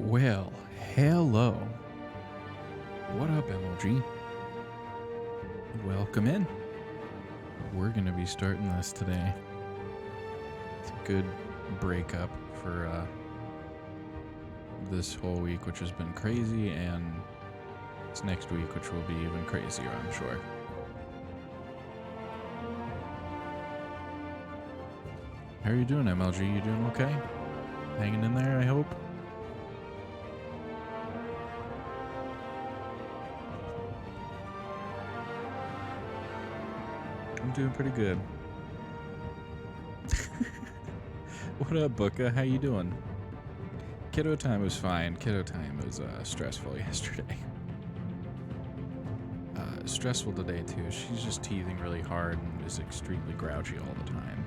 Well, hello. What up, MLG? Welcome in. We're going to be starting this today. It's a good breakup for this whole week, which has been crazy, and it's next week, which will be even crazier, I'm sure. How are you doing, MLG? You doing okay? Hanging in there, I hope? I'm doing pretty good. What up, Booka? How you doing? Kiddo time was fine. Kiddo time was stressful yesterday. Stressful today, too. She's just teething really hard and is extremely grouchy all the time.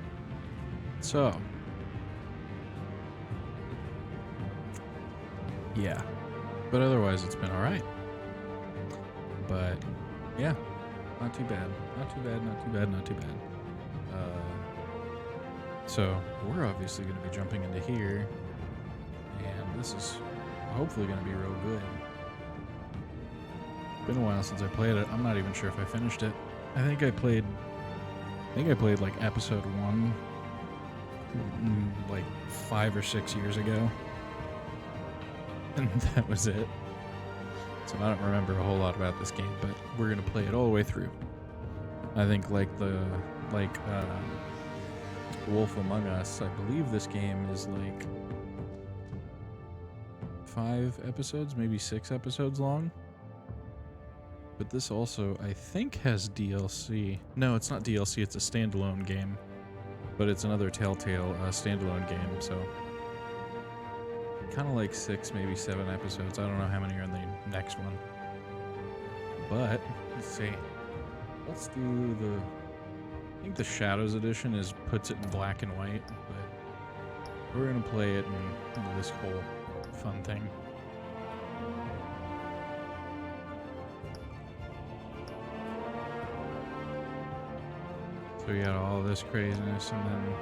So, yeah. But otherwise, it's been alright. But, yeah. Not too bad. Not too bad, not too bad, not too bad. So, we're obviously going to be jumping into here. And this is hopefully going to be real good. Been a while since I played it. I'm not even sure if I finished it. I think I played like episode 1 like 5 or 6 years ago. And that was it. So I don't remember a whole lot about this game, but we're gonna play it all the way through. I think like Wolf Among Us, I believe this game is like 5 episodes, maybe 6 episodes long. But this also, I think, has DLC. No, it's not DLC, it's a standalone game. But it's another Telltale standalone game, so kind of like 6, maybe 7 episodes. I don't know how many are in the next one. But, let's see. Let's do the... I think the Shadows edition puts it in black and white, but we're going to play it in this whole fun thing. So we got all this craziness and then...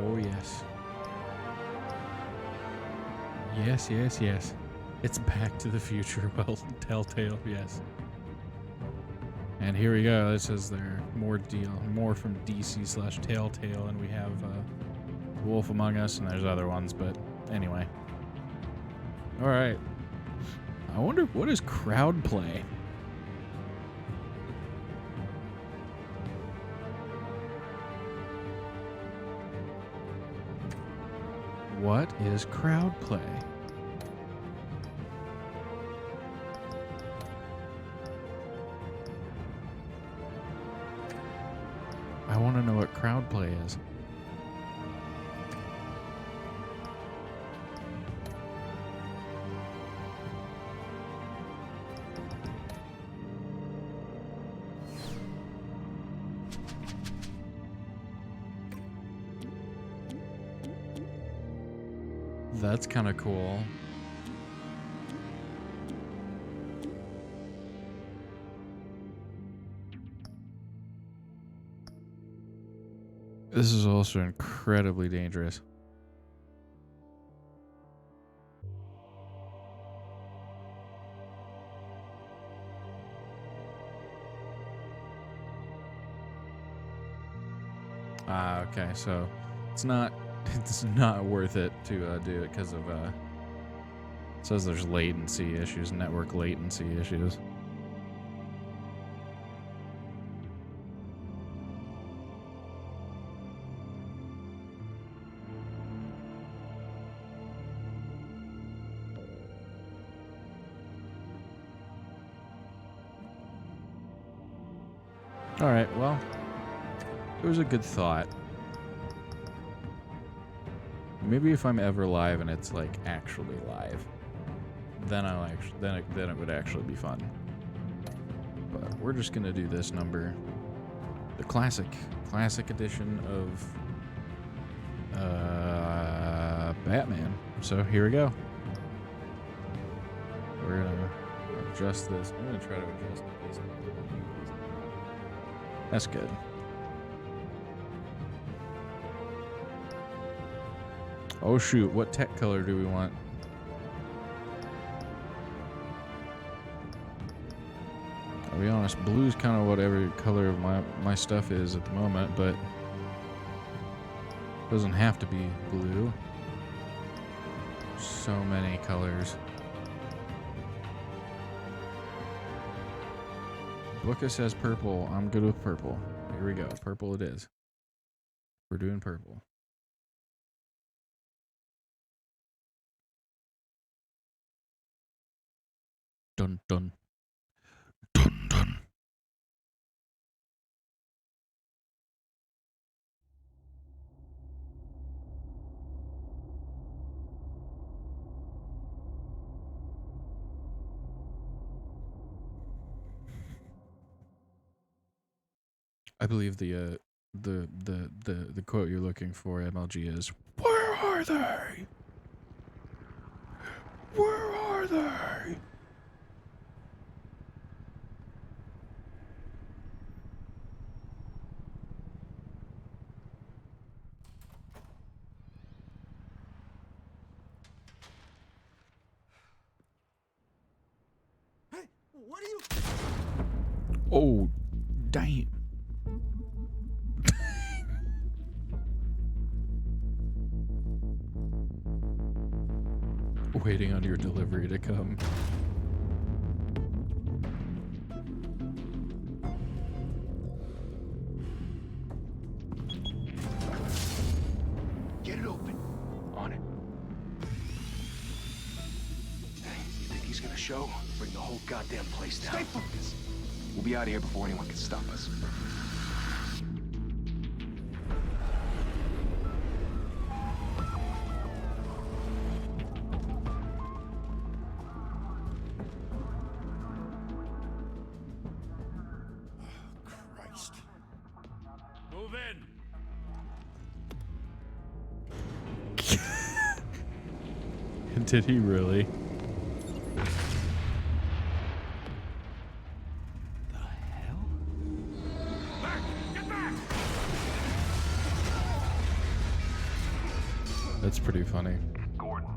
Oh yes. Yes, yes, yes. It's Back to the Future. Well, Telltale, yes. And here we go. This is their more from DC/Telltale, and we have Wolf Among Us, and there's other ones, but anyway. All right. I wonder what is crowd play. What is crowd play? I want to know what crowd play is. That's kind of cool. This is also incredibly dangerous. Okay, so it's not worth it to do it because of it says there's latency issues, network latency issues. All right, well, it was a good thought. Maybe if I'm ever live and it's like actually live, then it would actually be fun. But we're just gonna do this number, the classic edition of Batman. So here we go. We're gonna adjust this. I'm gonna try to adjust it. That's good. Oh shoot, what tech color do we want? I'll be honest, blue's kind of what every color of my stuff is at the moment, but it doesn't have to be blue. So many colors. Booka says purple. I'm good with purple. Here we go. Purple it is. We're doing purple. Dun dun. Dun dun. I believe the quote you're looking for, MLG, is "Where are they? Where are they?" Hey, what are you? Oh, damn. Waiting on your delivery to come. Get it open. On it. Hey, you think he's gonna show? Bring the whole goddamn place down. Stay focused. We'll be out of here before anyone can stop us. Christ. Move in. Did he really? The hell? Back! Get back! That's pretty funny. Gordon.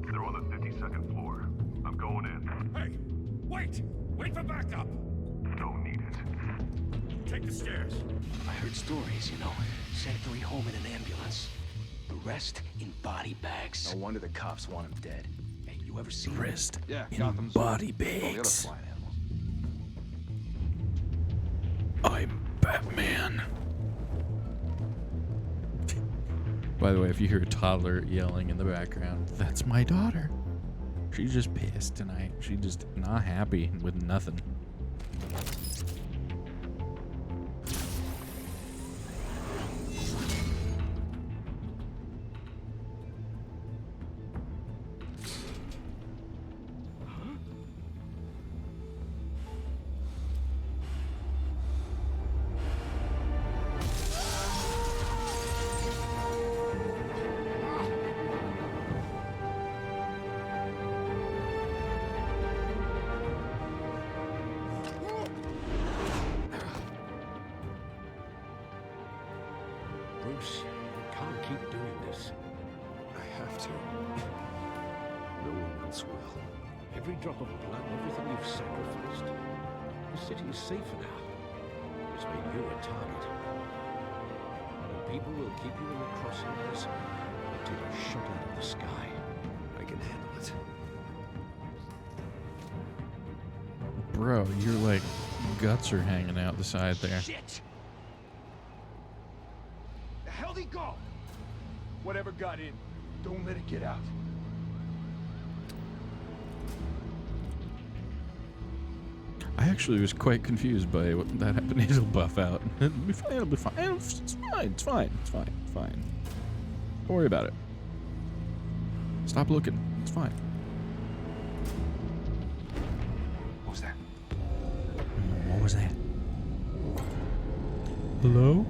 They're on the 52nd floor. I'm going in. Hey! Wait! Wait for backup! Don't need it. Take the stairs. I heard stories, you know. Sent 3 home in an ambulance. The rest in body bags. No wonder the cops want him dead. Hey, you ever seen Wrist Yeah, in body bags. I'm Batman. By the way, if you hear a toddler yelling in the background, that's my daughter. She's just pissed tonight. She's just not happy with nothing. Bruce, you can't keep doing this. I have to. No one else will. Every drop of blood, everything you've sacrificed. The city is safer now. It's made you a target. And people will keep you in the crosshairs until you're shot out of the sky. I can handle it. Bro, your like guts are hanging out the side there. Shit! The hell'd he go? Whatever got in, don't let it get out. I actually was quite confused by what that happened. It'll buff out. It'll be fine. It'll be fine. It's fine. It's fine. It's fine. It's fine. Don't worry about it. Stop looking. It's fine. What was that? What was that? Hello?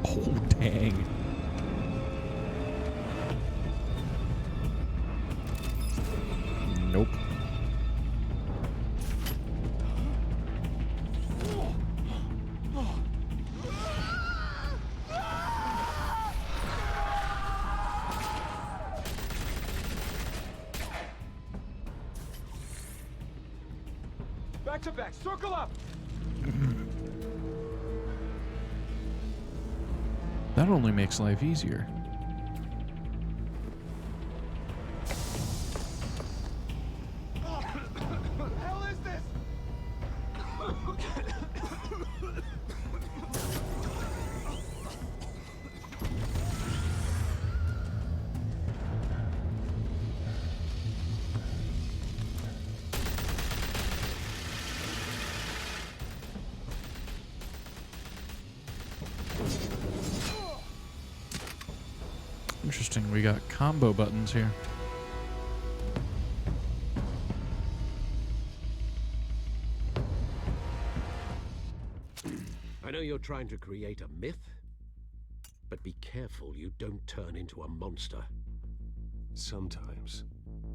Oh, dang. Nope. Back to back. Circle up. That only makes life easier. What the hell is this? Interesting, we got combo buttons here. I know you're trying to create a myth, but be careful you don't turn into a monster. Sometimes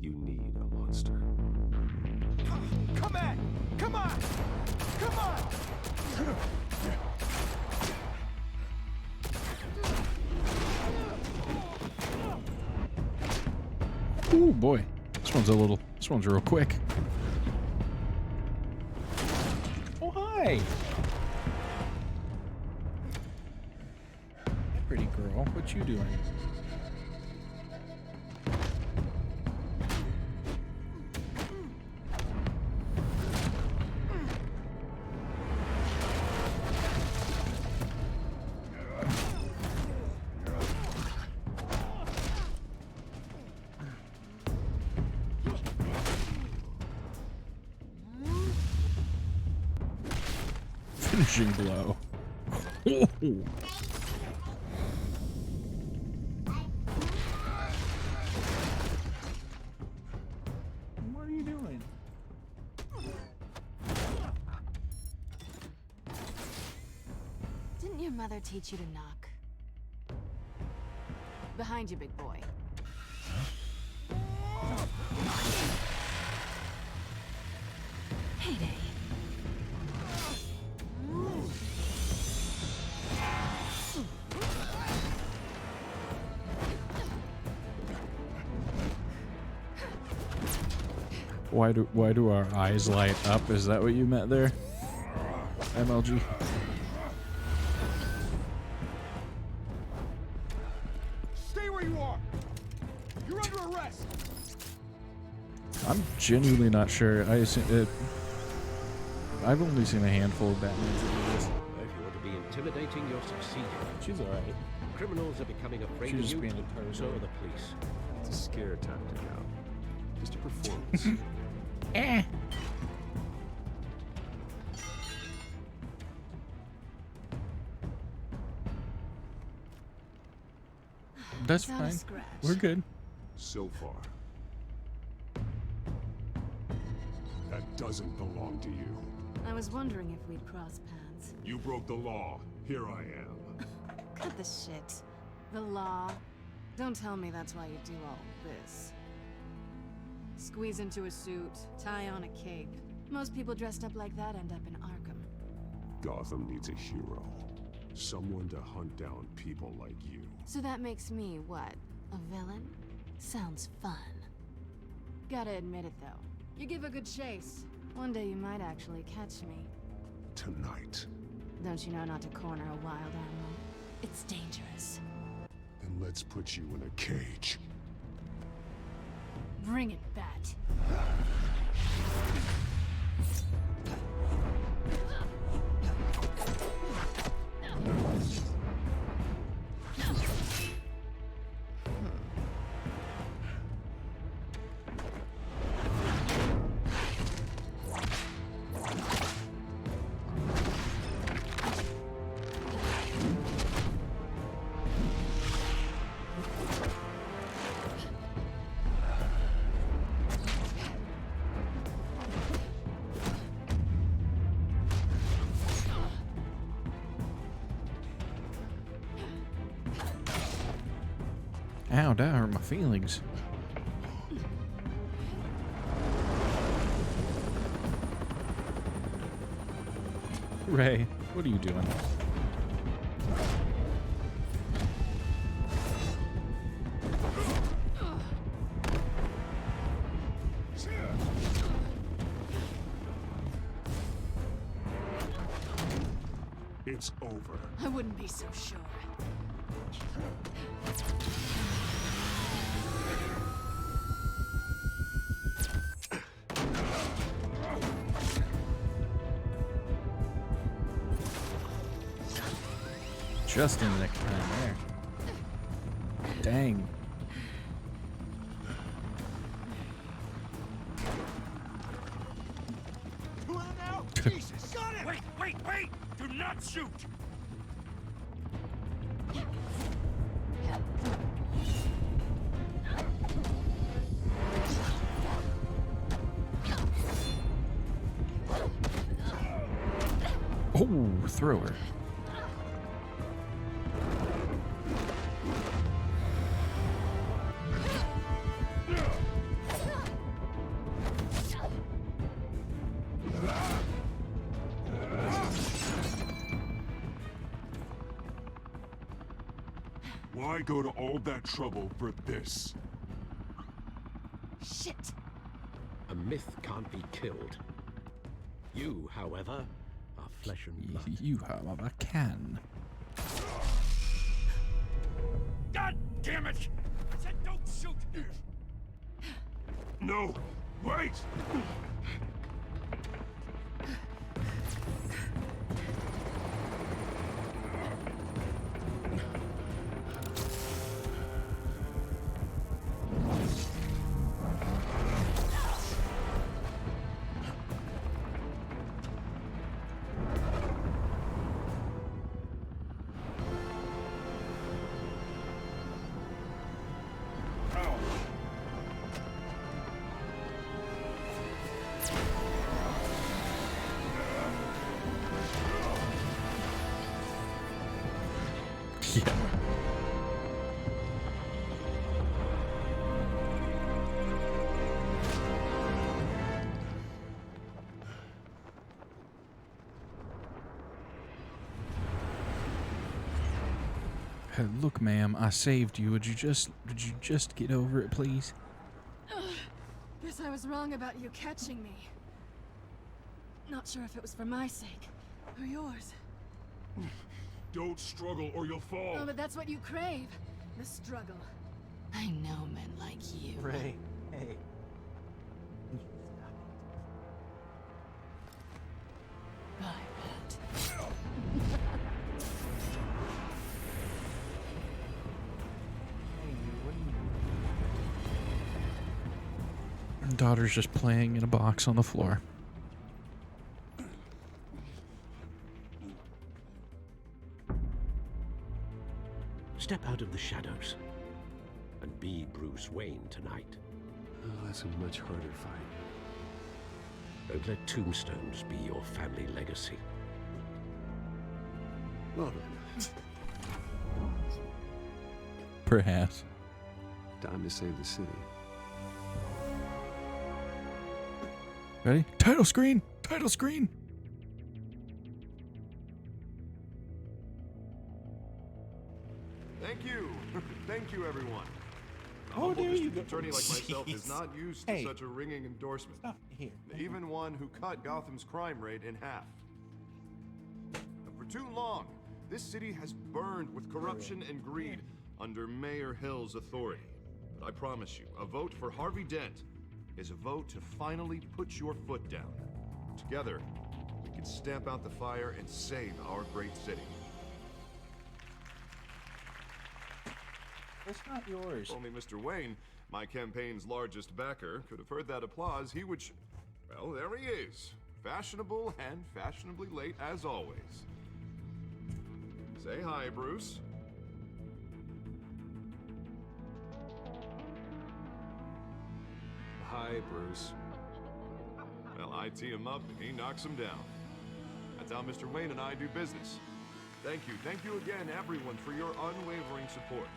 you need a monster. Come on! Come on! Come on! Ooh, boy. This one's real quick. Oh, hi! Pretty girl, what you doing? Finishing blow. What are you doing? Didn't your mother teach you to knock? Behind you, big boy. Heyday. Why do our eyes light up? Is that what you meant there? MLG. Stay where you are. You're under arrest. I'm genuinely not sure. I've only seen a handful of Batmans that do this. If you want to be intimidating, you're succeeding. She's alright. Criminals are becoming afraid She's of just you, being a pervert. so are the police. It's a scare tactic now. Just a performance. That's Without a fine. scratch. We're good. So far. That doesn't belong to you. I was wondering if we'd cross paths. You broke the law. Here I am. Cut the shit. The law. Don't tell me that's why you do all this. Squeeze into a suit, tie on a cape. Most people dressed up like that end up in Arkham. Gotham needs a hero. Someone to hunt down people like you. So that makes me, what, a villain? Sounds fun. Gotta admit it, though. You give a good chase. One day you might actually catch me. Tonight. Don't you know not to corner a wild animal? It's dangerous. Then let's put you in a cage. Bring it, Bat. Ow, that hurt my feelings. Ray, what are you doing? It's over. I wouldn't be so sure. Just in the nick of time there. Dang. Two in now? Jesus, got him! Wait! Do not shoot! Oh, thrower. Why go to all that trouble for this? Shit! A myth can't be killed. You, however, are flesh and blood. You, however, can. God damn it! I said don't shoot! No! Wait! Yeah. Hey, look, ma'am, I saved you. Would you just get over it, please? Guess I was wrong about you catching me. Not sure if it was for my sake or yours. Don't struggle or you'll fall. Oh, but that's what you crave. The struggle. I know men like you. Ray, hey. Bye, Pat. Daughter's just playing in a box on the floor. Step out of the shadows and be Bruce Wayne tonight. Oh, that's a much harder fight. Don't let tombstones be your family legacy. Well then, Perhaps. time to save the city. Ready? Title screen! Title screen! Thank you. Thank you, everyone. A Oh, humble there you district go. attorney like myself is Jeez. not used to Hey. such a ringing endorsement. Stop here. Even one who cut Gotham's crime rate in half. For too long, this city has burned with corruption and greed under Mayor Hill's authority. But I promise you, a vote for Harvey Dent is a vote to finally put your foot down. Together, we can stamp out the fire and save our great city. It's not yours. If only Mr. Wayne, my campaign's largest backer, could have heard that applause, he would well, there he is. Fashionable and fashionably late as always. Say hi, Bruce. Hi, Bruce. Well, I tee him up and he knocks him down. That's how Mr. Wayne and I do business. Thank you again, everyone, for your unwavering support.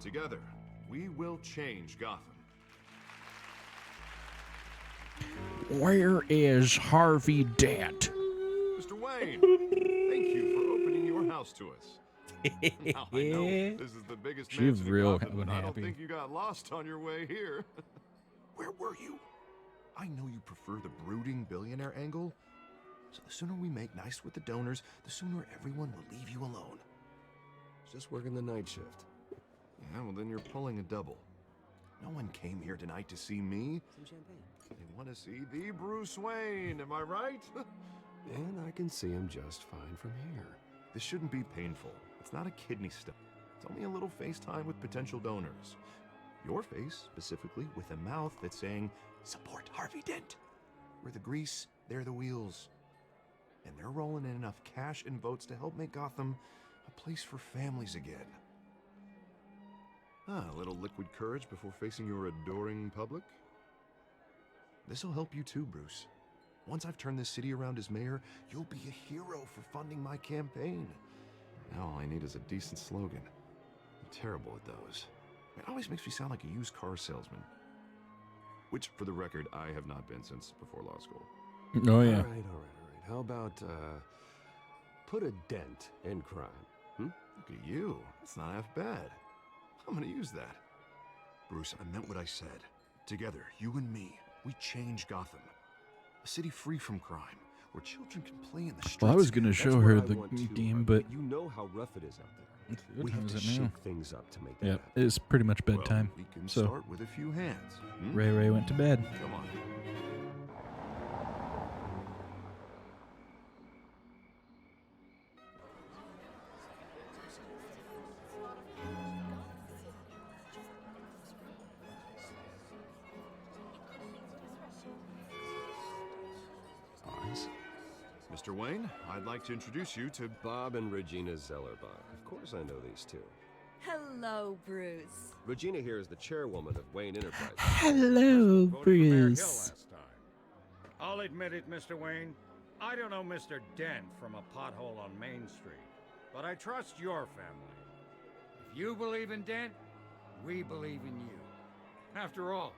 Together, we will change Gotham. Where is Harvey Dent? Mr. Wayne, thank you for opening your house to us. Now, I know this is the biggest She's mansion in real Gotham, but I don't unhappy. think you got lost on your way here. Where were you? I know you prefer the brooding billionaire angle. So the sooner we make nice with the donors, the sooner everyone will leave you alone. Just working the night shift. Yeah, well then you're pulling a double. No one came here tonight to see me. Some champagne. They want to see the Bruce Wayne, am I right? And I can see him just fine from here. This shouldn't be painful. It's not a kidney stone. It's only a little FaceTime with potential donors. Your face, specifically, with a mouth that's saying, support Harvey Dent. We're the grease, they're the wheels. And they're rolling in enough cash and votes to help make Gotham a place for families again. A little liquid courage before facing your adoring public. This'll help you too, Bruce. Once I've turned this city around as mayor, you'll be a hero for funding my campaign. Now all I need is a decent slogan. I'm terrible at those. It always makes me sound like a used car salesman. Which, for the record, I have not been since before law school. Oh, yeah. All right. How about, put a dent in crime? Look at you. That's not half bad. I'm gonna use that. Bruce, I meant what I said. Together, you and me, we change Gotham. A city free from crime, where children can play in the streets. Well, I was going to That's show what her I the want too, game, Harvey, but you know how rough it is out there. what We time have to is it now? shake things up to make that Yep, happen. it's pretty much bedtime. Well, we can So start with a few hands. Ray went to bed. Come on. Oz? Mr. Wayne, I'd like to introduce you to Bob and Regina Zellerbach. Of course I know these two. Hello, Bruce. Regina here is the chairwoman of Wayne Enterprises. Hello, Voted for Mayor Hill Bruce. last time. I'll admit it, Mr. Wayne. I don't know Mr. Dent from a pothole on Main Street, but I trust your family. If you believe in Dent, we believe in you. After all,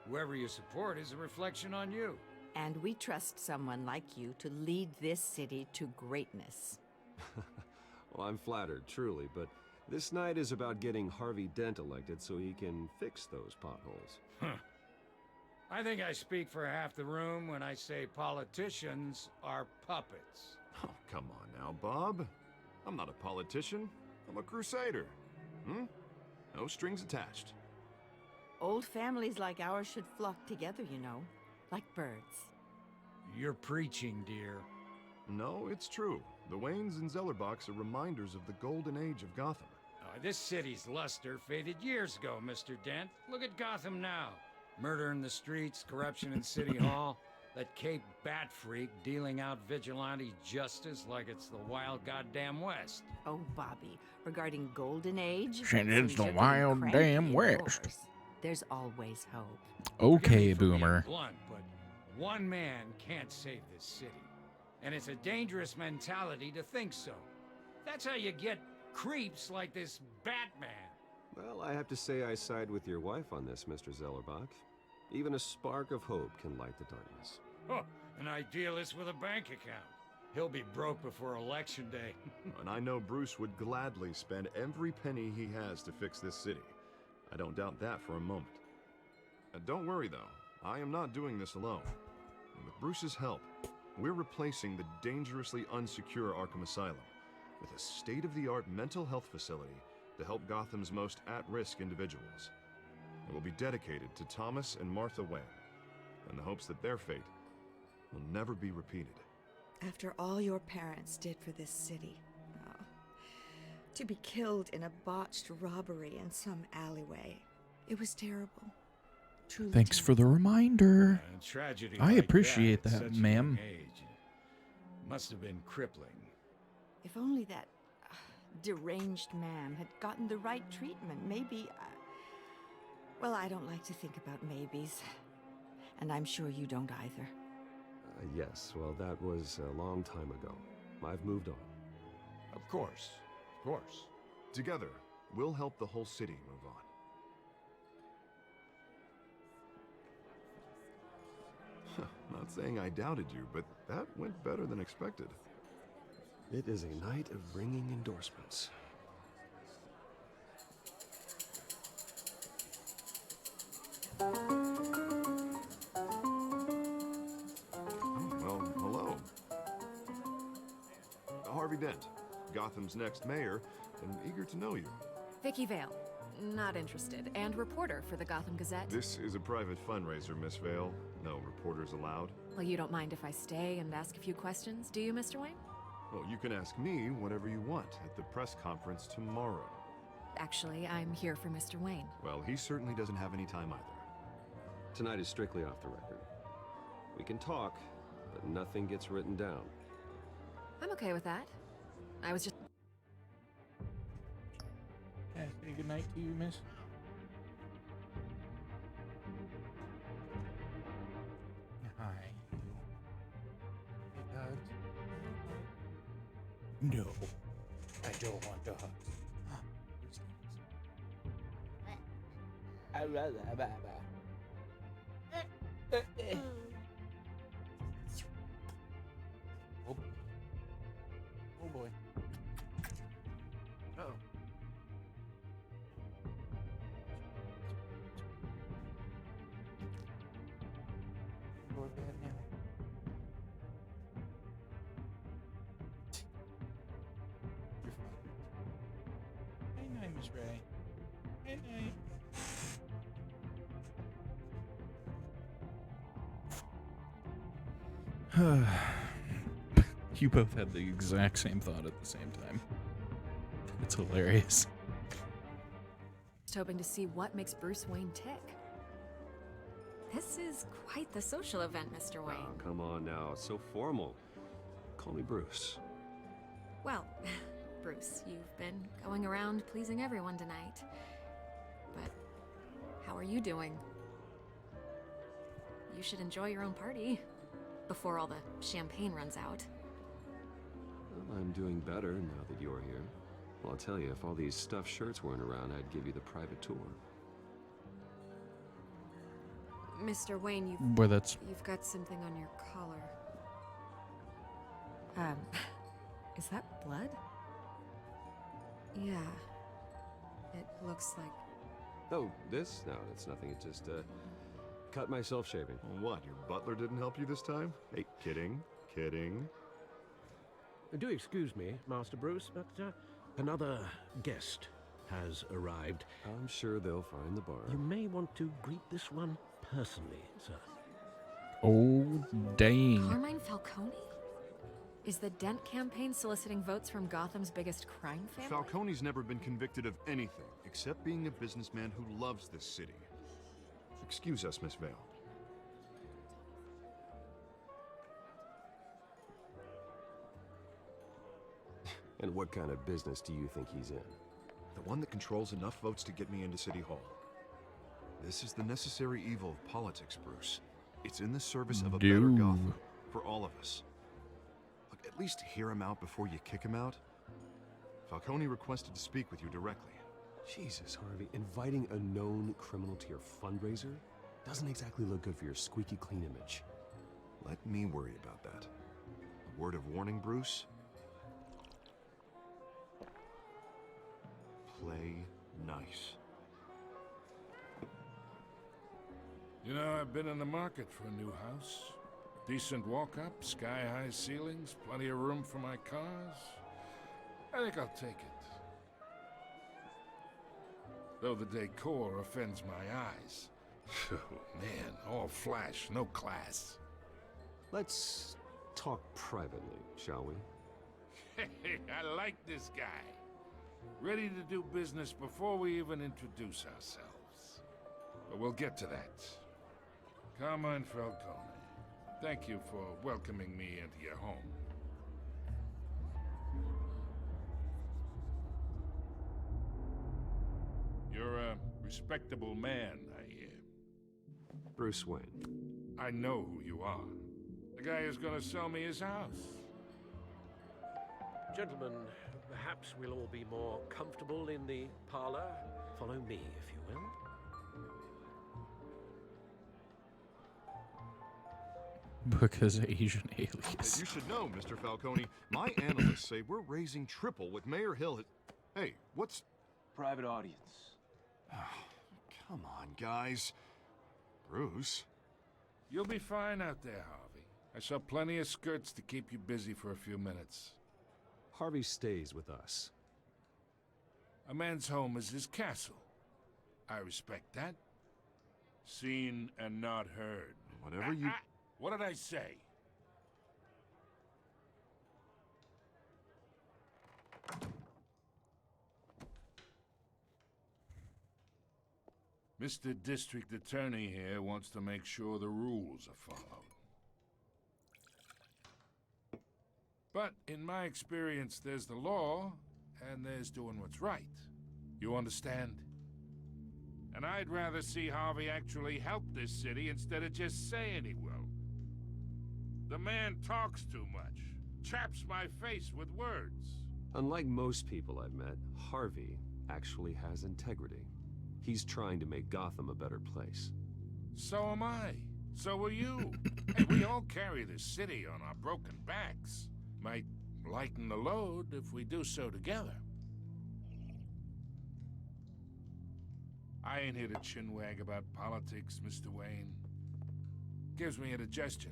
whoever you support is a reflection on you. And we trust someone like you to lead this city to greatness. Well, I'm flattered, truly, but this night is about getting Harvey Dent elected so he can fix those potholes. I think I speak for half the room when I say politicians are puppets. Oh, come on now, Bob. I'm not a politician. I'm a crusader. No strings attached. Old families like ours should flock together, you know, like birds. You're preaching, dear. No, it's true. The Waynes and Zellerbachs are reminders of the golden age of Gotham. This city's luster faded years ago, Mr. Dent. Look at Gotham now. Murder in the streets, corruption in City Hall, that Cape Bat freak dealing out vigilante justice like it's the wild goddamn West. Oh, Bobby, regarding Golden Age, Said it's things the are getting wild cranky damn West. indoors. There's always hope. Okay, Forgive me for being boomer. blunt, but one man can't save this city. And it's a dangerous mentality to think so. That's how you get creeps like this Batman. Well, I have to say I side with your wife on this, Mr. Zellerbach. Even a spark of hope can light the darkness. Oh, an idealist with a bank account. He'll be broke before Election Day. And I know Bruce would gladly spend every penny he has to fix this city. I don't doubt that for a moment. Don't worry, though. I am not doing this alone. And with Bruce's help, we're replacing the dangerously unsecure Arkham Asylum with a state-of-the-art mental health facility to help Gotham's most at-risk individuals. It will be dedicated to Thomas and Martha Wayne, in the hopes that their fate will never be repeated. After all your parents did for this city, to be killed in a botched robbery in some alleyway, it was terrible. Truly Thanks for the reminder. Tragedy I like appreciate that, at that, such a ma'am. young age must have been crippling. If only that deranged man had gotten the right treatment, maybe... well, I don't like to think about maybes. And I'm sure you don't either. Yes, well, that was a long time ago. I've moved on. Of course. Of course. Together, we'll help the whole city move on. Not saying I doubted you, but that went better than expected. It is a night of ringing endorsements. Oh, well, hello. Dent, Gotham's next mayor, and eager to know you. Vicky Vale. Not interested. And reporter for the Gotham Gazette. This is a private fundraiser, Miss Vale. No reporters allowed. Well, you don't mind if I stay and ask a few questions, do you, Mr. Wayne? Well, you can ask me whatever you want at the press conference tomorrow. Actually, I'm here for Mr. Wayne. Well, he certainly doesn't have any time either. Tonight is strictly off the record. We can talk, but nothing gets written down. I'm okay with that. I was just... Yeah, say good night to you, miss. Hi. Hey, hugs. No, I don't want the hugs. I'd rather have Oh. Oh boy. Uh-oh. Go to bed now. You're fine. Good night, Miss Ray. Good night. You both had the exact same thought at the same time. It's hilarious. Just hoping to see what makes Bruce Wayne tick. This is quite the social event, Mr. Wayne. Oh, come on now. It's so formal. Call me Bruce. Well, Bruce, you've been going around pleasing everyone tonight. But how are you doing? You should enjoy your own party before all the champagne runs out. Well, I'm doing better now that you're here. Well, I'll tell you, if all these stuffed shirts weren't around, I'd give you the private tour. Mr. Wayne, you've got something on your collar. Is that blood? Yeah. It looks like... Oh, this? No, it's nothing. It just, cut myself shaving. What, your butler didn't help you this time? Hey, kidding, kidding. Do excuse me, Master Bruce, but another guest has arrived. I'm sure they'll find the bar. You may want to greet this one personally, sir. Oh, dang. Carmine Falcone? Is the Dent campaign soliciting votes from Gotham's biggest crime family? Falcone's never been convicted of anything except being a businessman who loves this city. Excuse us, Miss Vale. And what kind of business do you think he's in? The one that controls enough votes to get me into City Hall. This is the necessary evil of politics, Bruce. It's in the service of a better Gotham, for all of us. Look, at least hear him out before you kick him out. Falcone requested to speak with you directly. Jesus, Harvey, inviting a known criminal to your fundraiser doesn't exactly look good for your squeaky clean image. Let me worry about that. A word of warning, Bruce. Play nice. You know, I've been in the market for a new house. Decent walk-up, sky-high ceilings, plenty of room for my cars. I think I'll take it. Though the decor offends my eyes. Oh, man, all flash, no class. Let's talk privately, shall we? Hey, I like this guy. Ready to do business before we even introduce ourselves. But we'll get to that. Carmine Falcone, thank you for welcoming me into your home. You're a respectable man, I hear. Bruce Wayne. I know who you are. The guy who's gonna sell me his house. Gentlemen, perhaps we'll all be more comfortable in the parlor. Follow me, if you will. Because Asian alias. You should know, Mr. Falcone, my analysts say we're raising triple what Mayor Hill had... Hey, what's... Private audience. Come on, guys. Bruce? You'll be fine out there, Harvey. I saw plenty of skirts to keep you busy for a few minutes. Harvey stays with us. A man's home is his castle. I respect that. Seen and not heard. Whatever you... What did I say? Mr. District Attorney here wants to make sure the rules are followed. But in my experience, there's the law, and there's doing what's right. You understand? And I'd rather see Harvey actually help this city instead of just saying he will. The man talks too much, chaps my face with words. Unlike most people I've met, Harvey actually has integrity. He's trying to make Gotham a better place. So am I. So are you. Hey, we all carry this city on our broken backs. Might lighten the load if we do so together. I ain't here to chinwag about politics, Mr. Wayne. Gives me indigestion.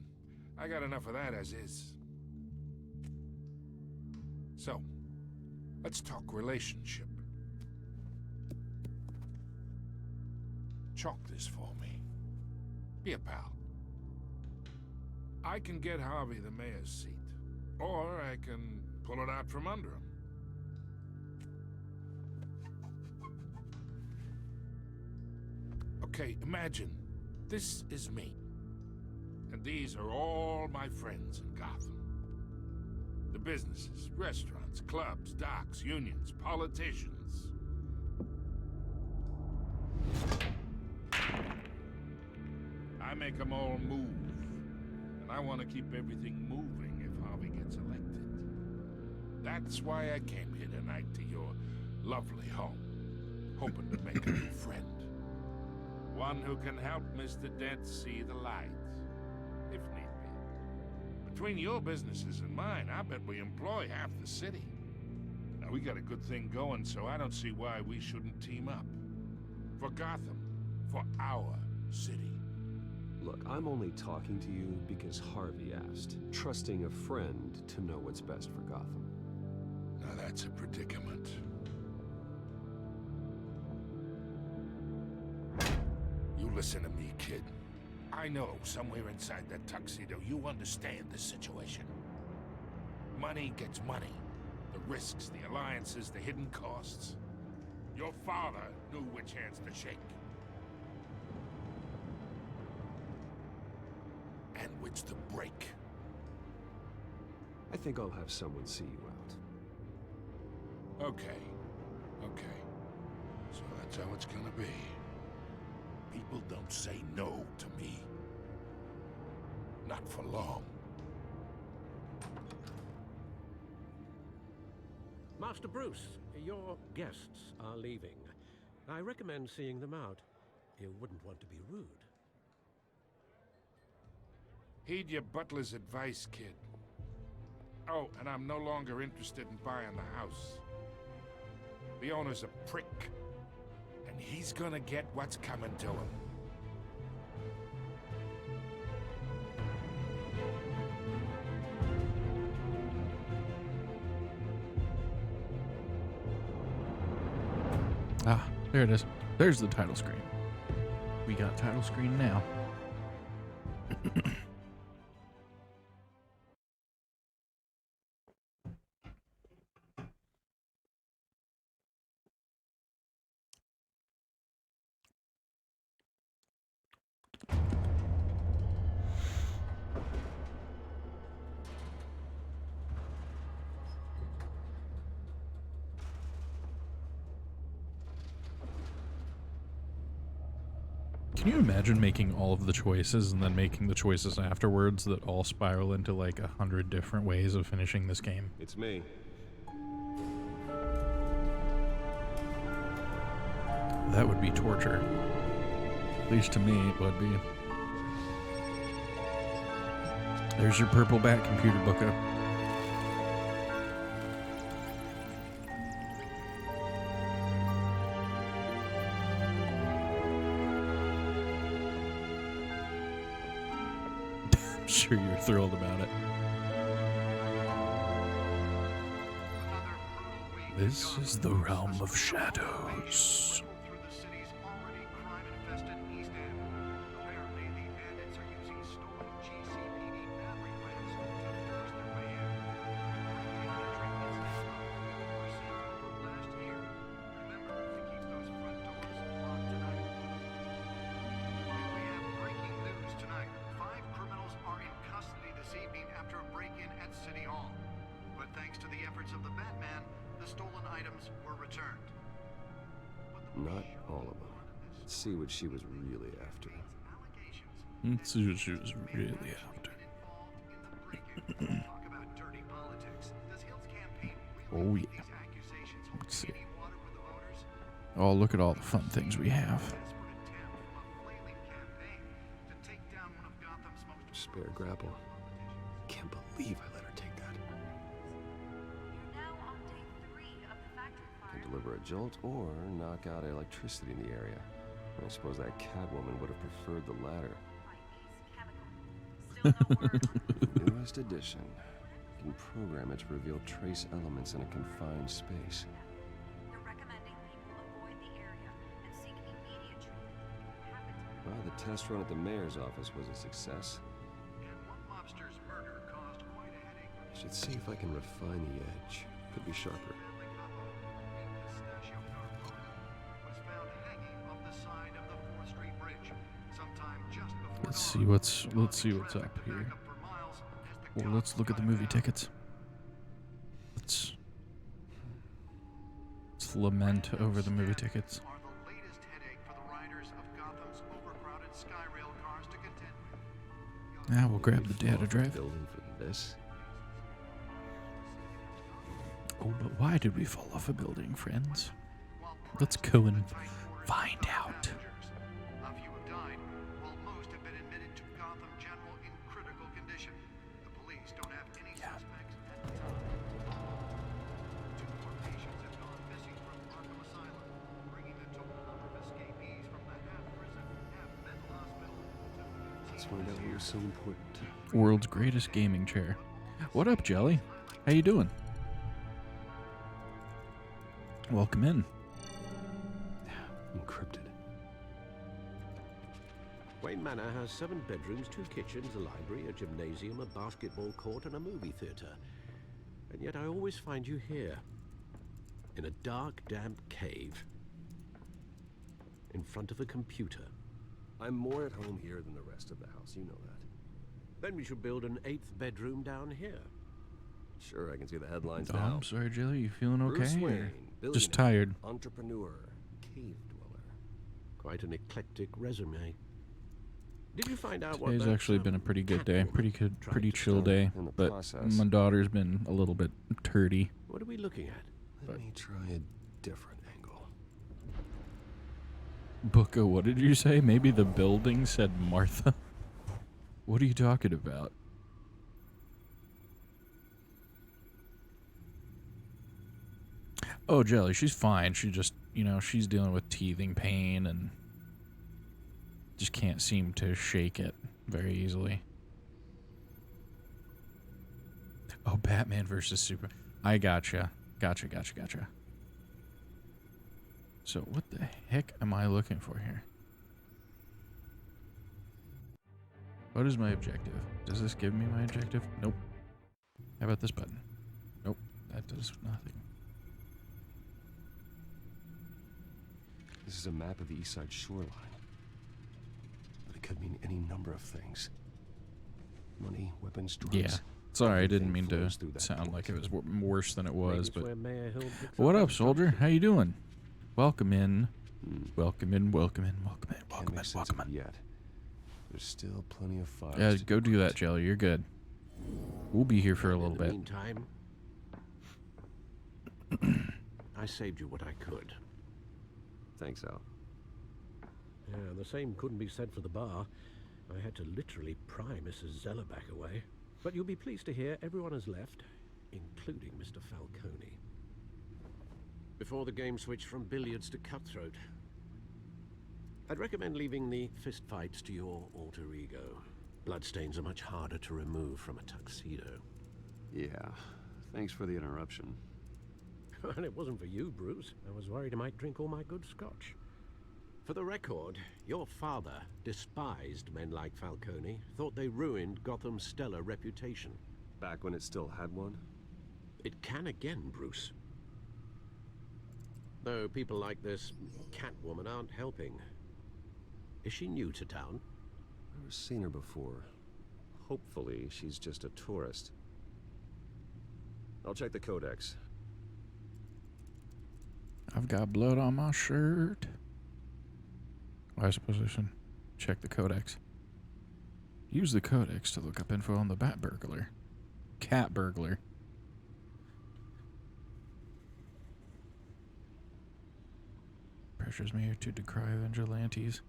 I got enough of that as is. So, let's talk relationship. Chalk this for me. Be a pal. I can get Harvey the mayor's seat. Or I can pull it out from under him. Okay, imagine this is me. And these are all my friends in Gotham. The businesses, restaurants, clubs, docks, unions, politicians. I make them all move. And I want to keep everything moving if Harvey gets elected. That's why I came here tonight to your lovely home, hoping to make a new friend. One who can help Mr. Dent see the light, if need be. Between your businesses and mine, I bet we employ half the city. Now, we got a good thing going, so I don't see why we shouldn't team up. For Gotham, for our city. Look, I'm only talking to you because Harvey asked, trusting a friend to know what's best for Gotham. Now that's a predicament. You listen to me, kid. I know somewhere inside that tuxedo you understand the situation. Money gets money. The risks, the alliances, the hidden costs. Your father knew which hands to shake. And which to break. I think I'll have someone see you out. Okay. So that's how it's gonna be. People don't say no to me. Not for long. Master Bruce, your guests are leaving. I recommend seeing them out. You wouldn't want to be rude. Heed your butler's advice, kid. Oh, and I'm no longer interested in buying the house. The owner's a prick. And he's gonna get what's coming to him. Ah, there it is. There's the title screen. We got title screen now. Can you imagine making all of the choices and then making the choices afterwards that all spiral into like 100 different ways of finishing this game? It's me. That would be torture. At least to me, it would be. There's your purple bat computer, Booker. I'm sure you're thrilled about it. This is the realm of shadows. Through the city's already crime-infested East End. Apparently, the bandits are using stolen GCPD battery rams to force their way in. Last year. Remember to keep those front doors locked tonight. And we have breaking news tonight. 5 criminals are in custody this evening after a break-in at City Hall. But thanks to the efforts of the Batman, the stolen items were returned. Not all of them. Let's see what she was really after. Let's see what she was really after. Oh yeah. Let's see. Oh, look at all the fun things we have. Spare grapple. Can't believe I let her take that. Can deliver a jolt or knock out electricity in the area. I suppose that Catwoman would have preferred the latter. Newest edition. You can program it to reveal trace elements in a confined space. Well, the test run at the mayor's office was a success. Should see if I can refine the edge. Could be sharper. Let's see what's up here. Well, let's look at the movie tickets. Let's lament over the movie tickets. Now we'll grab the data drive. Building for this. Oh, but why did we fall off a building, friends? Let's go and find out. A few have died, while most have been admitted to Gotham General in critical condition. The police don't have any suspects at the time. 2 more patients have gone missing from Arkham Asylum, bringing the total number of escapees from the half-prison, half-mental hospital to... Let's find out what was so important. World's greatest gaming chair. What up, Jelly? How you doing? Welcome in. Encrypted. Wayne Manor has 7 bedrooms, 2 kitchens, a library, a gymnasium, a basketball court, and a movie theater. And yet I always find you here, in a dark, damp cave, in front of a computer. I'm more at home here than the rest of the house, you know that. Then we should build an 8th bedroom down here. Sure, I can see the headlines Oh, now. I'm sorry, Jelly. You feeling okay? Bruce or Wayne, just billionaire, tired. Entrepreneur, cave dweller. Quite an eclectic resume. Did you find out what Today's that, actually been a pretty good day. Catwoman tried Pretty to chill start day. in the But process. my daughter's been a little bit turdy. What are we looking at? Let me try a different angle. Booka, what did you say? Maybe the building said Martha? What are you talking about? Oh, Jelly, she's fine. She just, she's dealing with teething pain and just can't seem to shake it very easily. Oh, Batman versus Super. I gotcha. Gotcha. So what the heck am I looking for here? What is my objective? Does this give me my objective? Nope. How about this button? Nope. That does nothing. This is a map of the East Side shoreline. But it could mean any number of things. Money, weapons, drugs. Yeah. Sorry, I didn't mean to flows through that sound like it was point. worse than it was, Maybe it's but... where Mayor Hill picks What up, those soldier? boxes. How you doing? Welcome in. Welcome in. Can't make sense of it yet. There's still plenty of files. Yeah, to go do that, decrypt. Jelly. You're good. We'll be here for a In little the bit. meantime, I saved you what I could. Thanks, Al. Yeah, the same couldn't be said for the bar. I had to literally pry Mrs. Zellerback away. But you'll be pleased to hear everyone has left, including Mr. Falcone. Before the game switched from billiards to cutthroat. I'd recommend leaving the fistfights to your alter ego. Bloodstains are much harder to remove from a tuxedo. Yeah. Thanks for the interruption. Well, it wasn't for you, Bruce. I was worried I might drink all my good scotch. For the record, your father despised men like Falcone, thought they ruined Gotham's stellar reputation. Back when it still had one? It can again, Bruce. Though people like this Catwoman aren't helping. Is she new to town? Never seen her before. Hopefully, she's just a tourist. I'll check the codex. I've got blood on my shirt. Wise position. Check the codex. Use the codex to look up info on the bat burglar. Cat burglar. Pressures me to decry vigilantes.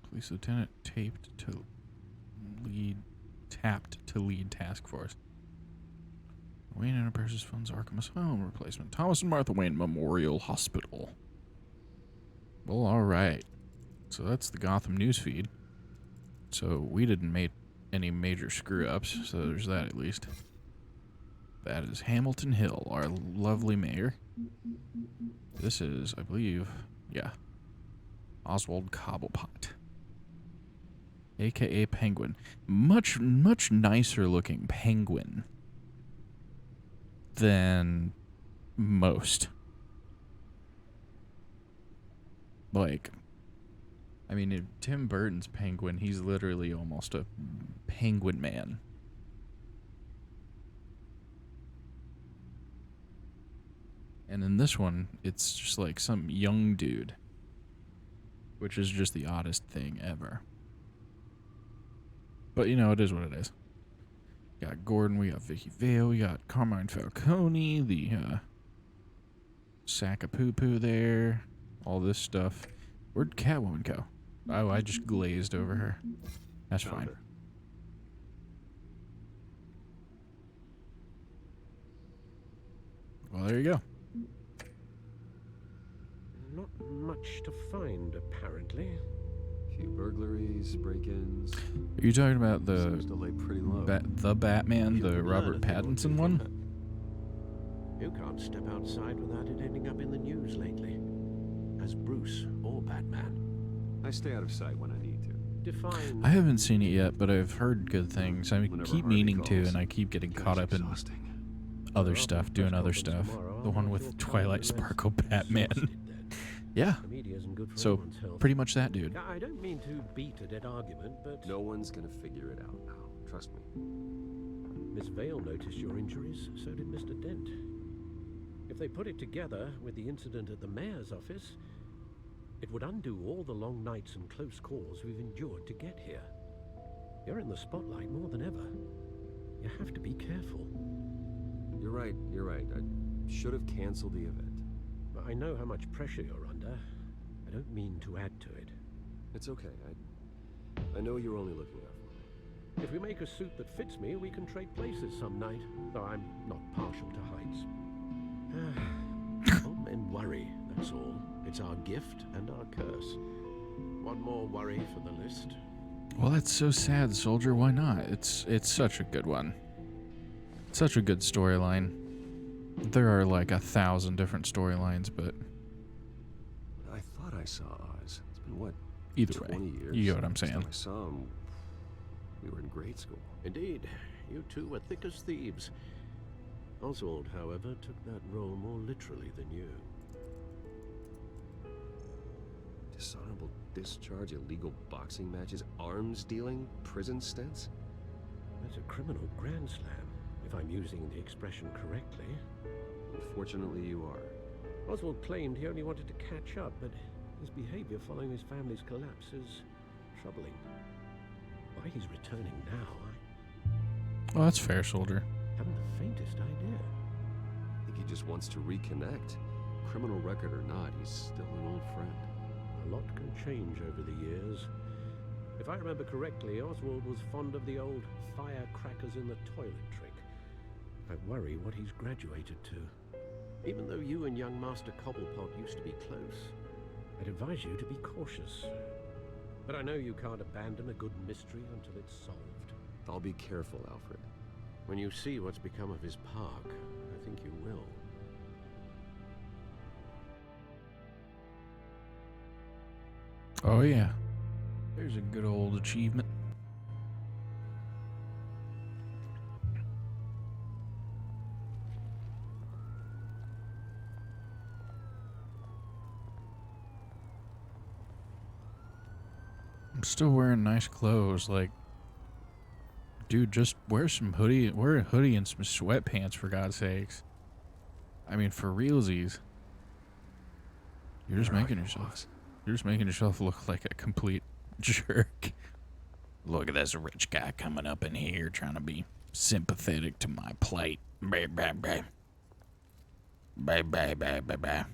Police lieutenant tapped to lead task force. Wayne Enterprises funds Arkham Asylum replacement. Thomas and Martha Wayne Memorial Hospital. Well, alright. So that's the Gotham newsfeed. So we didn't make any major screw-ups, so there's that at least. That is Hamilton Hill, our lovely mayor. This is, I believe, yeah, Oswald Cobblepot, a.k.a. Penguin. Much nicer looking penguin than most. Like, I mean, if Tim Burton's Penguin, he's literally almost a penguin man. And in this one, it's just like some young dude, which is just the oddest thing ever. But, you know, it is what it is. We got Gordon, we got Vicky Vale, we got Carmine Falcone, the sack of poo-poo there, all this stuff. Where'd Catwoman go? Oh, I just glazed over her. That's fine. Well, there you go. Not much to find, apparently. Few burglaries, break-ins. Are you talking about the Seems to lay pretty low. the Batman, the Robert Pattinson one? You can't step outside without it ending up in the news lately. As Bruce or Batman. I stay out of sight when I need to. Define. I haven't seen it yet, but I've heard good things. I Whenever keep Harvey meaning to, calls, and I keep getting it caught was up in exhausting. other stuff, doing other stuff. The one with Twilight Sparkle Batman. Yeah. The media isn't good for So, anyone's health. pretty much that dude. I don't mean to beat a dead argument, but No one's gonna figure it out now. Trust me. Miss Vale noticed your injuries, so did Mr. Dent. If they put it together with the incident at the mayor's office, it would undo all the long nights and close calls we've endured to get here. You're in the spotlight more than ever. You have to be careful. You're right. I should have canceled the event. I know how much pressure you're under. I don't mean to add to it. It's okay. I know you're only looking out for me. If we make a suit that fits me, we can trade places some night. Though I'm not partial to heights. All men worry, that's all. It's our gift and our curse. One more worry for the list. Well, that's so sad, soldier. Why not? It's such a good one. Such a good storyline. There are like 1,000 different storylines, but I thought I saw Oz. It's been what? either 20 way, years. you get what I'm Last saying. time I saw him, we were in grade school. Indeed, you two were thick as thieves. Oswald, however, took that role more literally than you. Dishonorable discharge, illegal boxing matches, arms dealing, prison stints. That's a criminal grand slam, if I'm using the expression correctly. Unfortunately, you are. Oswald claimed he only wanted to catch up, but his behavior following his family's collapse is troubling. Why he's returning now, Well, that's fair, soldier. I haven't the faintest idea. I think he just wants to reconnect. Criminal record or not, he's still an old friend. A lot can change over the years. If I remember correctly, Oswald was fond of the old firecrackers in the toilet trick. I worry what he's graduated to. Even though you and young Master Cobblepot used to be close, I'd advise you to be cautious. But I know you can't abandon a good mystery until it's solved. I'll be careful, Alfred. When you see what's become of his park, I think you will. Oh yeah. There's a good old achievement. I'm still wearing nice clothes, like, dude, just wear a hoodie and some sweatpants, for God's sakes. I mean, for realsies. You're just making yourself look like a complete jerk. Look at this rich guy coming up in here trying to be sympathetic to my plight. Bah, bah, bah. Bah, bah, bah, bah, bah.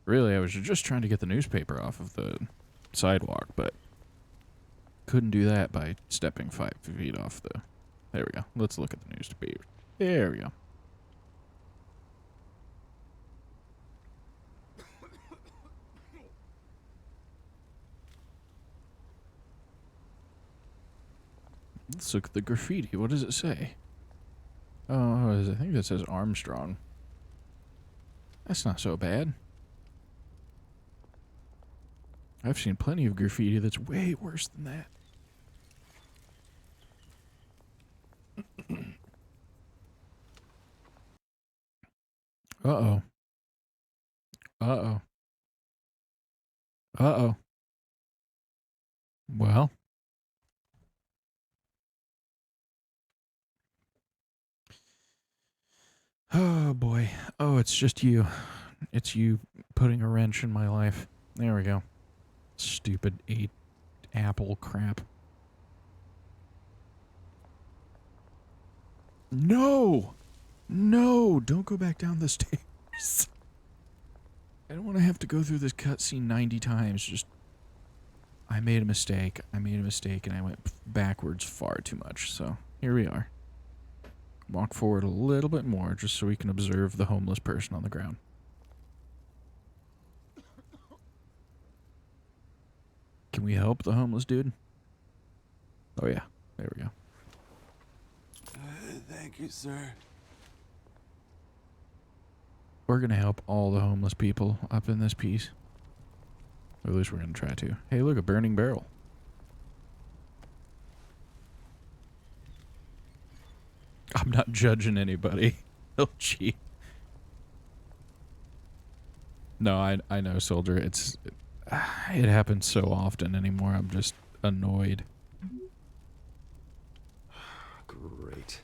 Really, I was just trying to get the newspaper off of the sidewalk, but couldn't do that by stepping 5 feet off the... There we go. Let's look at the newspaper. There we go. Let's look at the graffiti. What does it say? Oh, I think that says Armstrong. That's not so bad. I've seen plenty of graffiti that's way worse than that. Uh-oh. Uh-oh. Uh-oh. Well. Oh, boy. Oh, it's just you. It's you putting a wrench in my life. There we go. Stupid 8 apple crap. No! No! Don't go back down the stairs. I don't want to have to go through this cutscene 90 times. Just... I made a mistake. And I went backwards far too much. So, here we are. Walk forward a little bit more just so we can observe the homeless person on the ground. Can we help the homeless dude? Oh yeah, there we go. Thank you, sir. We're gonna help all the homeless people up in this piece. Or at least we're gonna try to. Hey, look, a burning barrel. I'm not judging anybody. Oh, gee. No, I know, soldier. It happens so often anymore. I'm just annoyed. Great.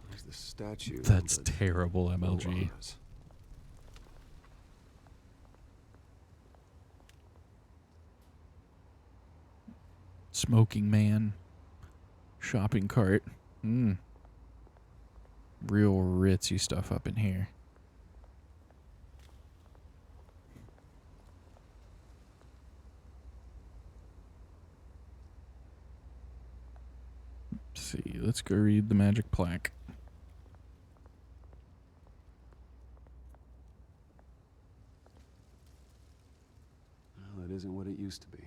There's the statue. That's terrible, MLG. Smoking man. Shopping cart. Real ritzy stuff up in here. Let's see. Let's go read the magic plaque. Well, it isn't what it used to be.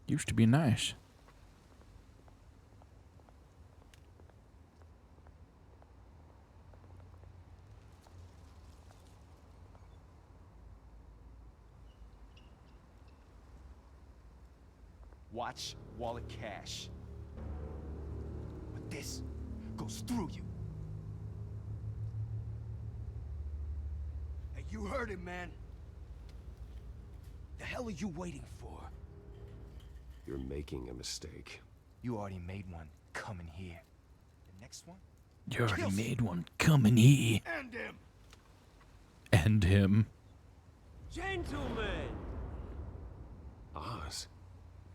Used to be nice. Watch wallet cash. But this goes through you. Hey, you heard him, man. The hell are you waiting for? You're making a mistake. You already made one coming here. The next one? You already made one coming here. End him! End him. Gentlemen! Oz.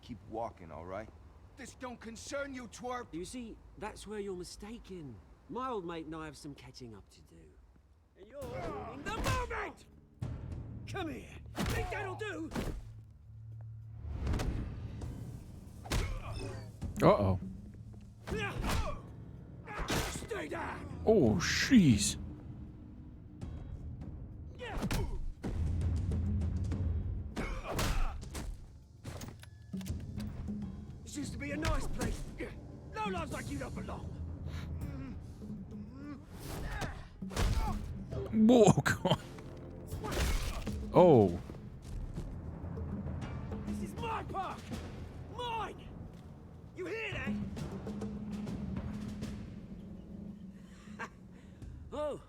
Keep walking, all right? This don't concern you, twerp! You see, that's where you're mistaken. My old mate and I have some catching up to do. And you're ruining the moment! Come here! Think that'll do? Uh-oh. Stay down! Oh, jeez. This used to be a nice place. No lives like you don't belong. Whoa, God. Oh. This is my park! Mine! You hear that? Oh,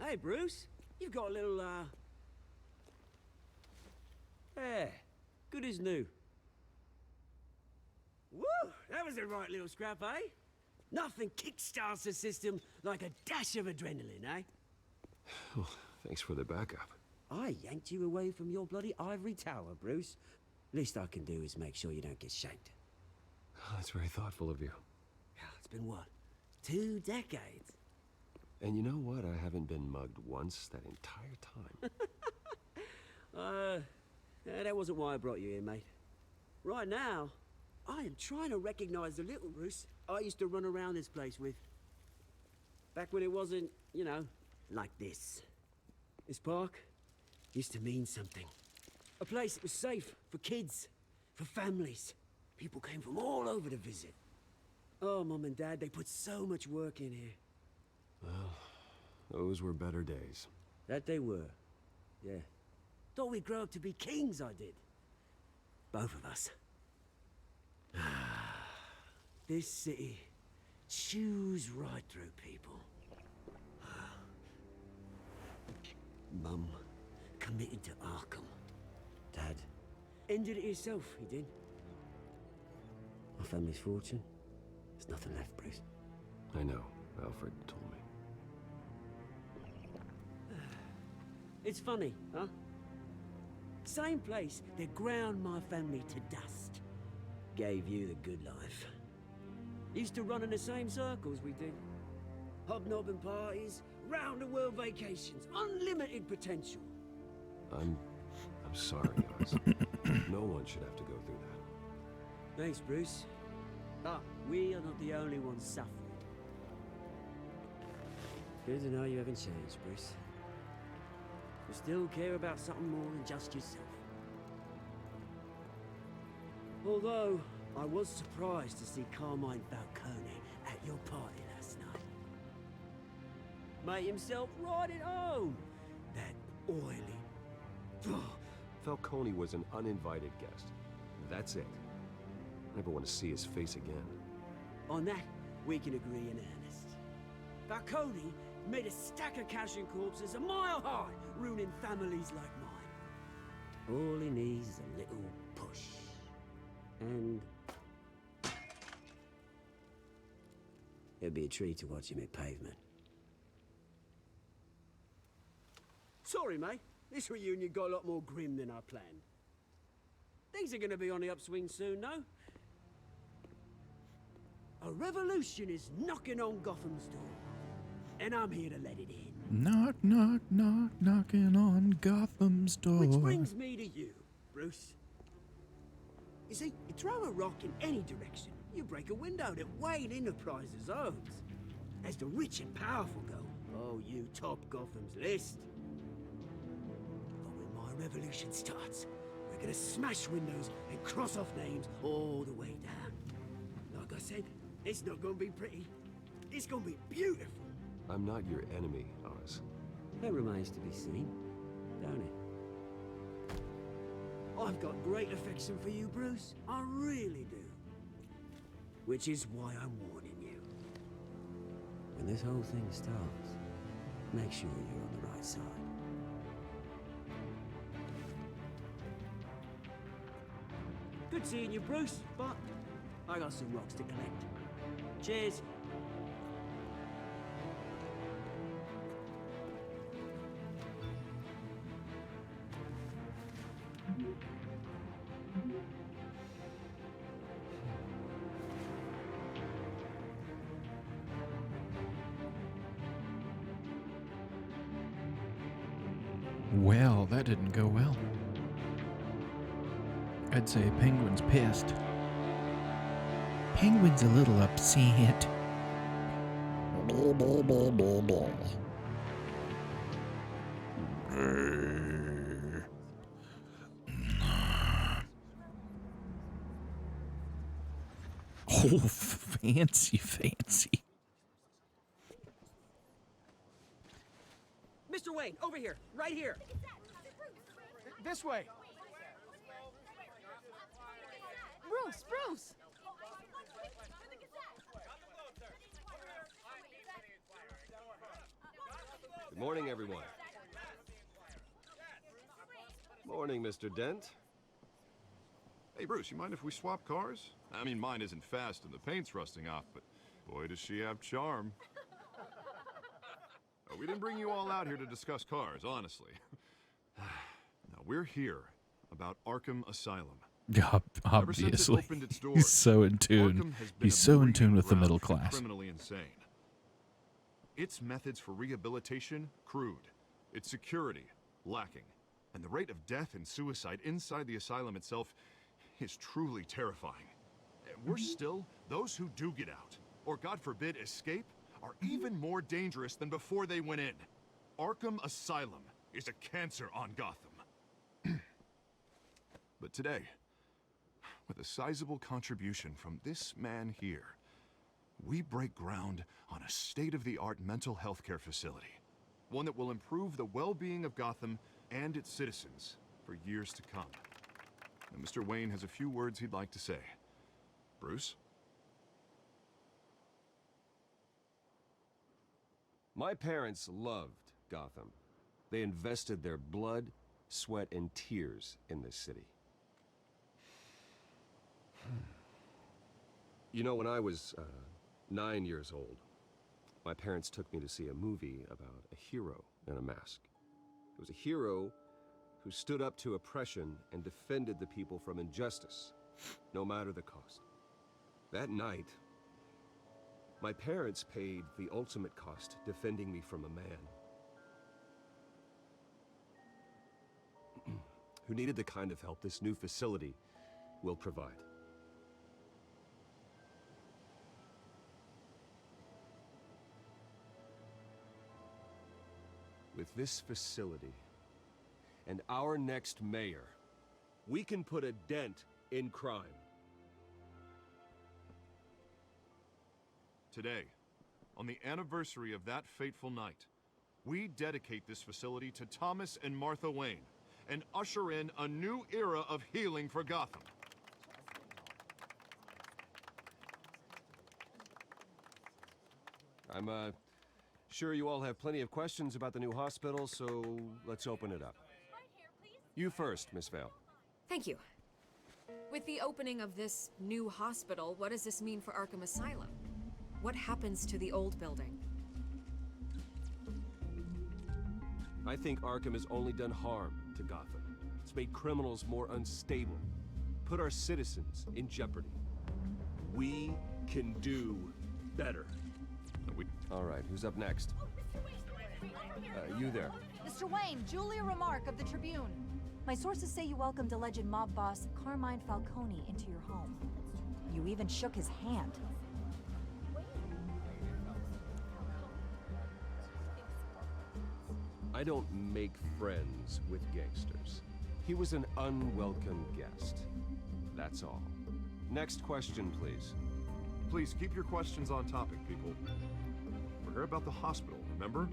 hey, Bruce. You've got a little, yeah, good as new. Woo! That was a right little scrap, eh? Nothing kickstarts the system like a dash of adrenaline, eh? Oh, thanks for the backup. I yanked you away from your bloody ivory tower, Bruce. Least I can do is make sure you don't get shanked. Oh, that's very thoughtful of you. Yeah, it's been what? 2 decades? And you know what? I haven't been mugged once that entire time. Yeah, that wasn't why I brought you here, mate. Right now, I am trying to recognize the little Bruce I used to run around this place with. Back when it wasn't, you know, like this. This park used to mean something. A place that was safe for kids, for families. People came from all over to visit. Oh, Mum and Dad, they put so much work in here. Well, those were better days. That they were, yeah. Thought we'd grow up to be kings, I did. Both of us. This city chews right through people. Mum committed to Arkham. Dad ended it himself, he did. My family's fortune, there's nothing left, Bruce. I know. Alfred told me. It's funny, huh? Same place that ground my family to dust gave you the good life. Used to run in the same circles we did. Hobnobbing parties, round-the-world vacations, unlimited potential. I'm sorry, Oz. No one should have to go through that. Thanks, Bruce. But we are not the only ones suffering. Good to know you haven't changed, Bruce. You still care about something more than just yourself. Although, I was surprised to see Carmine Falcone at your party last night. Made himself right at home. That oily... Falcone was an uninvited guest. That's it. Never want to see his face again. On that, we can agree in earnest. Falcone made a stack of cash and corpses a mile high, ruining families like mine. All he needs is a little push. And... it'd be a treat to watch him hit pavement. Sorry, mate. This reunion got a lot more grim than I planned. Things are gonna be on the upswing soon, no? A revolution is knocking on Gotham's door. And I'm here to let it in. Knock, knock, knock, knocking on Gotham's door. Which brings me to you, Bruce. You see, you throw a rock in any direction, you break a window that Wayne Enterprises owns. As the rich and powerful go, oh, you top Gotham's list. But when my revolution starts, we're gonna smash windows and cross off names all the way down. Like I said, it's not gonna be pretty. It's gonna be beautiful. I'm not your enemy, Oz. That remains to be seen, don't it? I've got great affection for you, Bruce. I really do. Which is why I'm warning you. When this whole thing starts, make sure you're on the right side. Good seeing you, Bruce, but I got some rocks to collect. Cheers. Well, that didn't go well. I'd say Penguin's pissed. Penguin's a little upset. Oh, fancy, fancy. Mr. Wayne, over here. Right here. This way. Bruce! Good morning, everyone. Morning, Mr. Dent. Hey, Bruce, you mind if we swap cars? I mean, mine isn't fast and the paint's rusting off, but boy, does she have charm. We didn't bring you all out here to discuss cars, honestly. Now, we're here about Arkham Asylum. Yeah, Ever since it obviously. opened its doors, He's so in tune. Arkham has been He's a so in tune breeding with the ground middle for the class. criminally insane. Its methods for rehabilitation, crude. Its security, lacking. And the rate of death and suicide inside the asylum itself is truly terrifying. And worse still, those who do get out, or God forbid escape, are even more dangerous than before they went in. Arkham Asylum is a cancer on Gotham. But today, with a sizable contribution from this man here, we break ground on a state-of-the-art mental health care facility. One that will improve the well-being of Gotham and its citizens for years to come. Now, Mr. Wayne has a few words he'd like to say. Bruce? My parents loved Gotham. They invested their blood, sweat, and tears in this city. You know, when I was 9 years old, my parents took me to see a movie about a hero in a mask. It was a hero who stood up to oppression and defended the people from injustice, no matter the cost. That night, my parents paid the ultimate cost defending me from a man who needed the kind of help this new facility will provide. With this facility and our next mayor, we can put a dent in crime. Today, on the anniversary of that fateful night, we dedicate this facility to Thomas and Martha Wayne and usher in a new era of healing for Gotham. I'm sure you all have plenty of questions about the new hospital, so let's open it up. You first, Miss Vale. Thank you. With the opening of this new hospital, what does this mean for Arkham Asylum? What happens to the old building? I think Arkham has only done harm to Gotham. It's made criminals more unstable, put our citizens in jeopardy. We can do better. All right, who's up next? You there. Mr. Wayne, Julia Remark of the Tribune. My sources say you welcomed alleged mob boss Carmine Falcone into your home. You even shook his hand. I don't make friends with gangsters. He was an unwelcome guest. That's all. Next question, please. Please keep your questions on topic, people. We're here about the hospital, remember?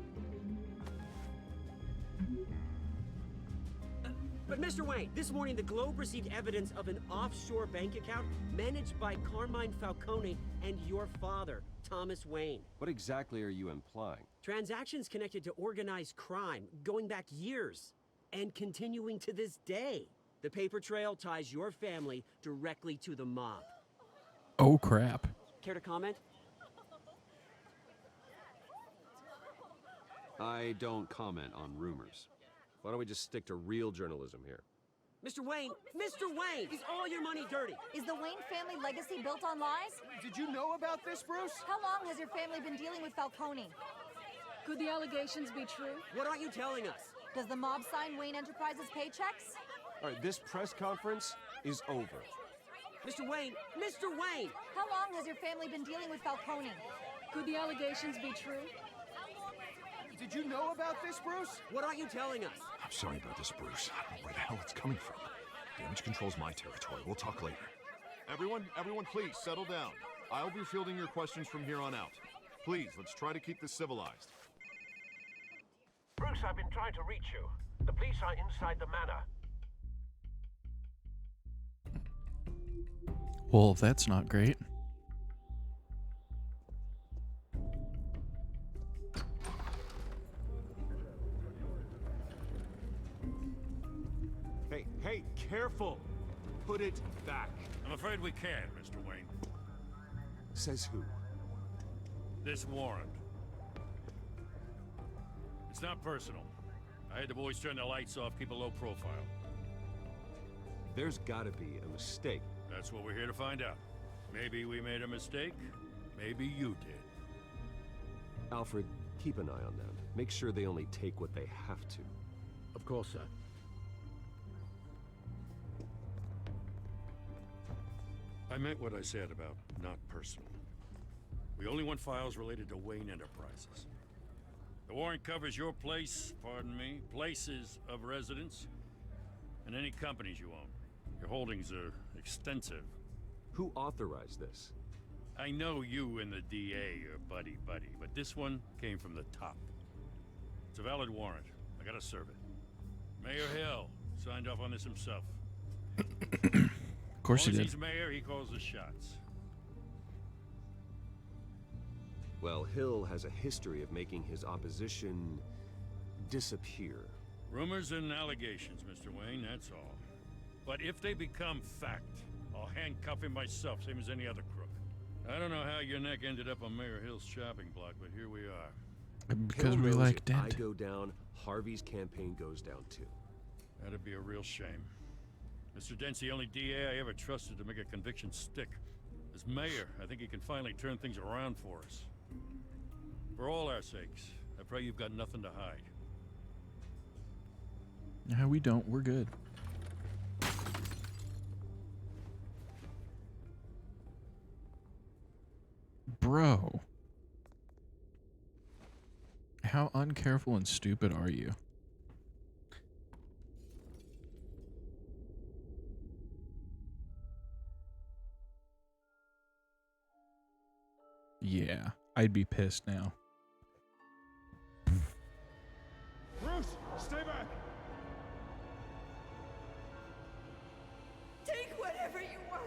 But Mr. Wayne, this morning the Globe received evidence of an offshore bank account managed by Carmine Falcone and your father, Thomas Wayne. What exactly are you implying? Transactions connected to organized crime going back years and continuing to this day. The paper trail ties your family directly to the mob. Oh, crap. Care to comment? I don't comment on rumors. Why don't we just stick to real journalism here? Mr. Wayne! Mr. Wayne! Is all your money dirty? Is the Wayne family legacy built on lies? Did you know about this, Bruce? How long has your family been dealing with Falcone? Could the allegations be true? What aren't you telling us? Does the mob sign Wayne Enterprises paychecks? All right, this press conference is over. Mr. Wayne! Mr. Wayne! How long has your family been dealing with Falcone? Could the allegations be true? Did you know about this, Bruce? What aren't you telling us? I'm sorry about this, Bruce. I don't know where the hell it's coming from. Damage control's my territory. We'll talk later. Everyone, please settle down. I'll be fielding your questions from here on out. Please, let's try to keep this civilized. Bruce, I've been trying to reach you. The police are inside the manor. Well, that's not great. Hey, careful! Put it back. I'm afraid we can't, Mr. Wayne. Says who? This warrant. It's not personal. I had the boys turn the lights off, keep a low profile. There's gotta be a mistake. That's what we're here to find out. Maybe we made a mistake. Maybe you did. Alfred, keep an eye on them. Make sure they only take what they have to. Of course, sir. I meant what I said about not personal. We only want files related to Wayne Enterprises. The warrant covers your place, pardon me, places of residence, and any companies you own. Your holdings are extensive. Who authorized this? I know you and the DA are buddy-buddy, but this one came from the top. It's a valid warrant. I gotta serve it. Mayor Hill signed off on this himself. Of course he did. He's mayor, he calls the shots. Well, Hill has a history of making his opposition disappear. Rumors and allegations, Mr. Wayne, that's all. But if they become fact, I'll handcuff him myself, same as any other crook. I don't know how your neck ended up on Mayor Hill's shopping block, but here we are. Because Hill we knows like if Dent. I go down, Harvey's campaign goes down too. That'd be a real shame. Mr. Dent's the only DA I ever trusted to make a conviction stick. As mayor, I think he can finally turn things around for us. For all our sakes, I pray you've got nothing to hide. No, we don't. We're good. Bro. How uncareful and stupid are you? Yeah, I'd be pissed now. Bruce, stay back! Take whatever you want.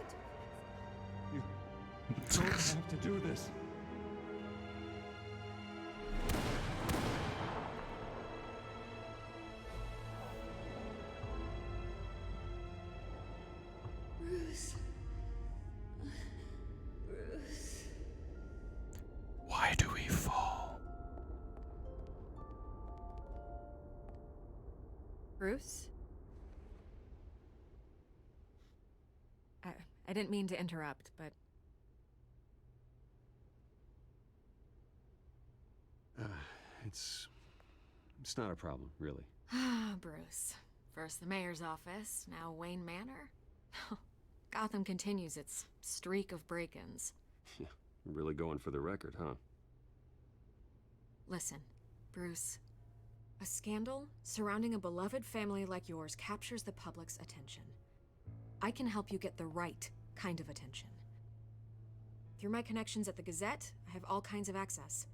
You don't have to do this. Bruce. Bruce. Why do we fall? Bruce? I didn't mean to interrupt, but... It's not a problem, really. Ah, Bruce. First the mayor's office, now Wayne Manor. Gotham continues its streak of break-ins. Yeah, really going for the record, huh? Listen, Bruce. A scandal surrounding a beloved family like yours captures the public's attention. I can help you get the right kind of attention. Through my connections at the Gazette, I have all kinds of access.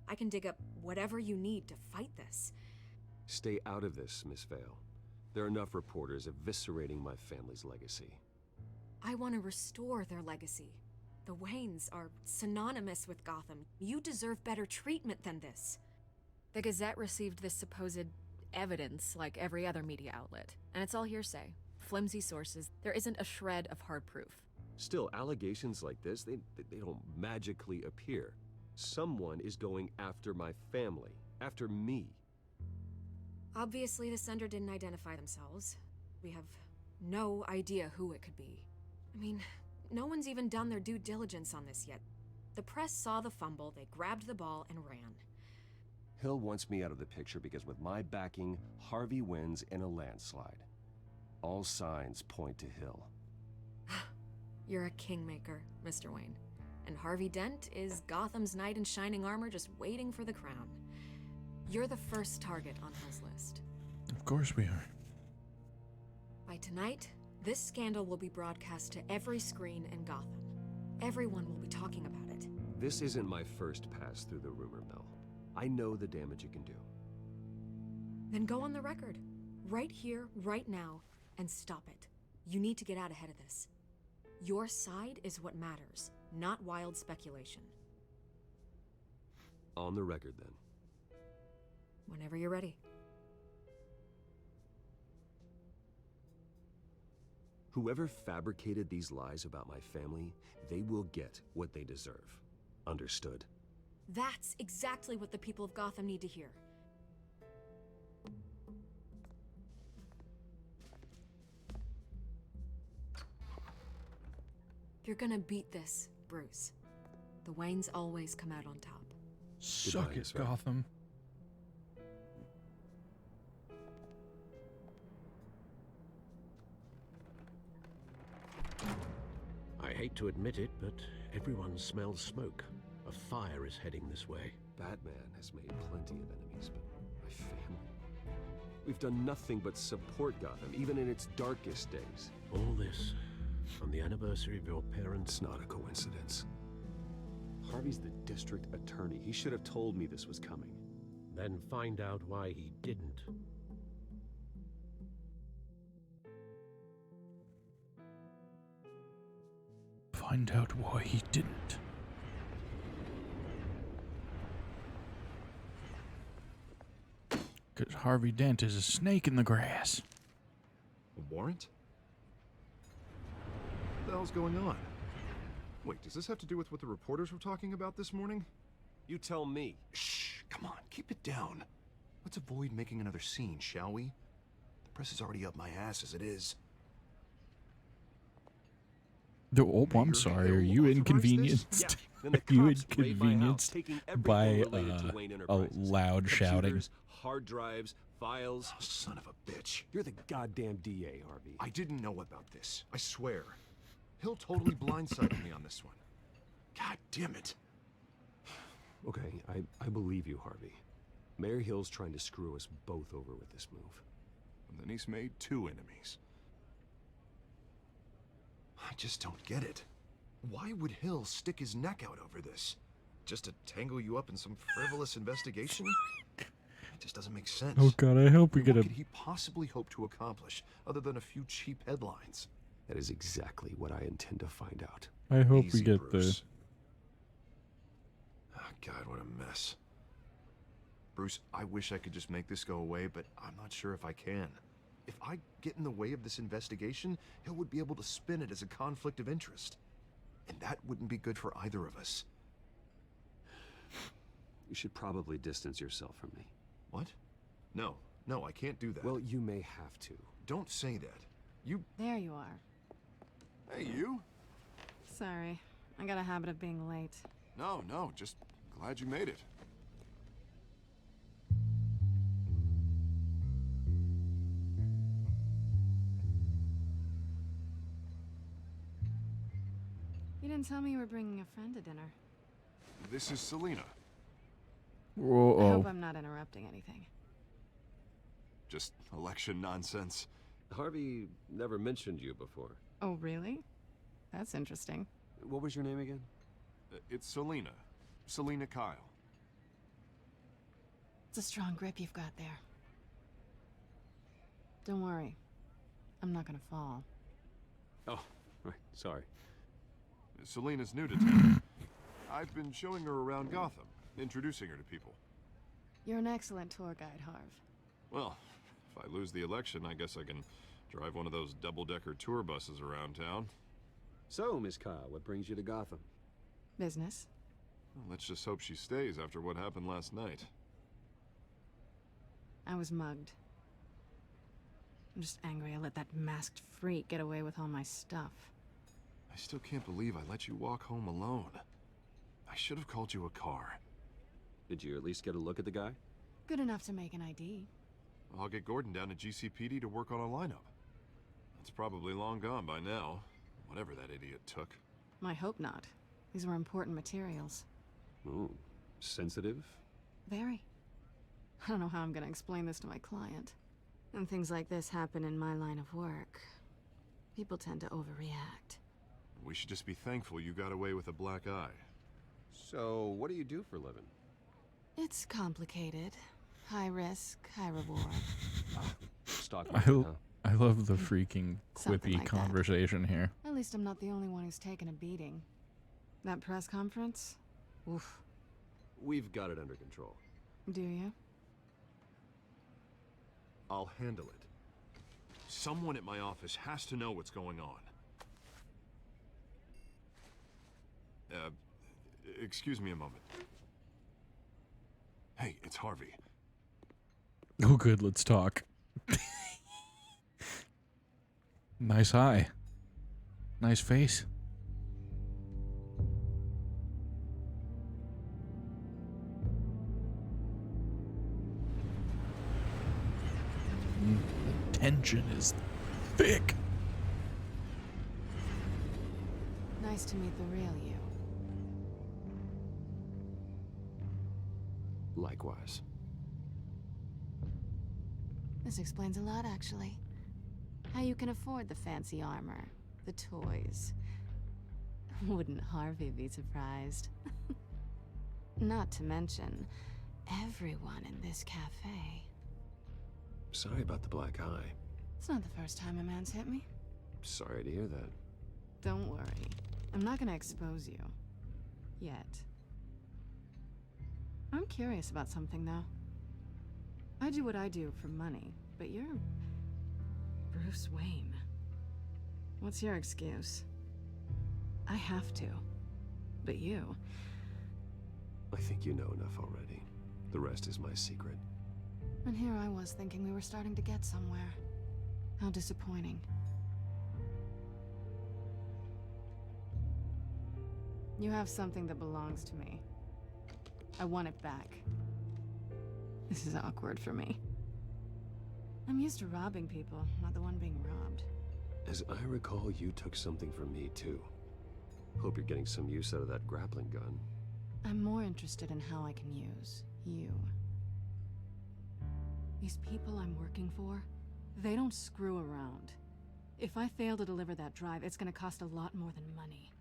I can dig up whatever you need to fight this. Stay out of this, Miss Vale. There are enough reporters eviscerating my family's legacy. I want to restore their legacy. The Waynes are synonymous with Gotham. You deserve better treatment than this. The Gazette received this supposed evidence like every other media outlet, and it's all hearsay. Flimsy sources. There isn't a shred of hard proof. Still, allegations like this, they don't magically appear. Someone is going after my family, after me. Obviously, the sender didn't identify themselves. We have no idea who it could be. I mean, no one's even done their due diligence on this yet. The press saw the fumble, they grabbed the ball and ran. Hill wants me out of the picture because with my backing, Harvey wins in a landslide. All signs point to Hill. You're a kingmaker, Mr. Wayne. And Harvey Dent is Gotham's knight in shining armor just waiting for the crown. You're the first target on Hill's list. Of course we are. By tonight, this scandal will be broadcast to every screen in Gotham. Everyone will be talking about it. This isn't my first pass through the rumor mill. I know the damage it can do. Then go on the record. Right here, right now, and stop it. You need to get out ahead of this. Your side is what matters, not wild speculation. On the record, then. Whenever you're ready. Whoever fabricated these lies about my family, they will get what they deserve. Understood? That's exactly what the people of Gotham need to hear. You're gonna beat this, Bruce. The Waynes always come out on top. Suck it, Gotham. I hate to admit it, but everyone smells smoke. A fire is heading this way. Batman has made plenty of enemies, but my family... We've done nothing but support Gotham, even in its darkest days. All this on the anniversary of your parents'... It's not a coincidence. Harvey's the district attorney. He should have told me this was coming. Then find out why he didn't. Find out why he didn't. Because Harvey Dent is a snake in the grass. A warrant? What the hell's going on? Wait, does this have to do with what the reporters were talking about this morning? You tell me. Shh, come on, keep it down. Let's avoid making another scene, shall we? The press is already up my ass as it is. Oh, I'm sorry. Are you inconvenienced? Yeah. Are you inconvenienced by a loud shouting? Hard drives, files. Oh, son of a bitch. You're the goddamn DA, Harvey. I didn't know about this. I swear. Hill totally blindsided me on this one. God damn it. Okay, I believe you, Harvey. Mayor Hill's trying to screw us both over with this move. And then he's made 2 enemies. I just don't get it. Why would Hill stick his neck out over this? Just to tangle you up in some frivolous investigation? It just doesn't make sense. Oh god, I hope we get What could he possibly hope to accomplish other than a few cheap headlines? That is exactly what I intend to find out. I hope Easy, we get Bruce. Oh god, what a mess. Bruce, I wish I could just make this go away, but I'm not sure if I can. If I get in the way of this investigation, Hill would be able to spin it as a conflict of interest. And that wouldn't be good for either of us. You should probably distance yourself from me. What? No, I can't do that. Well, you may have to. Don't say that. You... There you are. Hey, you? Sorry. I got a habit of being late. No, just glad you made it. You didn't tell me you were bringing a friend to dinner. This is Selina. I Whoa. hope I'm not interrupting anything. Just election nonsense. Harvey never mentioned you before. Oh, really? That's interesting. What was your name again? It's Selina. Selina Kyle. It's a strong grip you've got there. Don't worry. I'm not gonna fall. Oh, right. Sorry. Selina's new to town. I've been showing her around Gotham, introducing her to people. You're an excellent tour guide, Harv. Well, if I lose the election, I guess I can drive one of those double-decker tour buses around town. So, Miss Kyle, what brings you to Gotham? Business. Well, let's just hope she stays after what happened last night. I was mugged. I'm just angry I let that masked freak get away with all my stuff. I still can't believe I let you walk home alone. I should have called you a car. Did you at least get a look at the guy? Good enough to make an ID. I'll get Gordon down to GCPD to work on a lineup. It's probably long gone by now, whatever that idiot took. I hope not. These were important materials. Ooh, sensitive? Very. I don't know how I'm gonna explain this to my client. When things like this happen in my line of work, people tend to overreact. We should just be thankful you got away with a black eye. So, what do you do for a living? It's complicated. High risk, high reward. Stock I, market, huh? I love the freaking Something quippy like that. conversation here. At least I'm not the only one who's taken a beating. That press conference? Oof. We've got it under control. Do you? I'll handle it. Someone at my office has to know what's going on. Excuse me a moment. Hey, it's Harvey. Oh, good. Let's talk. Nice eye. Nice face. The tension is thick. Nice to meet the real you. Likewise. This explains a lot, actually. How you can afford the fancy armor, the toys. Wouldn't Harvey be surprised? Not to mention, everyone in this cafe. Sorry about the black eye. It's not the first time a man's hit me. Sorry to hear that. Don't worry. I'm not gonna expose you. Yet. I'm curious about something, though. I do what I do for money, but you're Bruce Wayne. What's your excuse? I have to. But you... I think you know enough already. The rest is my secret. And here I was thinking we were starting to get somewhere. How disappointing. You have something that belongs to me. I want it back. This is awkward for me. I'm used to robbing people, not the one being robbed. As I recall, you took something from me, too. Hope you're getting some use out of that grappling gun. I'm more interested in how I can use you. These people I'm working for, they don't screw around. If I fail to deliver that drive, it's gonna cost a lot more than money.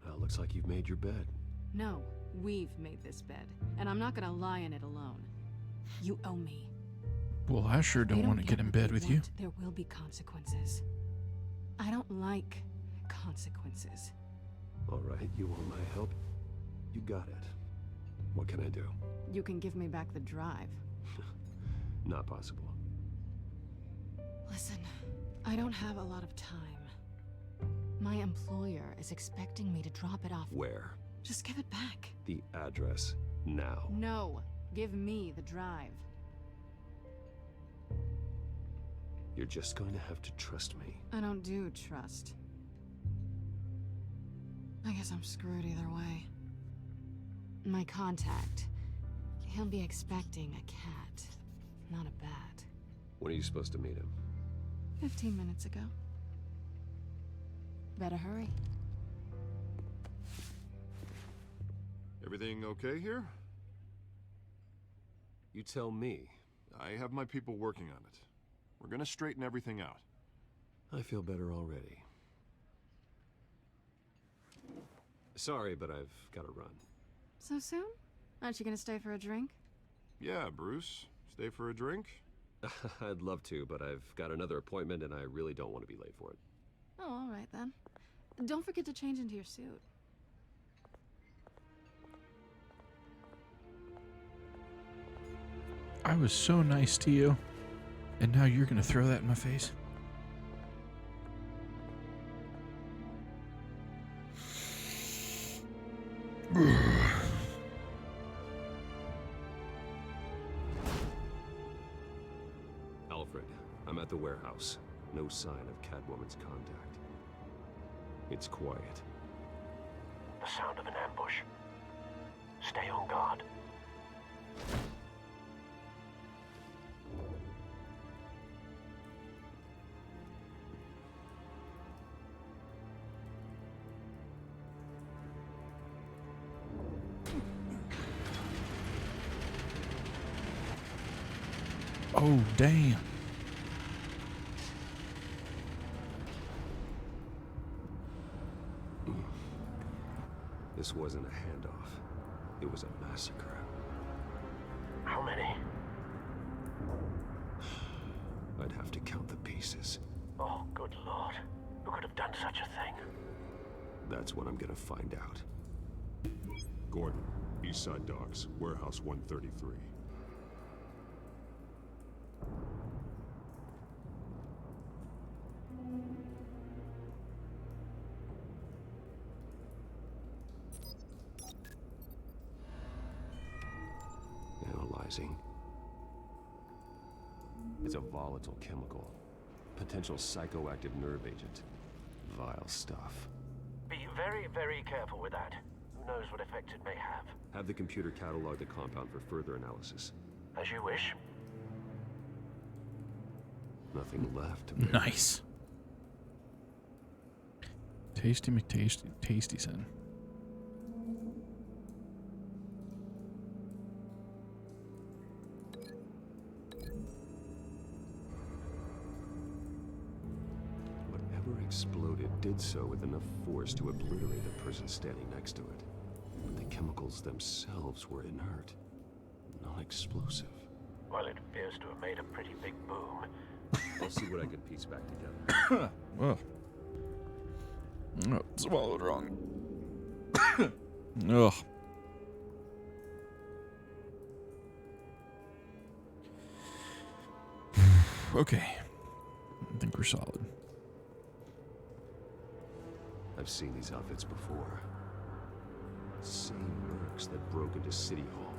Well, looks like you've made your bed. No, we've made this bed, and I'm not gonna lie in it alone. You owe me. Well, I sure don't want to get in bed with you. There will be consequences. I don't like consequences. All right, you want my help? You got it. What can I do? You can give me back the drive. Not possible. Listen, I don't have a lot of time. My employer is expecting me to drop it off. Where? Just give it back. The address, now. No, give me the drive. You're just going to have to trust me. I don't do trust. I guess I'm screwed either way. My contact, he'll be expecting a cat, not a bat. When are you supposed to meet him? 15 minutes ago. Better hurry. Everything okay here? You tell me. I have my people working on it. We're gonna straighten everything out. I feel better already. Sorry, but I've got to run. So soon? Aren't you gonna stay for a drink? Yeah, Bruce. Stay for a drink? I'd love to, but I've got another appointment and I really don't want to be late for it. Oh, all right then. Don't forget to change into your suit. I was so nice to you, and now you're gonna throw that in my face? Alfred, I'm at the warehouse. No sign of Catwoman's contact. It's quiet. The sound of an ambush. Stay on guard. Oh, damn. This wasn't a handoff. It was a massacre. How many? pieces. Oh, good lord. Who could have done such a thing? That's what I'm gonna find out. Gordon, Eastside Docks, Warehouse 133. Analyzing. It's a volatile chemical. Potential psychoactive nerve agent. Vile stuff. Be very, very careful with that. Who knows what effect it may have. Have the computer catalog the compound for further analysis. As you wish. Nothing left. Nice. Tasty McTasty, tasty son. Whatever exploded did so with enough force to obliterate the person standing next to it. But the chemicals themselves were inert, non-explosive. Well, it appears to have made a pretty big boom. I'll see what I can piece back together. Whoa. Oh, swallowed wrong. Ugh. Okay. I think we're solid. I've seen these outfits before. Same mercs that broke into City Hall.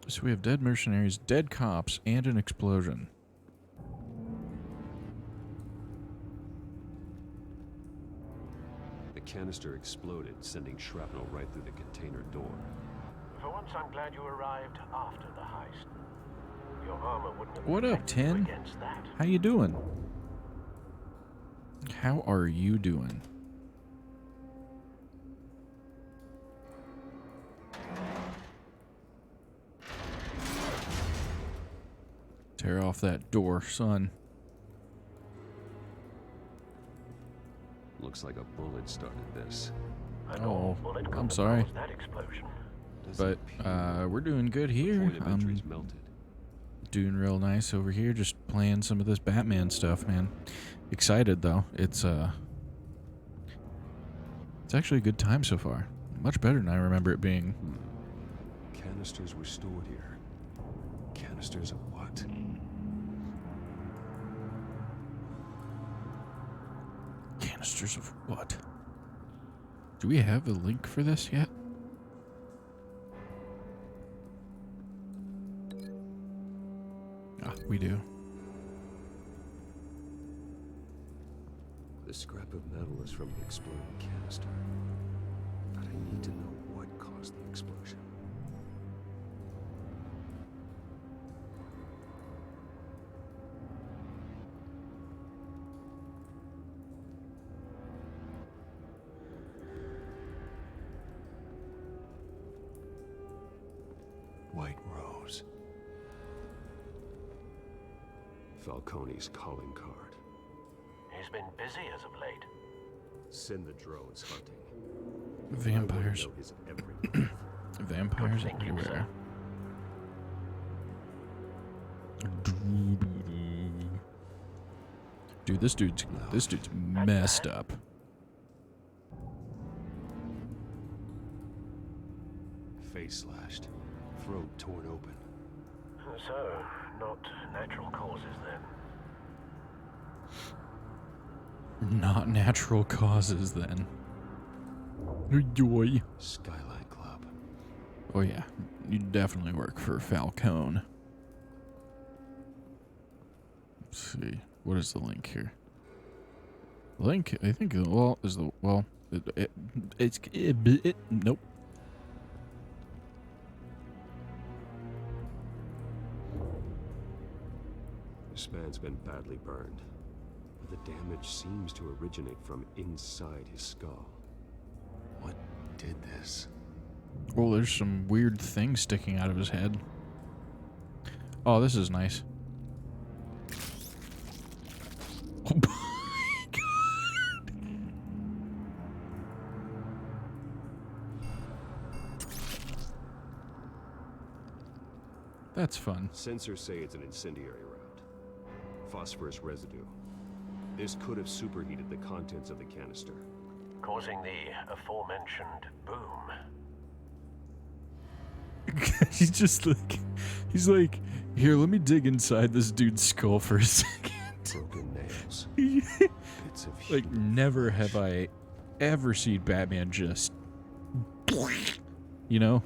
So we have dead mercenaries, dead cops, and an explosion. The canister exploded, sending shrapnel right through the container door. For once, I'm glad you arrived after the heist. Your armor wouldn't have What up, protected you 10? against that. How you doing? How are you doing? Tear off that door, son. Looks like a bullet started this. Oh, I'm sorry. That explosion. But we're doing good here. Melted. Doing real nice over here, just playing some of this Batman stuff, man. Excited though. It's actually a good time so far. Much better than I remember it being. Canisters were stored here. Canisters of what? Canisters of what? Do we have a link for this yet? Ah, we do. The scrap of metal is from the exploding canister. But I need to know what caused the explosion. White Rose. Falcone's calling card. He's been busy as of late. Send the drones hunting. Vampires. I wanna know his every move. Vampires everywhere. Dude, this dude's messed up. Face slashed, throat torn open. So, not natural causes then. Not natural causes then. Joy. Skyline Club. Oh yeah, you definitely work for Falcone. Let's see, what is the link here? Link, I think, well, is the, well, nope. This man's been badly burned, but the damage seems to originate from inside his skull. What did this? Well, there's some weird things sticking out of his head. Oh, this is nice. Oh my God. That's fun. Sensors say it's an incendiary route. Phosphorus residue. This could have superheated the contents of the canister, causing the aforementioned boom. he's like, here, let me dig inside this dude's skull for a second. Broken nails. Bits of like, never have I ever seen Batman just, you know?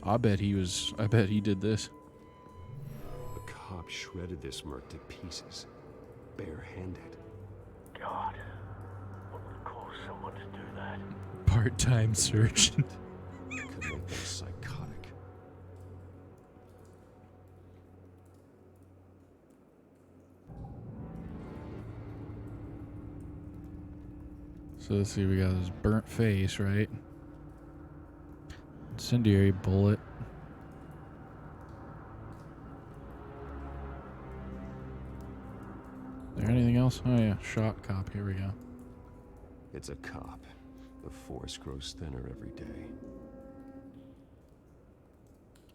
I bet he did this. A cop shredded this merc to pieces, barehanded. God, what would cause someone to do that? Part-time surgeon. Could make them psychotic. So let's see, we got his burnt face, right? Incendiary bullet. Is there anything else? Oh yeah, shot cop, here we go. It's a cop. The force grows thinner every day.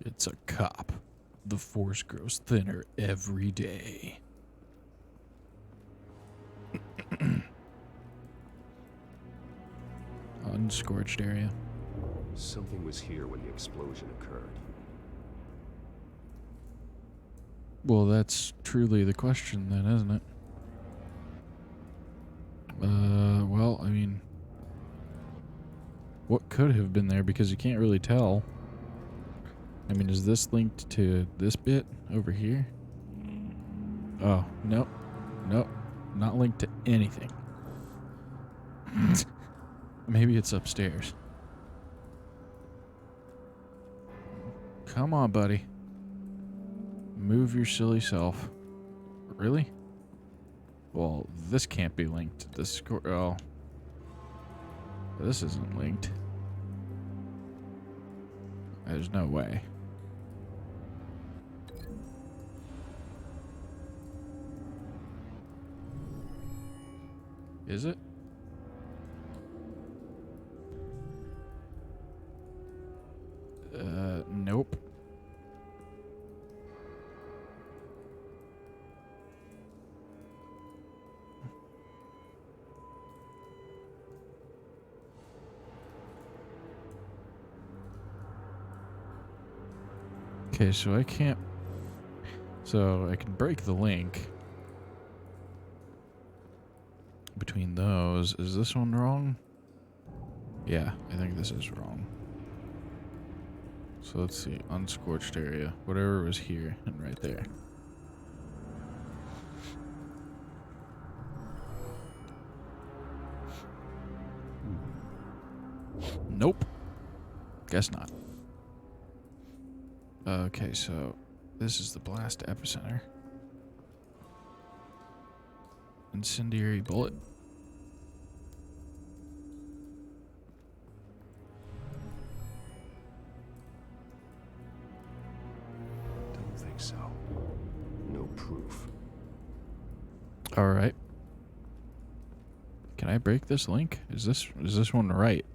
It's a cop. The force grows thinner every day. Unscorched area. Something was here when the explosion occurred. Well, that's truly the question then, isn't it? Well, I mean, what could have been there, because you can't really tell. I mean, is this linked to this bit over here? Oh, nope. Nope. Not linked to anything. Maybe it's upstairs. Come on, buddy. Move your silly self. Really? Well, this can't be linked to this score. Oh. This isn't linked. There's no way. Is it? Nope. Okay, so I can't... So I can break the link between those. Is this one wrong? Yeah, I think this is wrong. So let's see. Unscorched area. Whatever was here and right there. Nope. Guess not. Okay, so this is the blast epicenter. Incendiary bullet. Don't think so. No proof. All right. Can I break this link? Is this one right?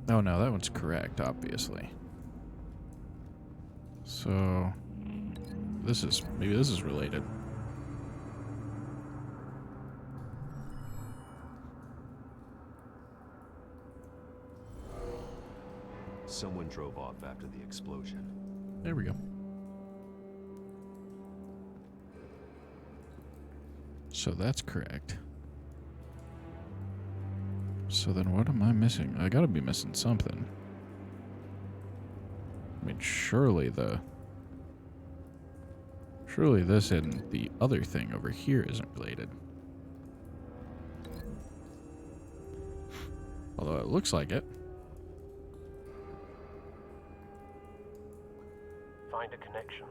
Oh no, that one's correct, obviously. So maybe this is related. Someone drove off after the explosion. There we go. So that's correct. So then what am I missing? I gotta be missing something. I mean, surely this and the other thing over here isn't related. Although it looks like it. Find a connection.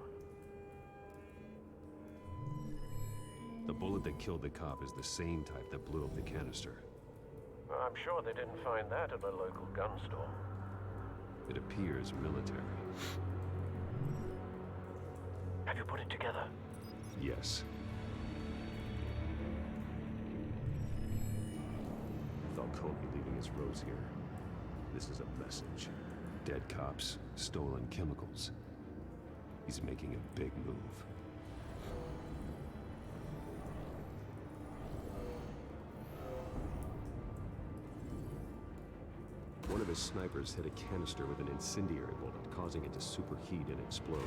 The bullet that killed the cop is the same type that blew up the canister. I'm sure they didn't find that at a local gun store. It appears military. Have you put it together? Yes. Falcone leaving his rose here. This is a message. Dead cops, stolen chemicals. He's making a big move. One of his snipers hit a canister with an incendiary bullet, causing it to superheat and explode.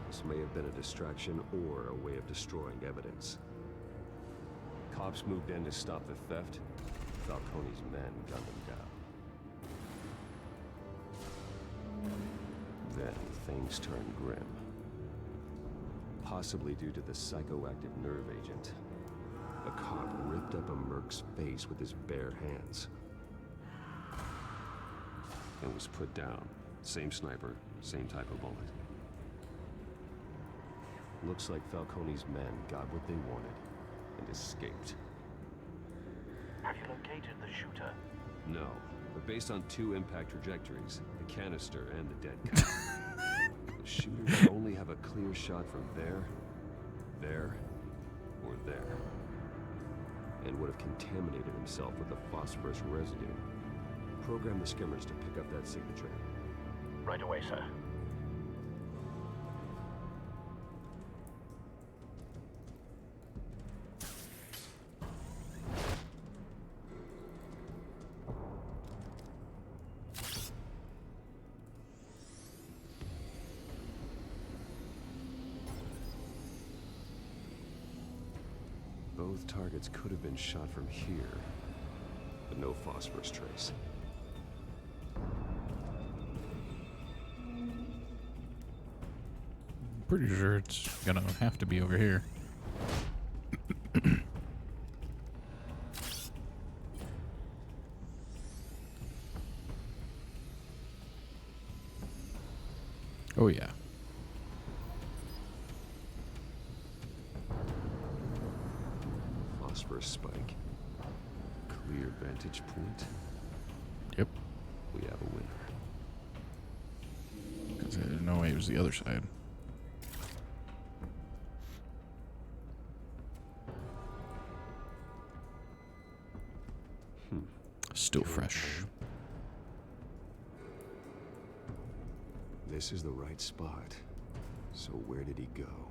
This may have been a distraction or a way of destroying evidence. Cops moved in to stop the theft. Falcone's men gunned them down. Then things turned grim. Possibly due to the psychoactive nerve agent. A cop ripped up a merc's face with his bare hands. And was put down. Same sniper, same type of bullet. Looks like Falcone's men got what they wanted and escaped. Have you located the shooter? No, but based on 2 impact trajectories, the canister and the dead cop, the shooter would only have a clear shot from there, or there, and would have contaminated himself with the phosphorus residue. Program the skimmers to pick up that signature. Right away, sir. Both targets could have been shot from here, but no phosphorus trace. Pretty sure it's gonna have to be over here. Oh yeah. Phosphorus spike. Clear vantage point. Yep. We have a winner. Because there's no way it was the other side. Still fresh. This is the right spot. So where did he go?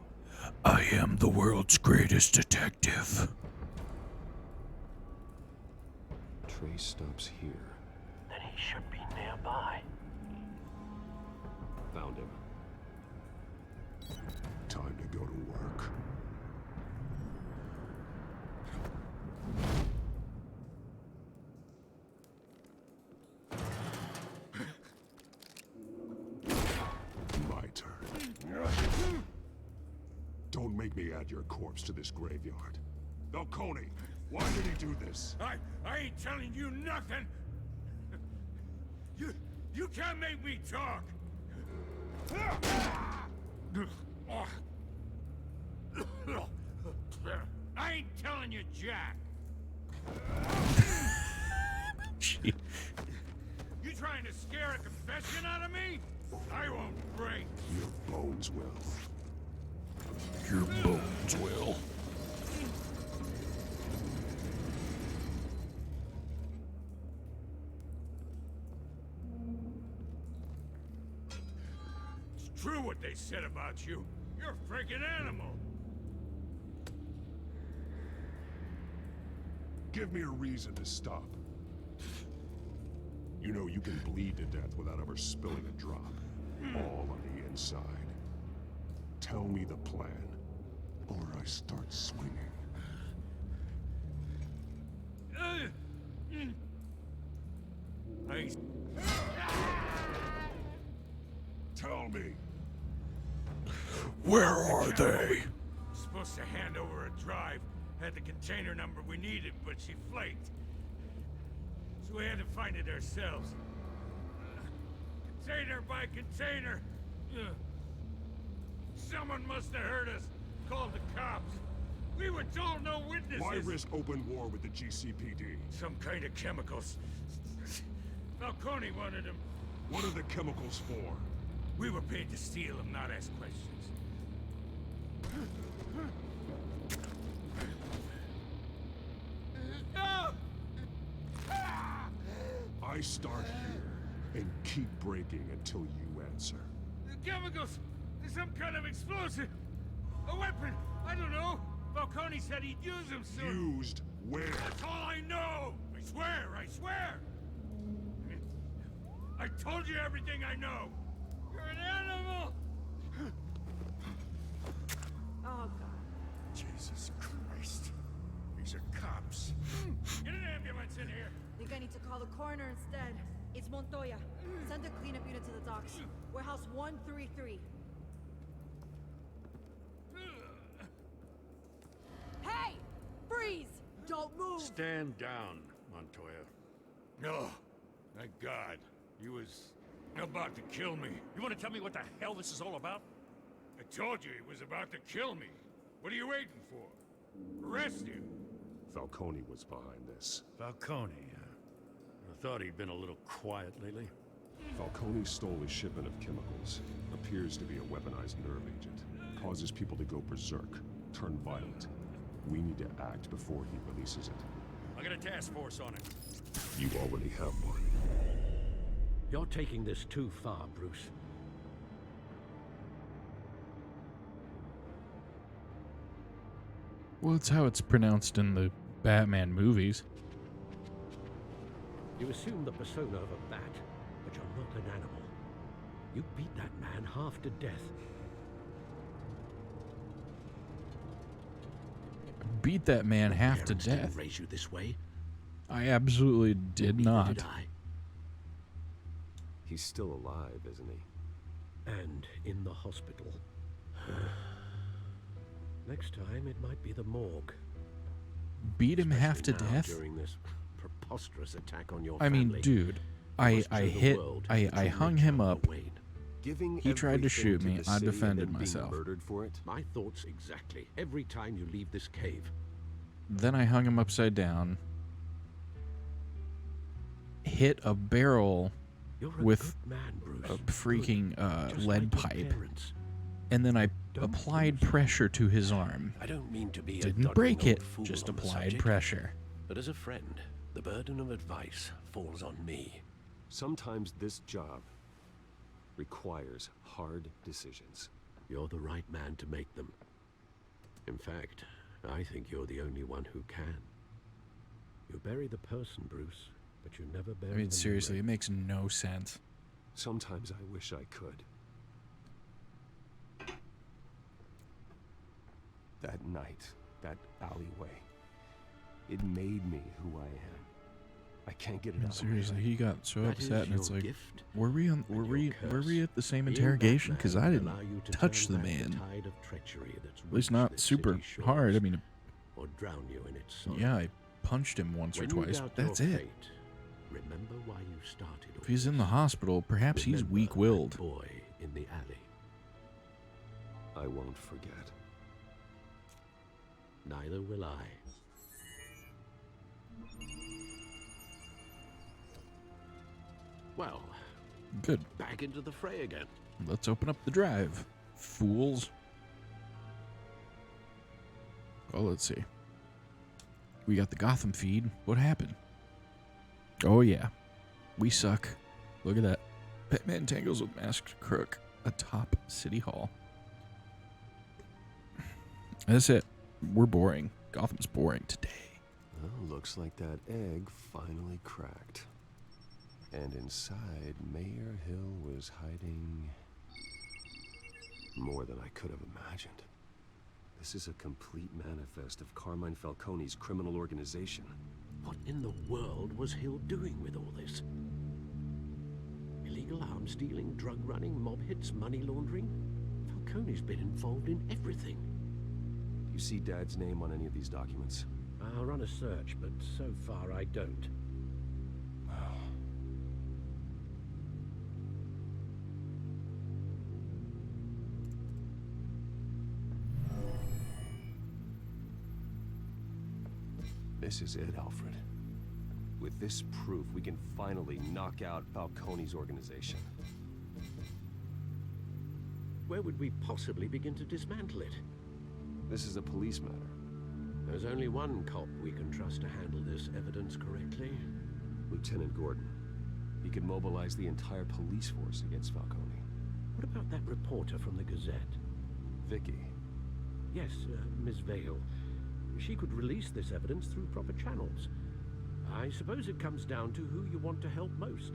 I am the world's greatest detective. Trace stops here. Then he should be nearby. Found him. Time to go to work. My turn. Don't make me add your corpse to this graveyard. Falcone, why did he do this? I ain't telling you nothing. You can't make me talk. I ain't telling you, Jack. You trying to scare a confession out of me? I won't break. Your bones will. Your bones will. It's true what they said about you. You're a freaking animal. Give me a reason to stop. You know you can bleed to death without ever spilling a drop. All on the inside. Tell me the plan, or I start swinging. Tell me. Where are they? Supposed to hand over a drive. Had the container number we needed, but she flaked. So we had to find it ourselves. Container by container. Someone must have heard us. Called the cops. We were told no witnesses. Why risk open war with the GCPD? Some kind of chemicals. Falcone wanted them. What are the chemicals for? We were paid to steal them, not ask questions. I start here and keep breaking until you answer. The chemicals! There's some kind of explosive! A weapon! I don't know! Falcone said he'd use them soon! Used where? That's all I know! I swear! I swear! I told you everything I know! You're an animal! Oh, God. Jesus Christ. These are cops. Get an ambulance in here! Think I need to call the coroner instead. It's Montoya. Send a cleanup unit to the docks. Warehouse 133. Hey! Freeze! Don't move! Stand down, Montoya. No. Thank God. He was about to kill me. You want to tell me what the hell this is all about? I told you he was about to kill me. What are you waiting for? Arrest him. Falcone was behind this. Falcone, I thought he'd been a little quiet lately. Falcone stole a shipment of chemicals. Appears to be a weaponized nerve agent. Causes people to go berserk, turn violent. We need to act before he releases it. I got a task force on it. You already have one. You're taking this too far, Bruce. Well, it's how it's pronounced in the Batman movies. You assume the persona of a bat, but you're not an animal. You beat that man half to death. Beat that man half to Parents didn't death. raise you this way. I absolutely did Neither not. did I. He's still alive, isn't he? And in the hospital. Next time, it might be the morgue. Beat him half to Especially now, death? during this preposterous attack on your I mean, family. dude, You must show the world the I true hung nature him of up. Wayne. Giving He tried to everything shoot to me. the I city and defended then being myself. murdered for it? My thoughts exactly. Every time you leave this cave. Then I hung him upside down, hit a barrel You're a with good man, Bruce. a freaking Just lead like your pipe, parents. and then I Don't applied lose. pressure to his arm. I don't mean to be a Didn't doddering break old it, fool just on the applied subject, pressure. But as a friend, the burden of advice falls on me. Sometimes this job requires hard decisions. You're the right man to make them. In fact, I think you're the only one who can. You bury the person, Bruce, but you never bury I mean, the seriously, it memory. makes no sense. Sometimes I wish I could. That night, that alleyway, it made me who I am. I can't get it out. Seriously, he got so That is upset, and it's your like, gift were we and your curse. at the same Being interrogation? Because I Batman will didn't allow you to touch turn the back man. tide of treachery that's At least reached not this super city's hard. I shores, mean, or drown you in its sorrow. yeah, I punched him once or When you twice, doubt but that's your it. fate, remember why you started all If he's in the this. hospital, perhaps he's Remember weak-willed. that boy in the alley. I won't forget. Neither will I. Well, Good. back into the fray again. Let's open up the drive, fools. Well, let's see. We got the Gotham feed. What happened? Oh, yeah. We suck. Look at that. Batman tangles with masked crook atop City Hall. That's it. We're boring. Gotham's boring today. Well, looks like that egg finally cracked. And inside, Mayor Hill was hiding more than I could have imagined. This is a complete manifest of Carmine Falcone's criminal organization. What in the world was Hill doing with all this? Illegal arms dealing, drug running, mob hits, money laundering? Falcone's been involved in everything. You see Dad's name on any of these documents? I'll run a search, but so far I don't. This is it, Alfred. With this proof, we can finally knock out Falcone's organization. Where would we possibly begin to dismantle it? This is a police matter. There's only one cop we can trust to handle this evidence correctly. Lieutenant Gordon. He could mobilize the entire police force against Falcone. What about that reporter from the Gazette? Vicky. Yes, Miss Vale. She could release this evidence through proper channels. I suppose it comes down to who you want to help most.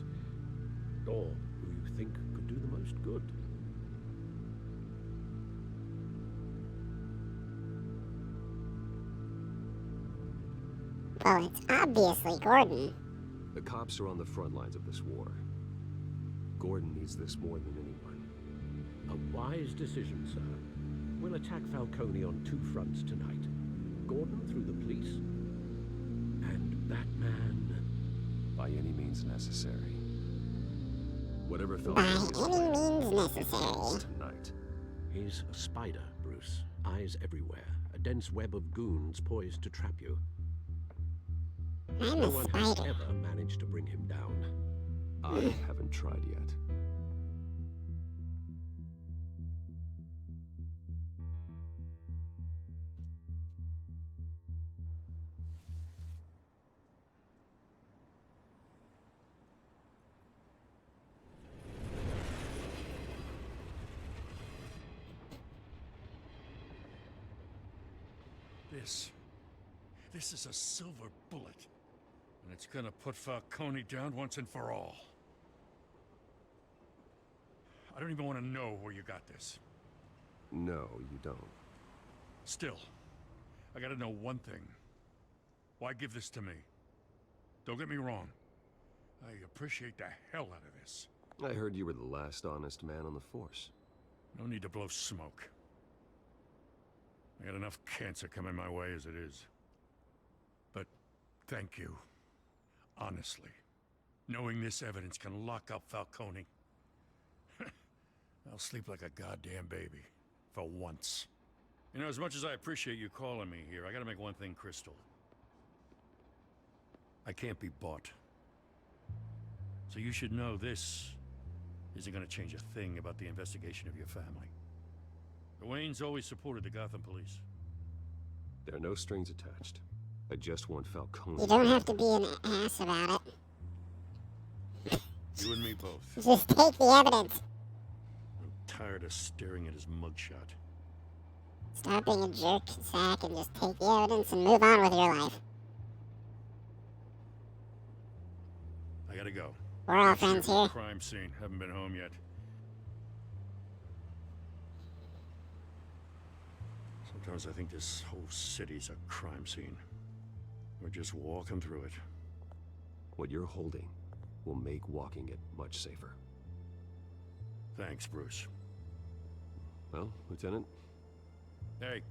Or who you think could do the most good. Well, it's obviously Gordon. The cops are on the front lines of this war. Gordon needs this more than anyone. A wise decision, sir. We'll attack Falcone on two fronts tonight. Gordon through the police, and Batman... By any means necessary. Whatever By any means necessary. Tonight. He's a spider, Bruce. Eyes everywhere. A dense web of goons poised to trap you. I'm no a one spider. has ever managed to bring him down. I haven't tried yet. This is a silver bullet. And it's gonna put Falcone down once and for all. I don't even want to know where you got this. No, you don't. Still, I gotta know one thing. Why give this to me? Don't get me wrong. I appreciate the hell out of this. I heard you were the last honest man on the force. No need to blow smoke. I got enough cancer coming my way as it is. But thank you. Honestly. Knowing this evidence can lock up Falcone. I'll sleep like a goddamn baby. For once. You know, as much as I appreciate you calling me here, I gotta make one thing crystal. I can't be bought. So you should know this isn't gonna change a thing about the investigation of your family. The Waynes always supported the Gotham police. There are no strings attached. I just want Falcone. You don't have to be an ass about it. You and me both. Just take the evidence. I'm tired of staring at his mugshot. Stop being a jerk sack and just take the evidence and move on with your life. I gotta go. We're all friends here. Crime scene. Haven't been home yet. Sometimes I think this whole city's a crime scene. We're just walking through it. What you're holding will make walking it much safer. Thanks, Bruce. Well, Lieutenant? Hey,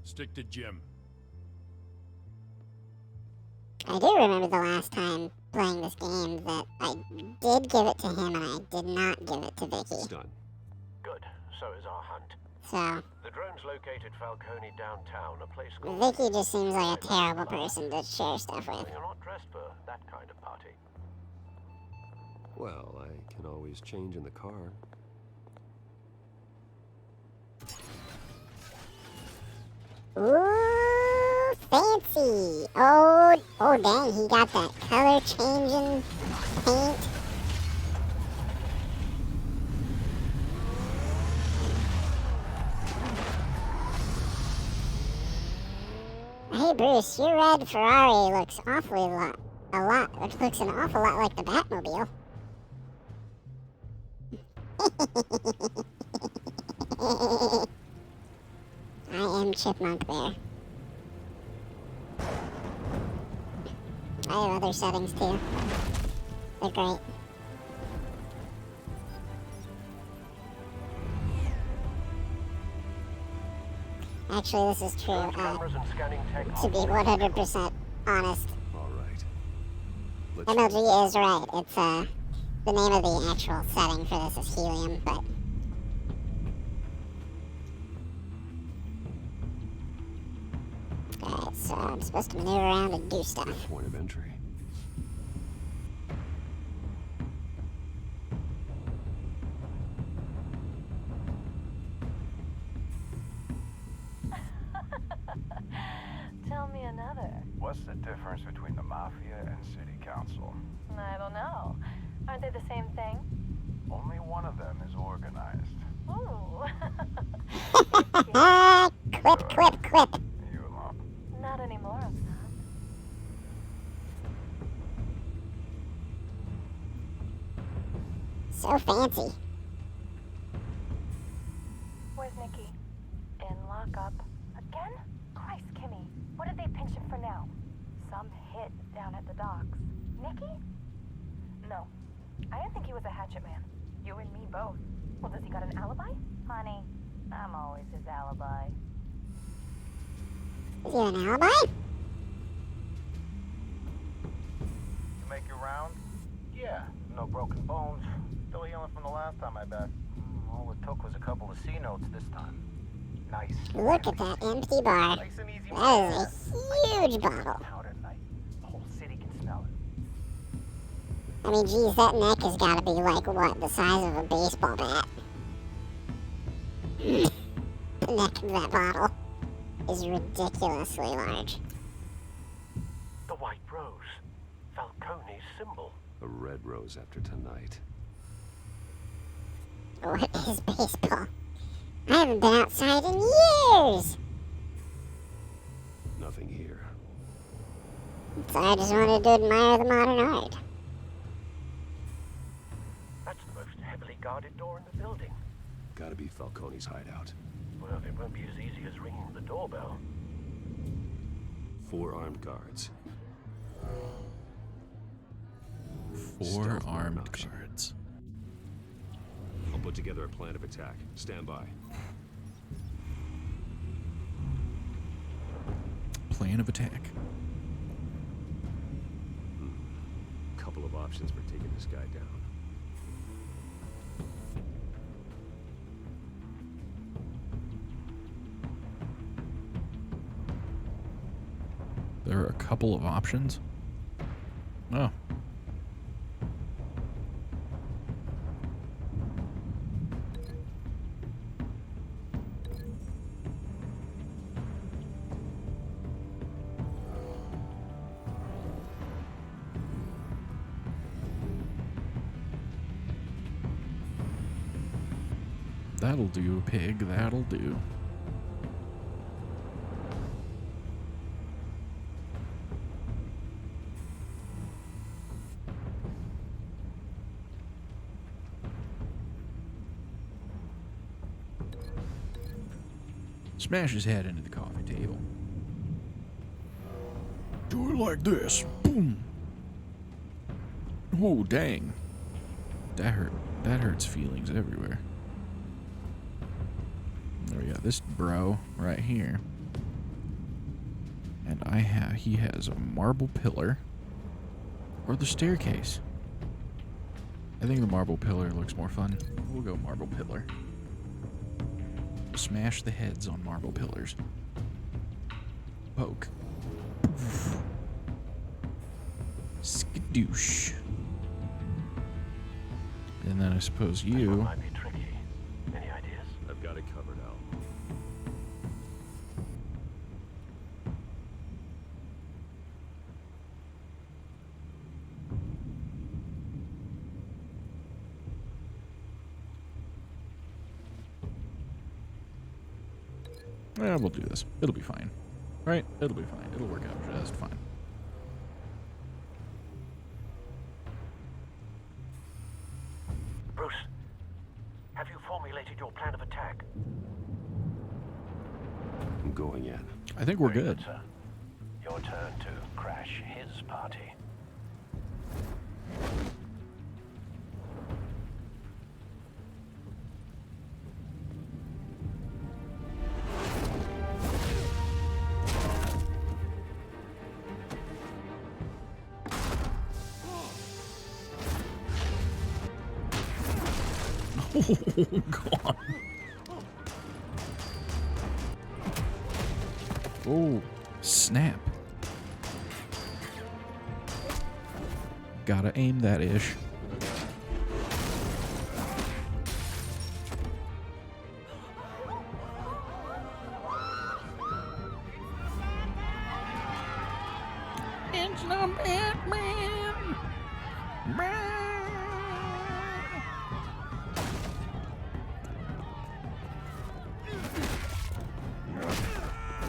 stick to Jim. I do remember the last time playing this game that I did give it to him and I did not give it to Vicky. It's done. Good. So is our hunt. So, The drones located Falcone downtown, a place called... Vicky just seems like a terrible person to share stuff with. You're not dressed for that kind of party. Well, I can always change in the car. Ooh, fancy. Oh dang, he got that color changing paint. Hey Bruce, your red Ferrari looks it looks an awful lot like the Batmobile. I am Chipmunk Bear. I have other settings too. They're great. Actually, this is true. To be 100% honest. All right. MLG is right. It's the name of the actual setting for this is helium, but alright, so I'm supposed to maneuver around and do stuff. Point of entry. What's the difference between the Mafia and City Council? I don't know. Aren't they the same thing? Only one of them is organized. Ooh. Quip. You alone? Not anymore, I'm not. So fancy. Where's Nikki? In lockup. Again? Christ, Kimmy. What did they pinch him for now? Some hit down at the docks. Nikki? No. I didn't think he was a hatchet man. You and me both. Well, does he got an alibi? Honey, I'm always his alibi. Is he an alibi? You make your round? Yeah, no broken bones. Still healing from the last time, I bet. All it took was a couple of C notes this time. Nice. Look at that empty bar. Nice and easy. That is a huge bottle. Powder night. The whole city can smell it. I mean, geez, that neck has got to be like, what, the size of a baseball bat? The neck of that bottle is ridiculously large. The white rose. Falcone's symbol. A red rose after tonight. What is baseball? I haven't been outside in years! Nothing here. So I just wanted to admire the modern art. That's the most heavily guarded door in the building. Gotta be Falcone's hideout. Well, it won't be as easy as ringing the doorbell. 4 armed guards. 4 armed guards. I'll put together a plan of attack. Stand by. Plan of attack. Couple of options for taking this guy down. There are a couple of options. Oh. That'll do, pig. That'll do. Smash his head into the coffee table. Do it like this. Boom. Oh, dang. That hurt. That hurts feelings everywhere. There we go. This bro right here. And he has a marble pillar or the staircase. I think the marble pillar looks more fun. We'll go marble pillar. Smash the heads on marble pillars. Poke. Skadoosh. And then I suppose you. Might be tricky. Any ideas? I've got it covered, Al. Yeah, we'll do this. It'll be fine. Right? It'll be fine. It'll work out just fine. Bruce, have you formulated your plan of attack? I'm going in. I think we're Very good. Sir. Your turn to crash his party. Oh, God. Oh, snap. Gotta aim that ish. It's not Batman.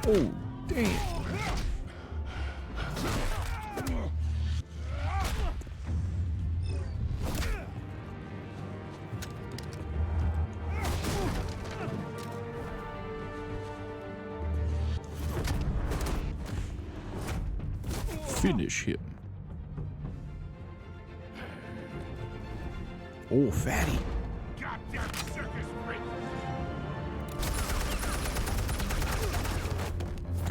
Oh, damn. Finish him. Oh, fatty. Goddamn circus freak!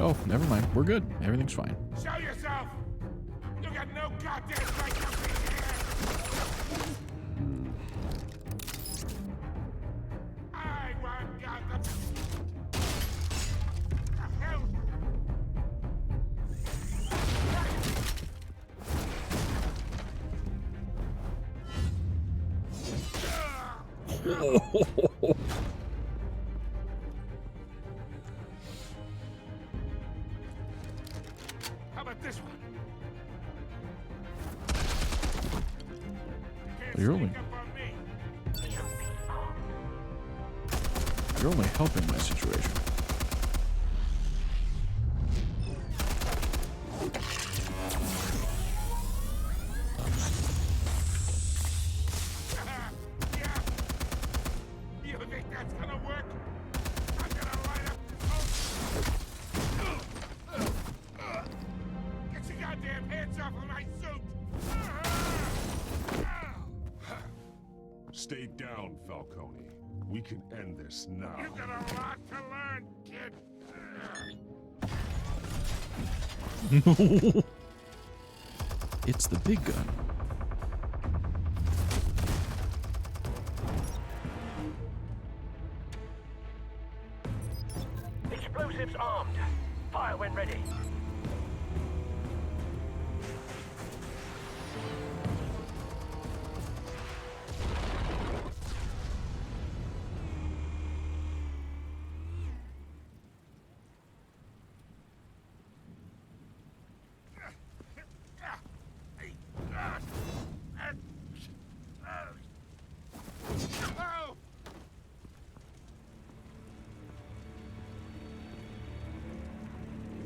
Oh, never mind. We're good. Everything's fine. Show yourself! You got no goddamn right to be here! I want Gotham! The hell? How about this one? You're only helping my situation. You think that's gonna work? I'm gonna light up this whole... Get your goddamn hands off of my suit! Stay down, Falcone. We can end this now. You got a lot to learn, kid. It's the big gun. Explosives armed. Fire when ready.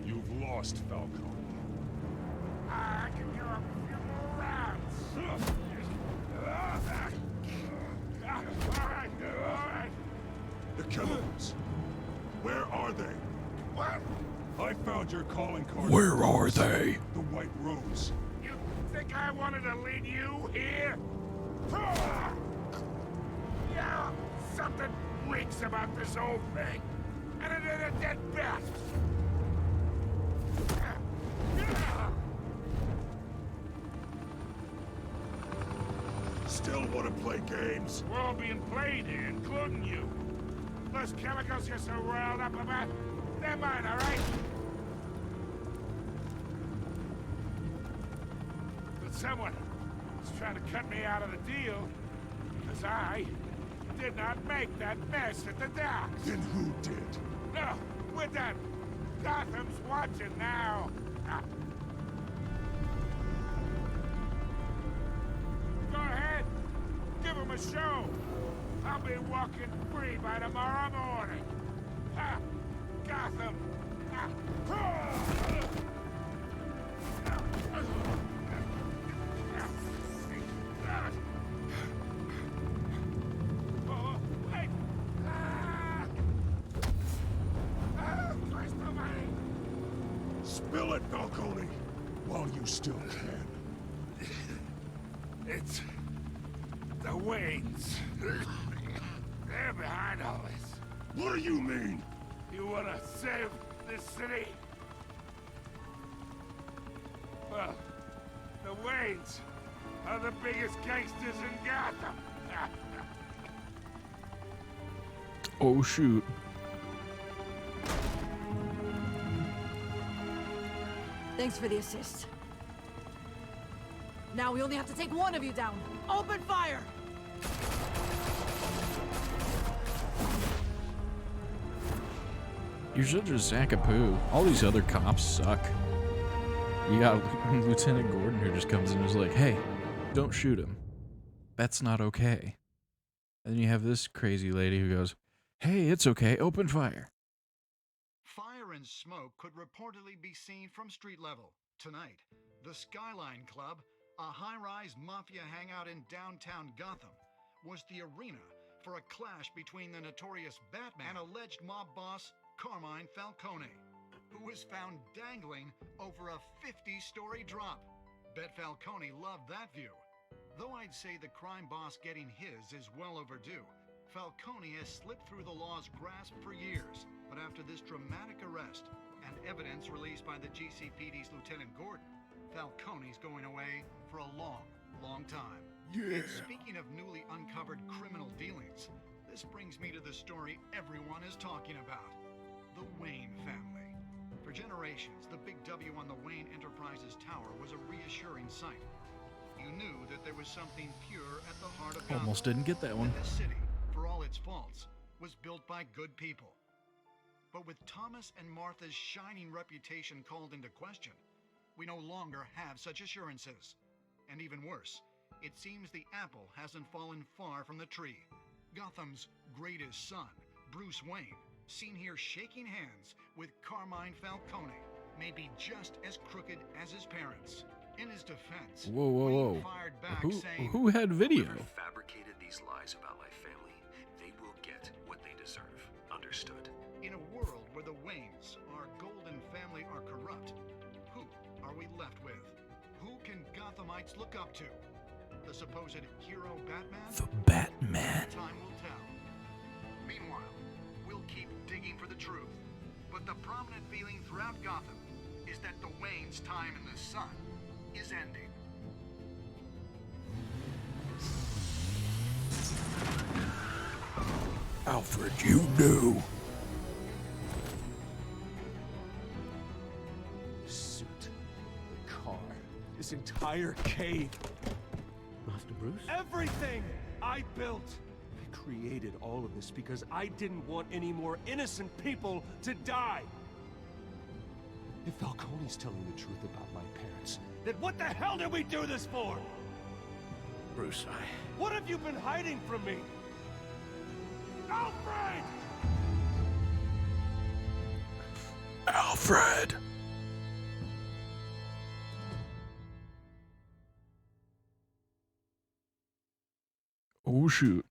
You've lost, Falcone. I can go a few more rounds. All right. The chemicals. Where are they? What? I found your calling card. Where are they? The White Rose. You think I wanted to lead you here? Yeah, something reeks about this whole thing. And it is a dead bat. Still want to play games? We're all being played here, including you. Those chemicals you're so riled up about, they're mine, all right? But someone is trying to cut me out of the deal, because I did not make that mess at the docks. Then who did? No, we're done. Gotham's watching now. Go ahead. Give him a show. I'll be walking free by tomorrow morning. Gotham. Oh, wait. Where's the money? Spill it, Falcone, while you still can. It's the Waynes. They're behind all this. What do you mean? You wanna save this city? Well, the Waynes are the biggest gangsters in Gotham. Oh, shoot. Thanks for the assist. Now we only have to take one of you down. Open fire! You're such a sack of poo. All these other cops suck. You got Lieutenant Gordon who just comes in and is like, hey, don't shoot him. That's not okay. And then you have this crazy lady who goes, hey, it's okay, open fire. Fire and smoke could reportedly be seen from street level. Tonight, the Skyline Club, a high-rise mafia hangout in downtown Gotham, was the arena for a clash between the notorious Batman and alleged mob boss Carmine Falcone, who was found dangling over a 50-story drop. Bet Falcone loved that view. Though I'd say the crime boss getting his is well overdue, Falcone has slipped through the law's grasp for years. But after this dramatic arrest and evidence released by the GCPD's Lieutenant Gordon, Falcone's going away for a long, long time. Yeah. And speaking of newly uncovered criminal dealings, this brings me to the story everyone is talking about. The Wayne family. For generations, the big W on the Wayne Enterprises Tower was a reassuring sight. You knew that there was something pure at the heart of Gotham. Almost didn't get that one. This city, for all its faults, was built by good people. But with Thomas and Martha's shining reputation called into question, we no longer have such assurances. And even worse, it seems the apple hasn't fallen far from the tree. Gotham's greatest son, Bruce Wayne, seen here shaking hands with Carmine Falcone, may be just as crooked as his parents. In his defense, Whoa, whoa, Wayne whoa. fired back saying, Who had video? Whoever fabricated these lies about my family, they will get what they deserve. Understood? in a world where the Waynes, our golden family, are corrupt, who are we left with? Who can Gothamites look up to? The supposed hero Batman? The Batman. Time will tell. Meanwhile, we'll keep digging for the truth. But the prominent feeling throughout Gotham is that the Waynes' time in the sun is ending. Alfred, you knew. The suit, the car, this entire cave. Master Bruce? Everything I built. I created all of this because I didn't want any more innocent people to die. If Falcone's telling the truth about my parents, Then what the hell did we do this for? Bruce, What have you been hiding from me? Alfred! Alfred! Oh, shoot.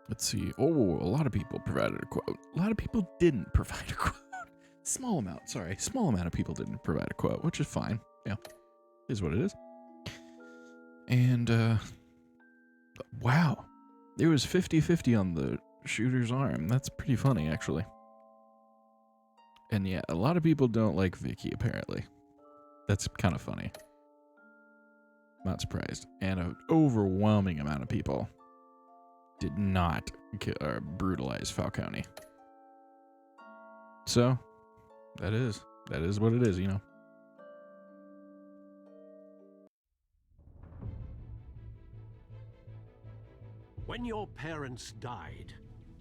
Let's see. Oh, a lot of people provided a quote. A lot of people didn't provide a quote. Small amount of people didn't provide a quote, which is fine. Yeah, is what it is. And, wow. It was 50-50 on the shooter's arm. That's pretty funny, actually. And yeah, a lot of people don't like Vicky, apparently. That's kind of funny. Not surprised. And an overwhelming amount of people did not brutalize Falcone. So, that is what it is, you know. when your parents died,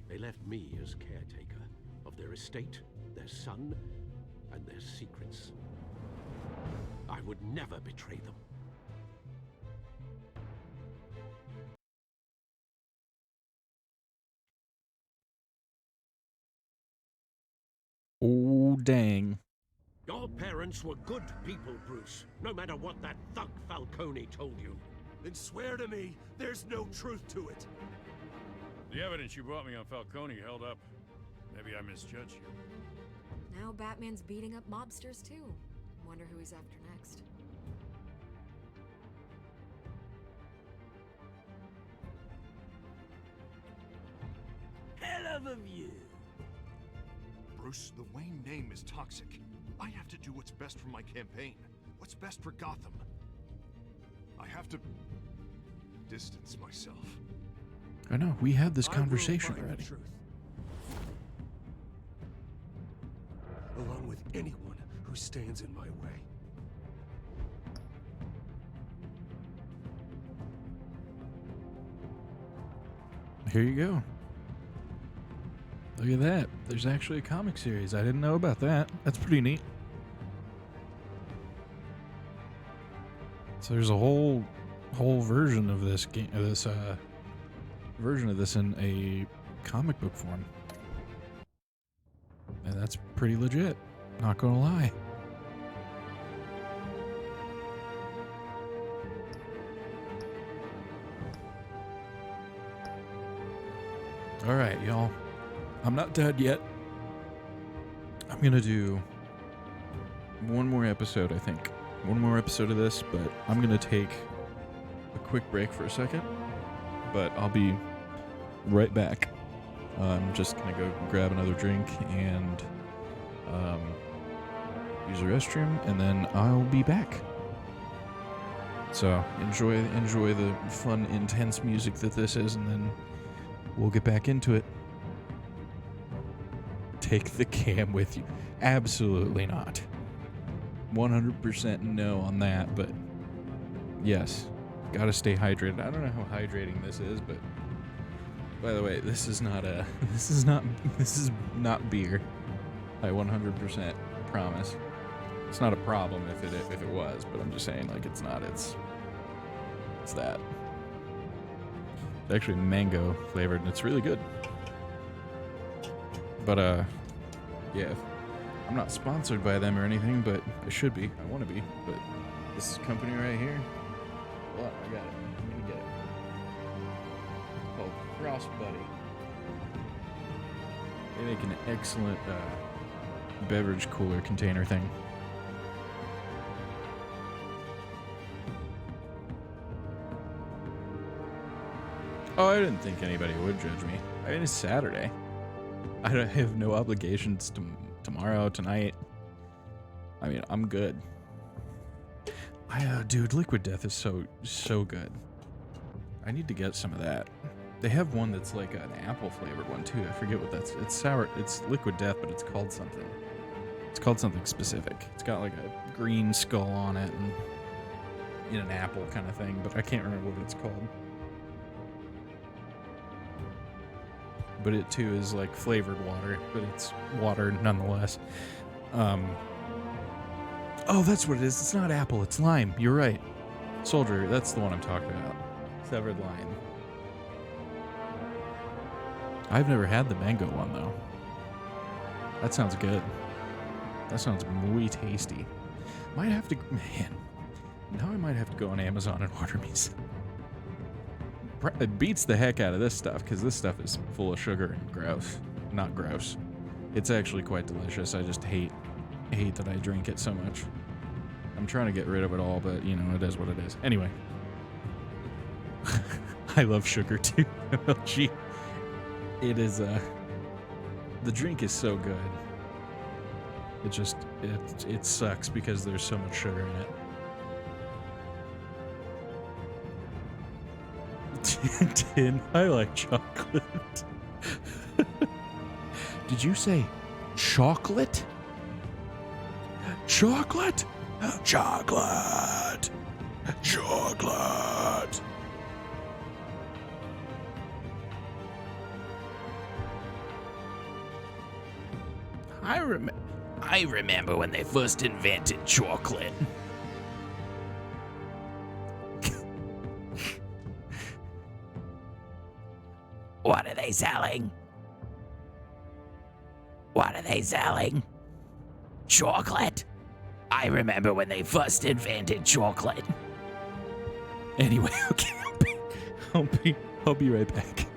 they left me as caretaker of their estate, their son, and their secrets. I would never betray them. Oh, dang. Your parents were good people, Bruce, no matter what that thug Falcone told you. Then swear to me there's no truth to it. The evidence you brought me on Falcone held up. Maybe I misjudged you. Now Batman's beating up mobsters too. Wonder who he's after next. Hell of a view. Bruce, the Wayne name is toxic. I have to do what's best for my campaign. What's best for Gotham. I have to distance myself. I know, we had this conversation already. Along with anyone who stands in my way. here you go. Look at that. There's actually a comic series. I didn't know about that. That's pretty neat. So there's a whole version of this game, version of this in a comic book form. And that's pretty legit. Not gonna lie. Alright, y'all. I'm not dead yet. I'm gonna do one more episode, I think. One more episode of this, but I'm gonna take a quick break for a second. But I'll be right back. I'm just gonna go grab another drink and use the restroom, and then I'll be back. So enjoy the fun, intense music that this is, and then we'll get back into it. Take the cam with you. Absolutely not. 100% no on that, but yes, gotta stay hydrated. I don't know how hydrating this is, but by the way, this is not beer. I 100% promise. It's not a problem if it was, but I'm just saying, like, it's not. It's that. It's actually mango flavored, and it's really good. But yeah, I'm not sponsored by them or anything, but I should be. I want to be. But this company right here, well, I got it. I'm gonna get it. It's called Crossbuddy. They make an excellent beverage cooler container thing. Oh, I didn't think anybody would judge me. I mean, it's Saturday. I have no obligations tomorrow, tonight. I mean, I'm good. Dude, Liquid Death is so good. I need to get some of that. They have one that's like an apple flavored one too. I forget what that's. It's sour. It's Liquid Death, but it's called something. It's called something specific. It's got like a green skull on it and in an apple kind of thing, but I can't remember what it's called. But it too is like flavored water, but it's water nonetheless. Oh, that's what it is. It's not apple, it's lime. You're right. Soldier, that's the one I'm talking about. Severed lime. I've never had the mango one though. That sounds good. That sounds muy tasty. Might have to, man. Now I might have to go on Amazon and order me some. It beats the heck out of this stuff, because this stuff is full of sugar and gross. Not gross. It's actually quite delicious. I just hate that I drink it so much. I'm trying to get rid of it all, but, you know, it is what it is. Anyway. I love sugar, too. MLG. It is, the drink is so good. It just, it sucks because there's so much sugar in it. Tin, I like chocolate. Did you say chocolate? Chocolate? Chocolate! Chocolate! I remember when they first invented chocolate. What are they selling? What are they selling? Chocolate? I remember when they first invented chocolate. Anyway, okay, I'll be right back.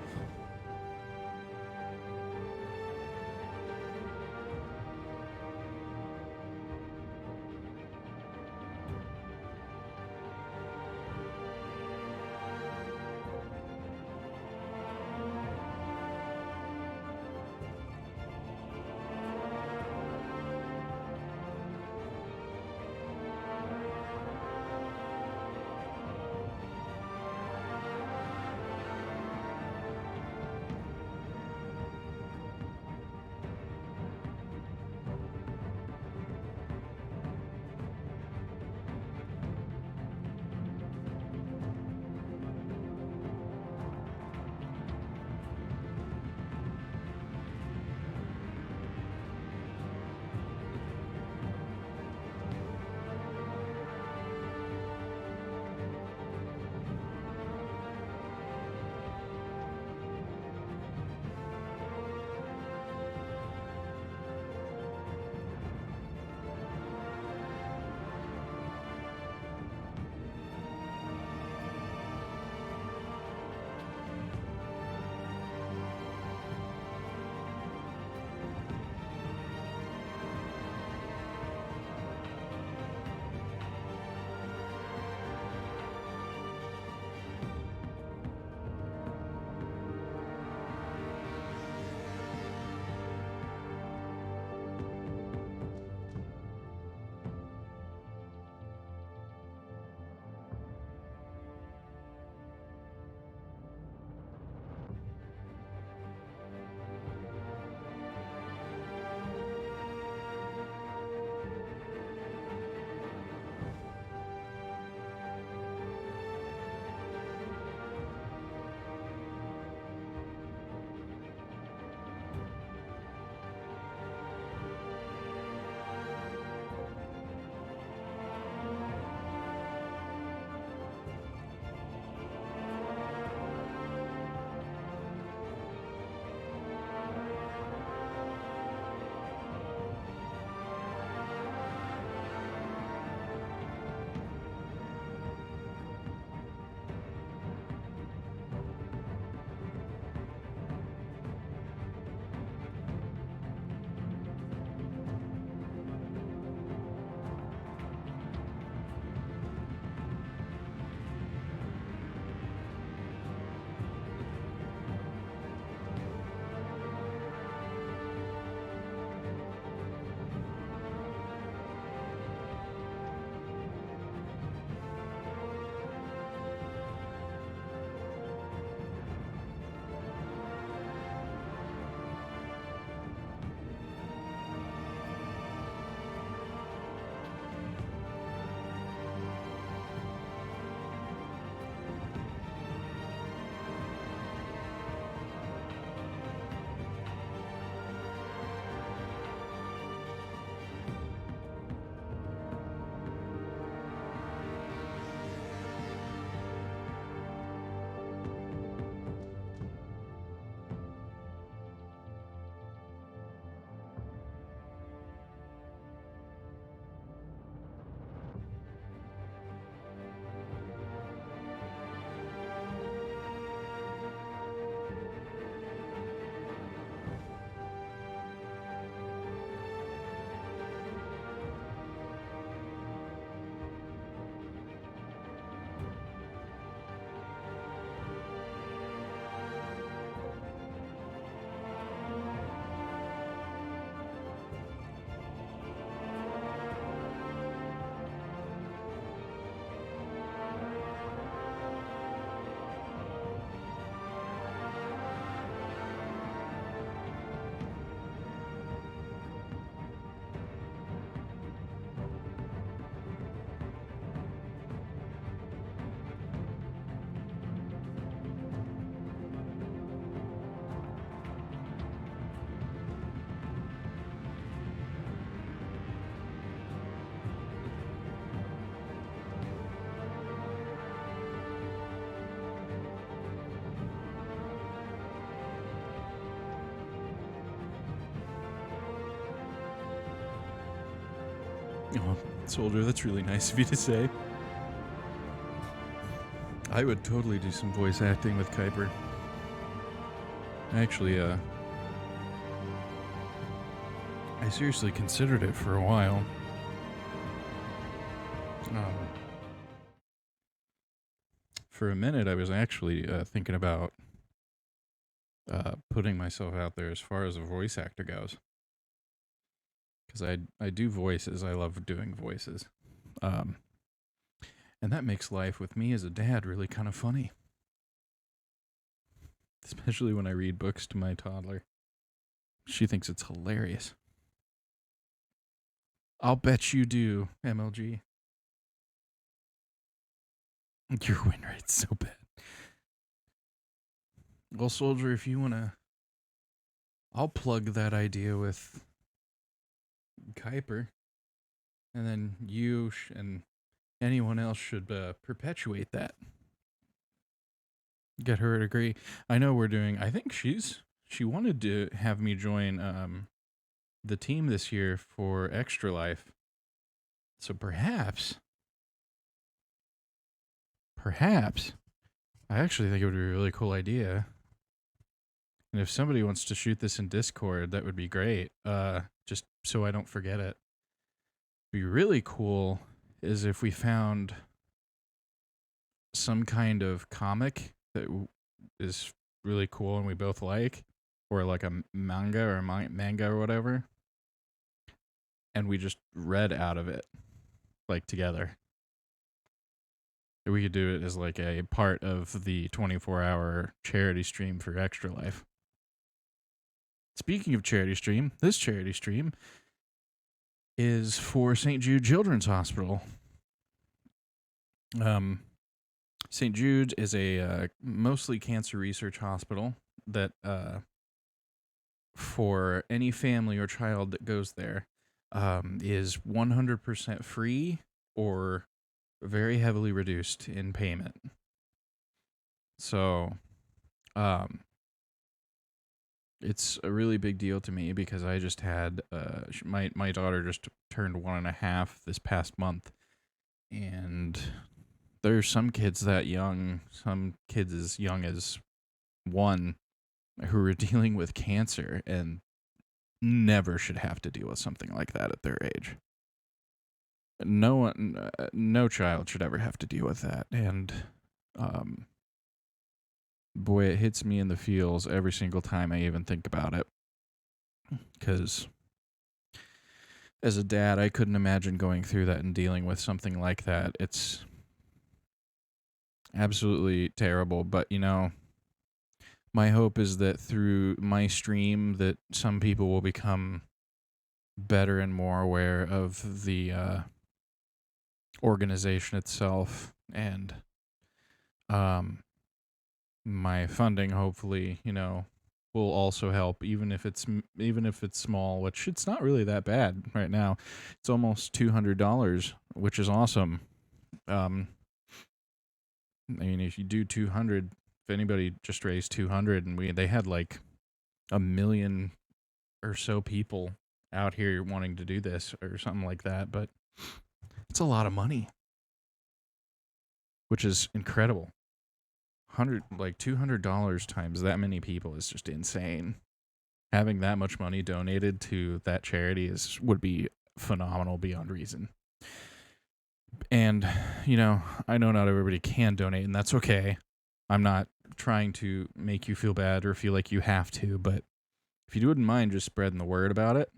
Oh, Soldier, that's really nice of you to say. I would totally do some voice acting with Kuiper. Actually, I seriously considered it for a while. For a minute, I was actually thinking about putting myself out there as far as a voice actor goes. Because I do voices. I love doing voices. And that makes life with me as a dad really kind of funny. Especially when I read books to my toddler. She thinks it's hilarious. I'll bet you do, MLG. Your win rate's so bad. Well, Soldier, if you want to... I'll plug that idea with Kuiper. And then you and anyone else should perpetuate that. Get her to agree. I know we're doing... I think she wanted to have me join the team this year for Extra Life. So perhaps, I actually think it would be a really cool idea. And if somebody wants to shoot this in Discord, that would be great. Just so I don't forget it. Be really cool is if we found some kind of comic that is really cool and we both like, or like a manga or manga or whatever, and we just read out of it, like together. We could do it as like a part of the 24-hour charity stream for Extra Life. Speaking of charity stream, this charity stream is for St. Jude Children's Hospital. St. Jude is a mostly cancer research hospital that for any family or child that goes there is 100% free or very heavily reduced in payment. So it's a really big deal to me because I just had my daughter just turned 1.5 this past month, and there's some kids that young, some kids as young as 1 who are dealing with cancer and never should have to deal with something like that at their age. No child should ever have to deal with that. And boy, it hits me in the feels every single time I even think about it. Because as a dad, I couldn't imagine going through that and dealing with something like that. It's absolutely terrible. But, you know, my hope is that through my stream that some people will become better and more aware of the organization itself, and my funding hopefully, you know, will also help, even if it's small, which it's not really that bad right now. It's almost $200, which is awesome. I mean, if you do 200, if anybody just raised 200, and they had like 1 million or so people out here wanting to do this or something like that, but it's a lot of money, which is incredible. $200 times that many people is just insane. Having that much money donated to that charity would be phenomenal beyond reason. And, you know, I know not everybody can donate, and that's okay. I'm not trying to make you feel bad or feel like you have to, but if you wouldn't mind just spreading the word about it,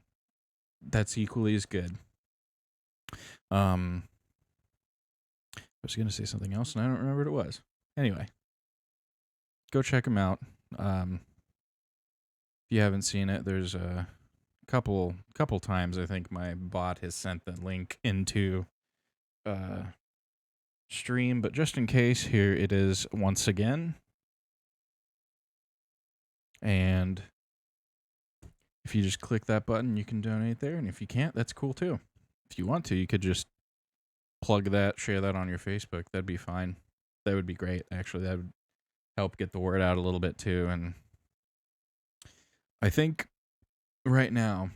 that's equally as good. I was going to say something else, and I don't remember what it was. Anyway, go check them out. If you haven't seen it, there's a couple times I think my bot has sent the link into stream, but just in case, here it is once again. And if you just click that button, you can donate there, and if you can't, that's cool too. If you want to, you could just plug that, share that on your Facebook. That'd be fine. That would be great, actually. That would help get the word out a little bit too. And I think right now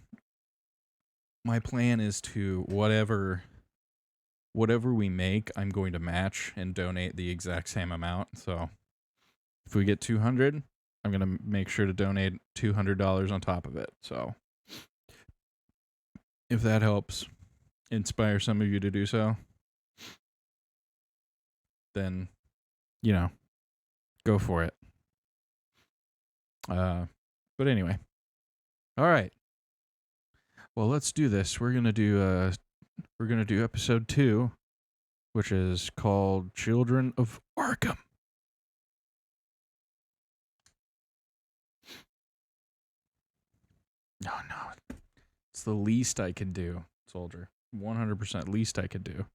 my plan is to whatever we make, I'm going to match and donate the exact same amount. So if we get 200, I'm going to make sure to donate $200 on top of it. So if that helps inspire some of you to do so, then, you know, go for it. But anyway. All right. Well, let's do this. We're going to do episode 2, which is called Children of Arkham. No. It's the least I can do, soldier. 100% least I could do.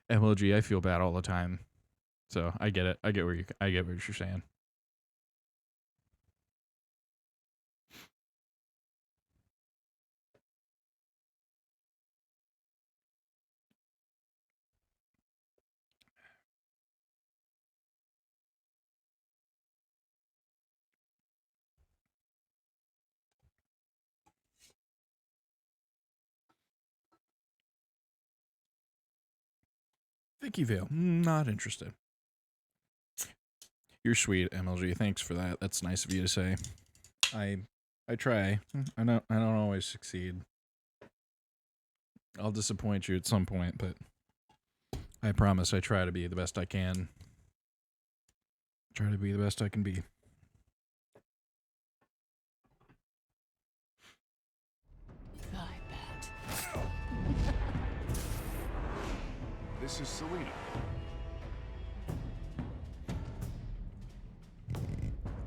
MLG, I feel bad all the time. So I get it. I get what you're saying. Thank you, Vale. Not interested. You're sweet, MLG. Thanks for that. That's nice of you to say. I try. I don't always succeed. I'll disappoint you at some point, but I promise I try to be the best I can. Try to be the best I can be. This is Selena. I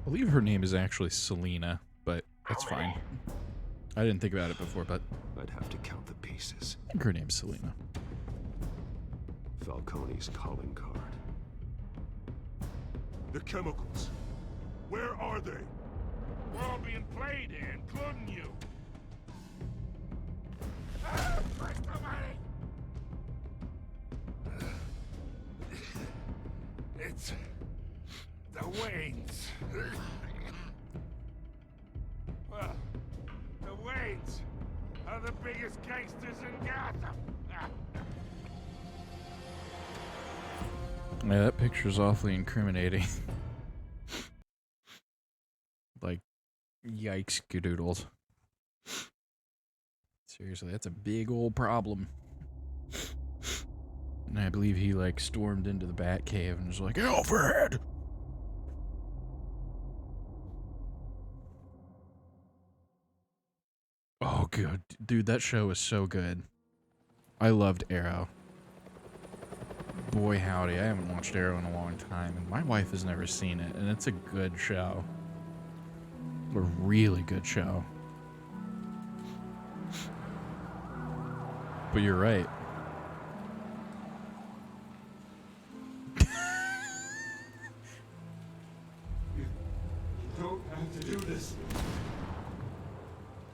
believe her name is actually Selena, but that's fine. I didn't think about it before, but I'd have to count the pieces. I think her name's Selena. Falcone's calling card. The chemicals. Where are they? We're all being played here, including you. It's the Waynes. Well, the Waynes are the biggest gangsters in Gotham. Yeah, that picture's awfully incriminating. Like, yikes, gadoodles. Seriously, that's a big old problem. And I believe he, like, stormed into the Batcave and was like, Alfred! Oh, good. Dude, that show was so good. I loved Arrow. Boy, howdy, I haven't watched Arrow in a long time, and my wife has never seen it, and it's a good show. A really good show. But you're right. You don't have to do this.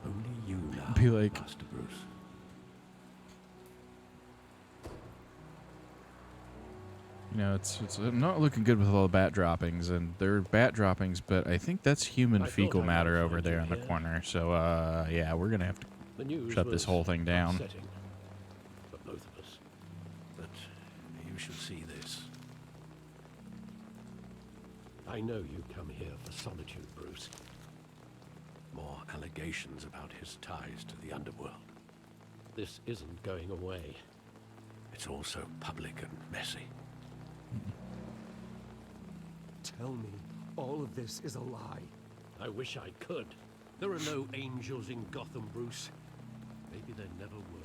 Only you now, Be like, Master Bruce. you know, it's not looking good with all the bat droppings, and they're bat droppings, but I think that's human fecal matter over there in the corner. So, yeah, we're gonna have to shut this whole thing down. Upsetting for both of us. But you should see this. I know you come here for solitude, Bruce. More allegations about his ties to the underworld. This isn't going away. It's all so public and messy. Tell me, all of this is a lie. I wish I could. There are no angels in Gotham, Bruce. Maybe there never were.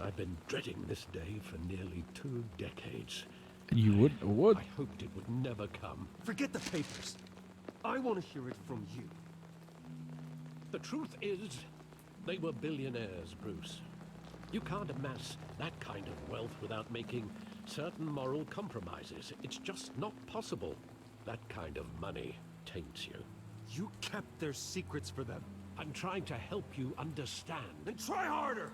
I've been dreading this day for nearly 2 decades. You would? I hoped it would never come. Forget the papers. I want to hear it from you. The truth is, they were billionaires, Bruce. You can't amass that kind of wealth without making certain moral compromises. It's just not possible. That kind of money taints you. You kept their secrets for them. I'm trying to help you understand. Then try harder!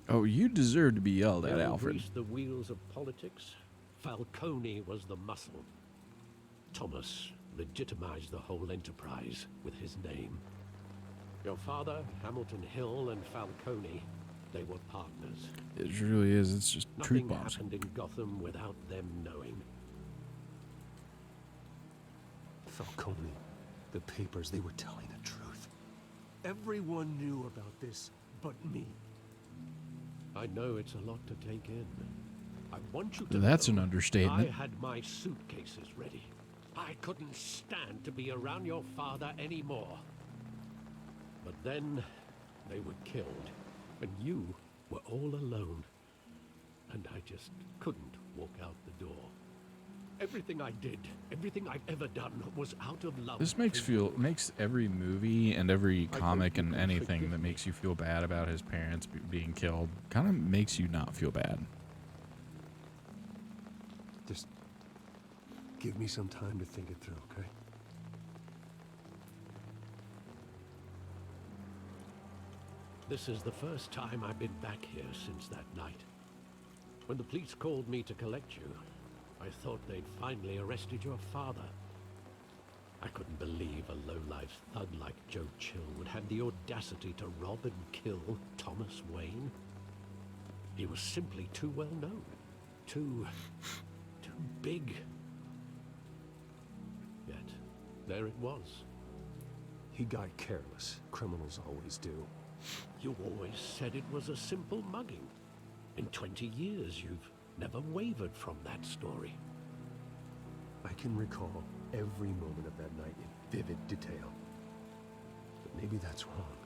Oh, you deserve to be yelled at, They will Alfred. grease the wheels of politics, Falcone was the muscle. Thomas legitimized the whole enterprise with his name. Your father, Hamilton Hill, and Falcone, they were partners. It really is. It's just truth Nothing bombs. happened in Gotham without them knowing. Falcone, the papers, they were telling the truth. Everyone knew about this but me. I know it's a lot to take in. I want you to That's know an understatement. I had my suitcases ready. I couldn't stand to be around your father anymore. But then they were killed, and you were all alone. And I just couldn't walk out the door. Everything I did, everything I've ever done was out of love. This makes every movie and every comic and anything that makes you feel bad about his parents being killed kind of makes you not feel bad. Just give me some time to think it through, okay? This is the first time I've been back here since that night. When the police called me to collect you, I thought they'd finally arrested your father. I couldn't believe a low-life thug like Joe Chill would have the audacity to rob and kill Thomas Wayne. He was simply too well known. Too big. Yet, there it was. He got careless. Criminals always do. You always said it was a simple mugging. In 20 years, you've never wavered from that story. I can recall every moment of that night in vivid detail. But maybe that's wrong.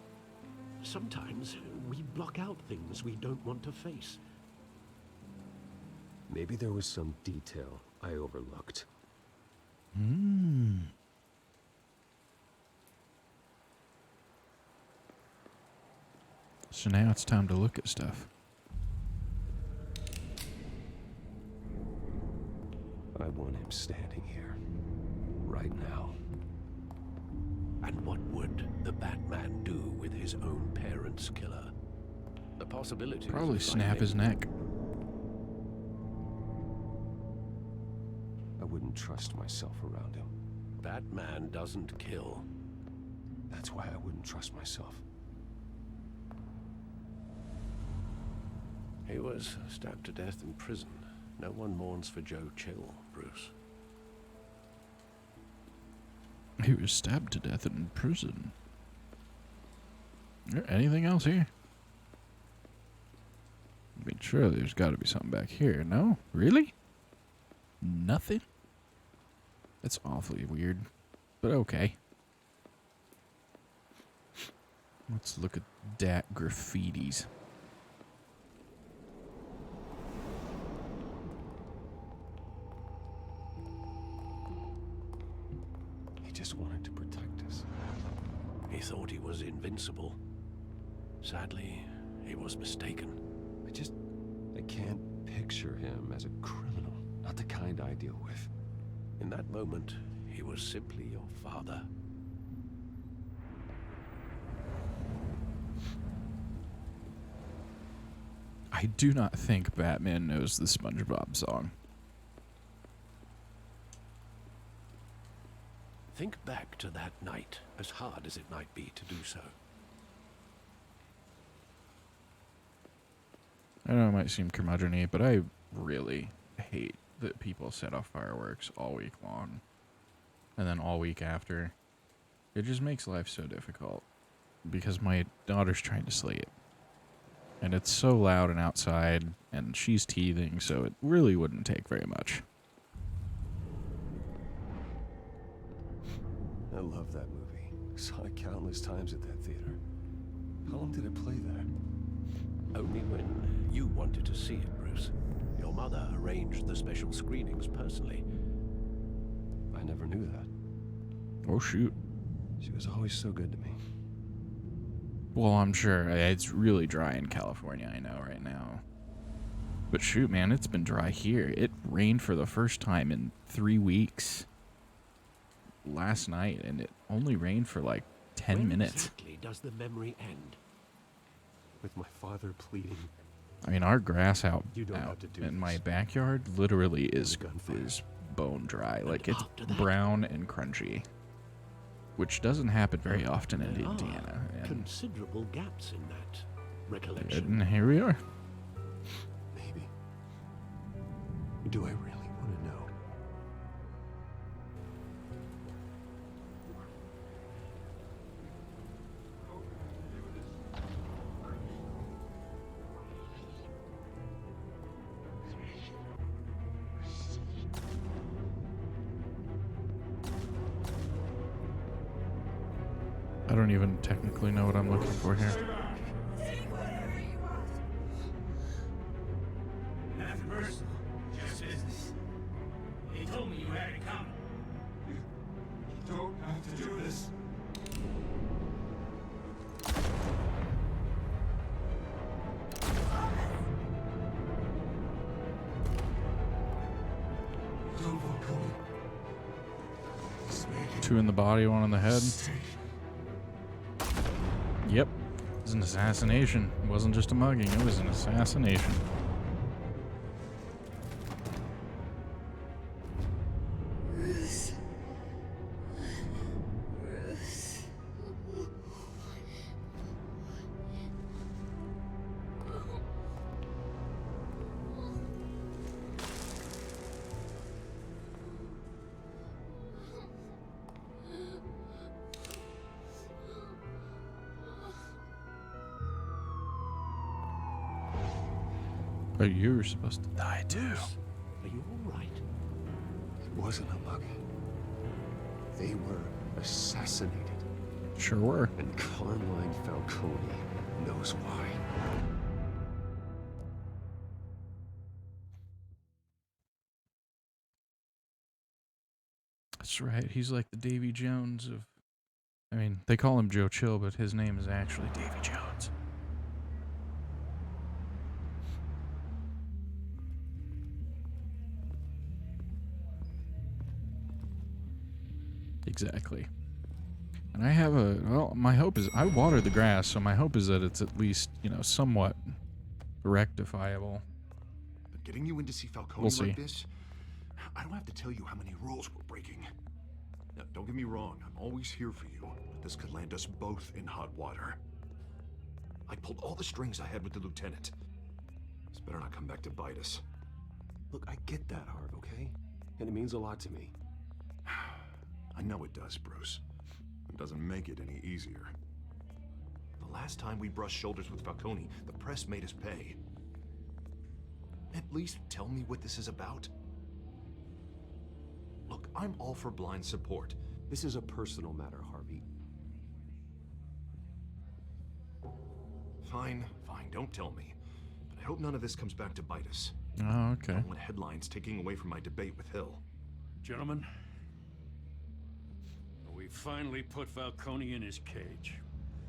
Sometimes we block out things we don't want to face. Maybe there was some detail I overlooked. So now it's time to look at stuff. I want him standing here, right now. And what would the Batman do with his own parents' killer? The possibility. Probably snap his neck. I wouldn't trust myself around him. Batman doesn't kill. That's why I wouldn't trust myself. He was stabbed to death in prison. No one mourns for Joe Chill, Bruce. He was stabbed to death in prison. Is there anything else here? I mean, surely there's got to be something back here. No? Really? Nothing? That's awfully weird. But okay. Let's look at that graffitis. He just wanted to protect us. He thought he was invincible. Sadly, he was mistaken. I can't picture him as a criminal. Not the kind I deal with. In that moment, he was simply your father. I do not think Batman knows the SpongeBob song. Think back to that night, as hard as it might be to do so. I know it might seem curmudgeon-y, but I really hate that people set off fireworks all week long. And then all week after. It just makes life so difficult. Because my daughter's trying to sleep. And it's so loud and outside, and she's teething, so it really wouldn't take very much. I love that movie. Saw it countless times at that theater. How long did it play there? Only when you wanted to see it, Bruce. Your mother arranged the special screenings personally. I never knew that. Oh, shoot. She was always so good to me. Well, I'm sure. It's really dry in California, I know, right now. But shoot, man, it's been dry here. It rained for the first time in 3 weeks last night, and it only rained for like 10 minutes. Exactly does the memory end? With my father pleading, I mean, our grass out don't have to do in my backyard literally is bone dry. Like, it's brown and crunchy, which doesn't happen very often in There Indiana. are considerable gaps in that recollection. And here we are. Maybe. Do I really want to know? I don't even technically know what I'm looking for here. Nothing personal, just business. He told me you had it coming. You don't have to do this. Don't walk away. Two in the body, one on the head. Yep. It was an assassination. It wasn't just a mugging, it was an assassination. Bruce. But you were supposed to die too. Are you all right? It wasn't a mugging. They were assassinated. Sure were. And Carmine Falcone knows why. That's right. He's like the Davy Jones of... I mean, they call him Joe Chill, but his name is actually Davy Jones. Exactly. And I have a... Well, my hope is... I water the grass, so my hope is that it's at least, you know, somewhat rectifiable. But getting you in to see Falcone We'll see. like this, I don't have to tell you how many rules we're breaking. Now, don't get me wrong, I'm always here for you, but this could land us both in hot water. I pulled all the strings I had with the lieutenant. This better not come back to bite us. Look, I get that, Harv, okay? And it means a lot to me. I know it does, Bruce. It doesn't make it any easier. The last time we brushed shoulders with Falcone, the press made us pay. At least tell me what this is about. Look, I'm all for blind support. This is a personal matter, Harvey. Fine, don't tell me. But I hope none of this comes back to bite us. Oh, okay. I don't want headlines taking away from my debate with Hill. Gentlemen, we finally put Falcone in his cage.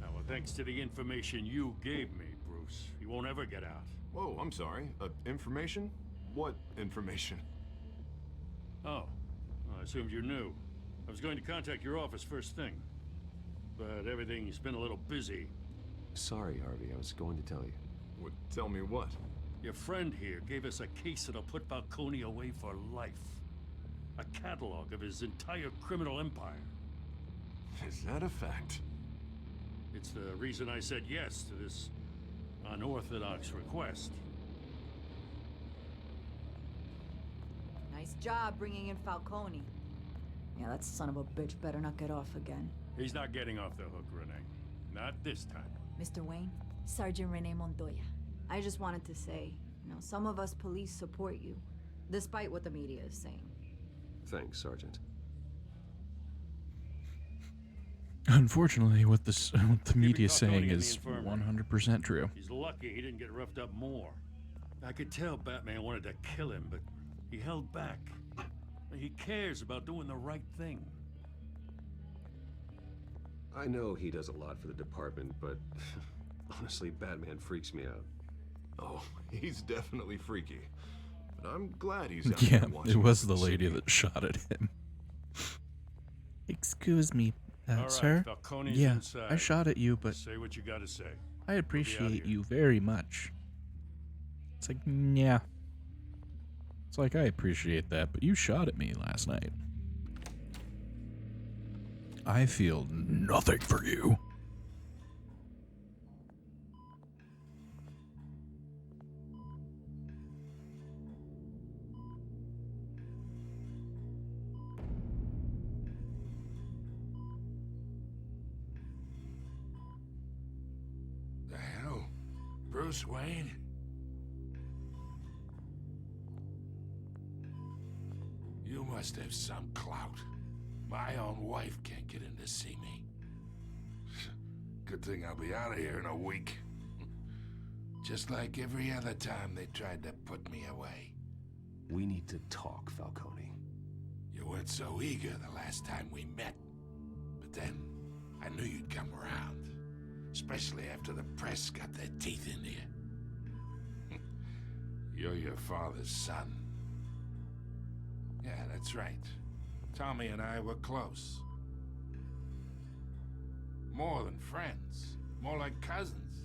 Now, thanks to the information you gave me, Bruce, he won't ever get out. Whoa, I'm sorry. Information? What information? Oh, well, I assumed you knew. I was going to contact your office first thing, but everything's been a little busy. Sorry, Harvey, I was going to tell you. Tell me what? Your friend here gave us a case that'll put Falcone away for life. A catalog of his entire criminal empire. Is that a fact? It's the reason I said yes to this unorthodox request. Nice job bringing in Falcone. Yeah, that son of a bitch better not get off again. He's not getting off the hook, Renee. Not this time. Mr. Wayne, Sergeant Renee Montoya. I just wanted to say, some of us police support you, despite what the media is saying. Thanks, Sergeant. Unfortunately, what the media is saying is 100% true. He's lucky he didn't get roughed up more. I could tell Batman wanted to kill him, but he held back. He cares about doing the right thing. I know he does a lot for the department, but honestly, Batman freaks me out. Oh, he's definitely freaky. But I'm glad he's out Yeah, there watching it was us the in lady city. that shot at him. Excuse me, All right, sir. Falcone's Yeah, inside. I shot at you, but Say what you gotta say. I appreciate you very much. It's like, yeah. It's like, I appreciate that, but you shot at me last night. I feel nothing for you. The hell? Bruce Wayne? You must have some clout. My own wife can't get in to see me. Good thing I'll be out of here in a week. Just like every other time they tried to put me away. We need to talk, Falcone. You weren't so eager the last time we met. But then, I knew you'd come around. Especially after the press got their teeth into you. You're your father's son. Yeah, that's right. Tommy and I were close. More than friends. More like cousins.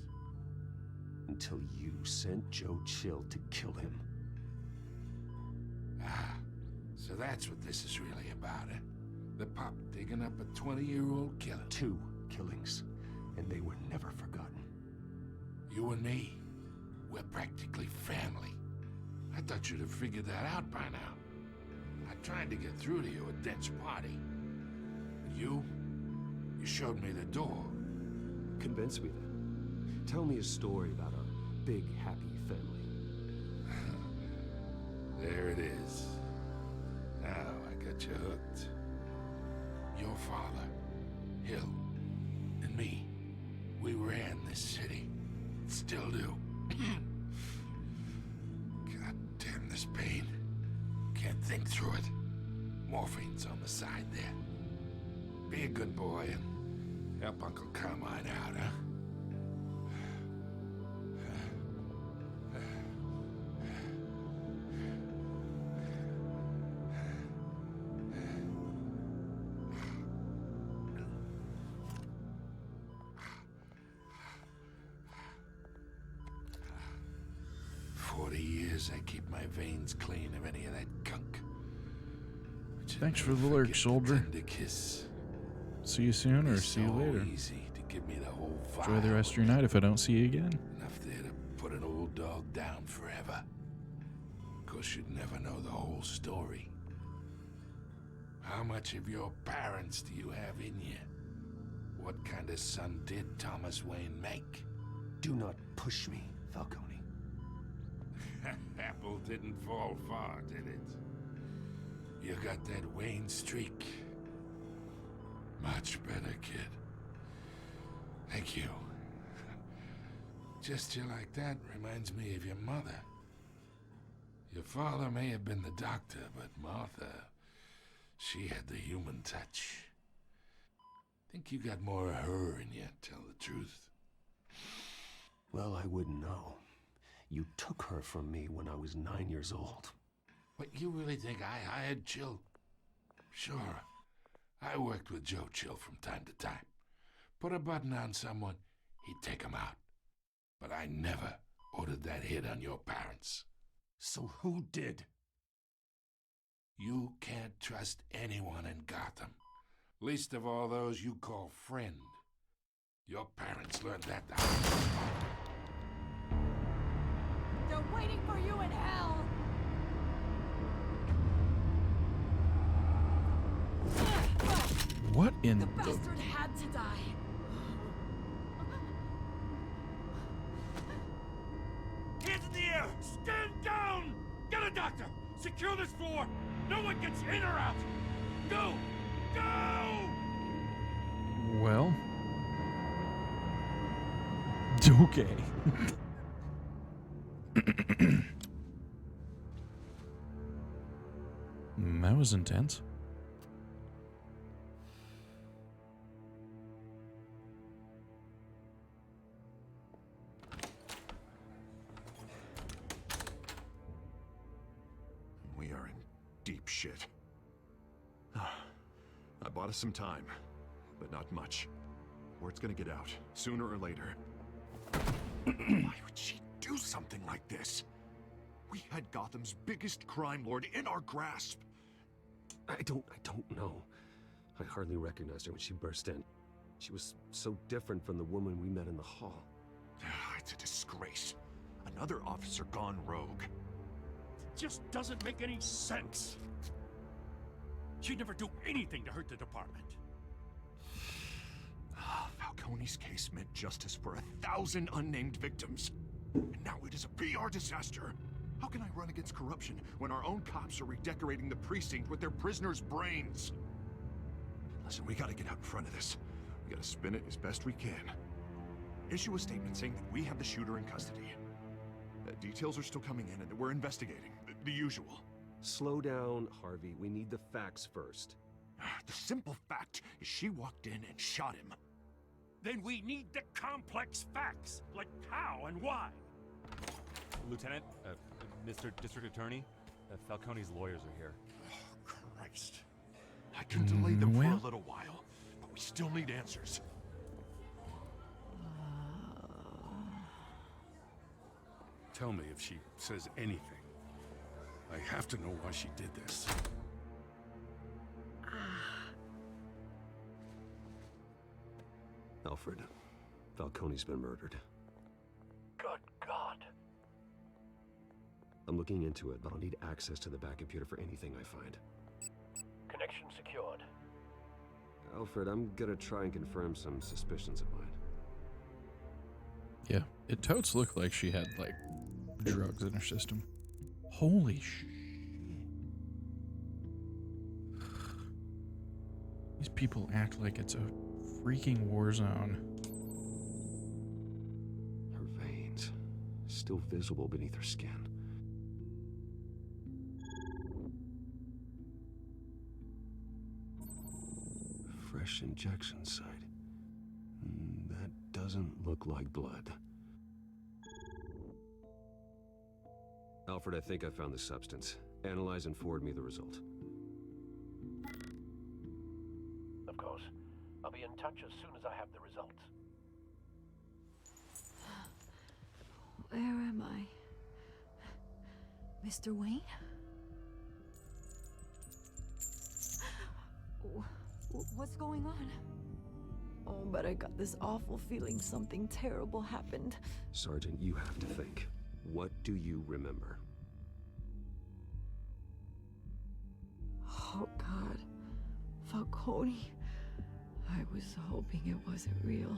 Until you sent Joe Chill to kill him. Ah, so that's what this is really about, eh? The pup digging up a 20-year-old killer. 2 killings, and they were never forgotten. You and me, we're practically family. I thought you'd have figured that out by now. I tried to get through to you at Dent's party. But you showed me the door. Convince me then. Tell me a story about our big, happy family. There it is. Now I got you hooked. Your father, Hill, and me, we ran this city. Still do. God damn this pain. Can't think through it. Morphine's on the side there. Be a good boy and help Uncle Carmine out, huh? I keep my veins clean of any of that gunk. Thanks for the lurk, soldier. Kiss. See you soon or see you later. Easy to give me the whole Enjoy the rest of your night if I don't see you again. Enough there to put an old dog down forever. Of course, you'd never know the whole story. How much of your parents do you have in you? What kind of son did Thomas Wayne make? Do not push me, Falcone. Apple didn't fall far, did it? You got that Wayne streak. Much better, kid. Thank you. Gesture like that reminds me of your mother. Your father may have been the doctor, but Martha, she had the human touch. Think you got more of her in you, tell the truth. Well, I wouldn't know. You took her from me when I was 9 years old. What, you really think I hired Chill? Sure. I worked with Joe Chill from time to time. Put a button on someone, he'd take him out. But I never ordered that hit on your parents. So who did? You can't trust anyone in Gotham. Least of all those you call friend. Your parents learned that the hard way. They're waiting for you in hell! What in the bastard had to die. Hands in the air! Stand down! Get a doctor! Secure this floor! No one gets in or out! Go! Go! Well. Okay. That was intense. We are in deep shit. I bought us some time, but not much. Word's gonna get out, sooner or later. Why would she do something like this? We had Gotham's biggest crime lord in our grasp. I don't know. I hardly recognized her when she burst in. She was so different from the woman we met in the hall. It's a disgrace. Another officer gone rogue. Just doesn't make any sense. She'd never do anything to hurt the department. Falcone's case meant justice for 1,000 unnamed victims. And now it is a PR disaster. How can I run against corruption when our own cops are redecorating the precinct with their prisoners' brains? Listen, we gotta get out in front of this. We gotta spin it as best we can. Issue a statement saying that we have the shooter in custody. Details are still coming in and that we're investigating. The usual. Slow down, Harvey. We need the facts first. The simple fact is she walked in and shot him. Then we need the complex facts, like how and why. Lieutenant, Mr. District Attorney, Falcone's lawyers are here. Oh, Christ. I can delay them for a little while, but we still need answers. Tell me if she says anything. I have to know why she did this. Alfred, Falcone's been murdered. Good God. I'm looking into it, but I'll need access to the back computer for anything I find. Connection secured. Alfred, I'm gonna try and confirm some suspicions of mine. Yeah, it totes looked like she had, like, drugs in her system. Holy sh... These people act like it's a freaking war zone. Her veins, still visible beneath her skin. Fresh injection site. That doesn't look like blood. Alfred, I think I found the substance. Analyze and forward me the result. Of course. I'll be in touch as soon as I have the results. Where am I? Mr. Wayne? What's going on? Oh, but I got this awful feeling something terrible happened. Sergeant, you have to think. What do you remember? Oh, God. Falcone. I was hoping it wasn't real.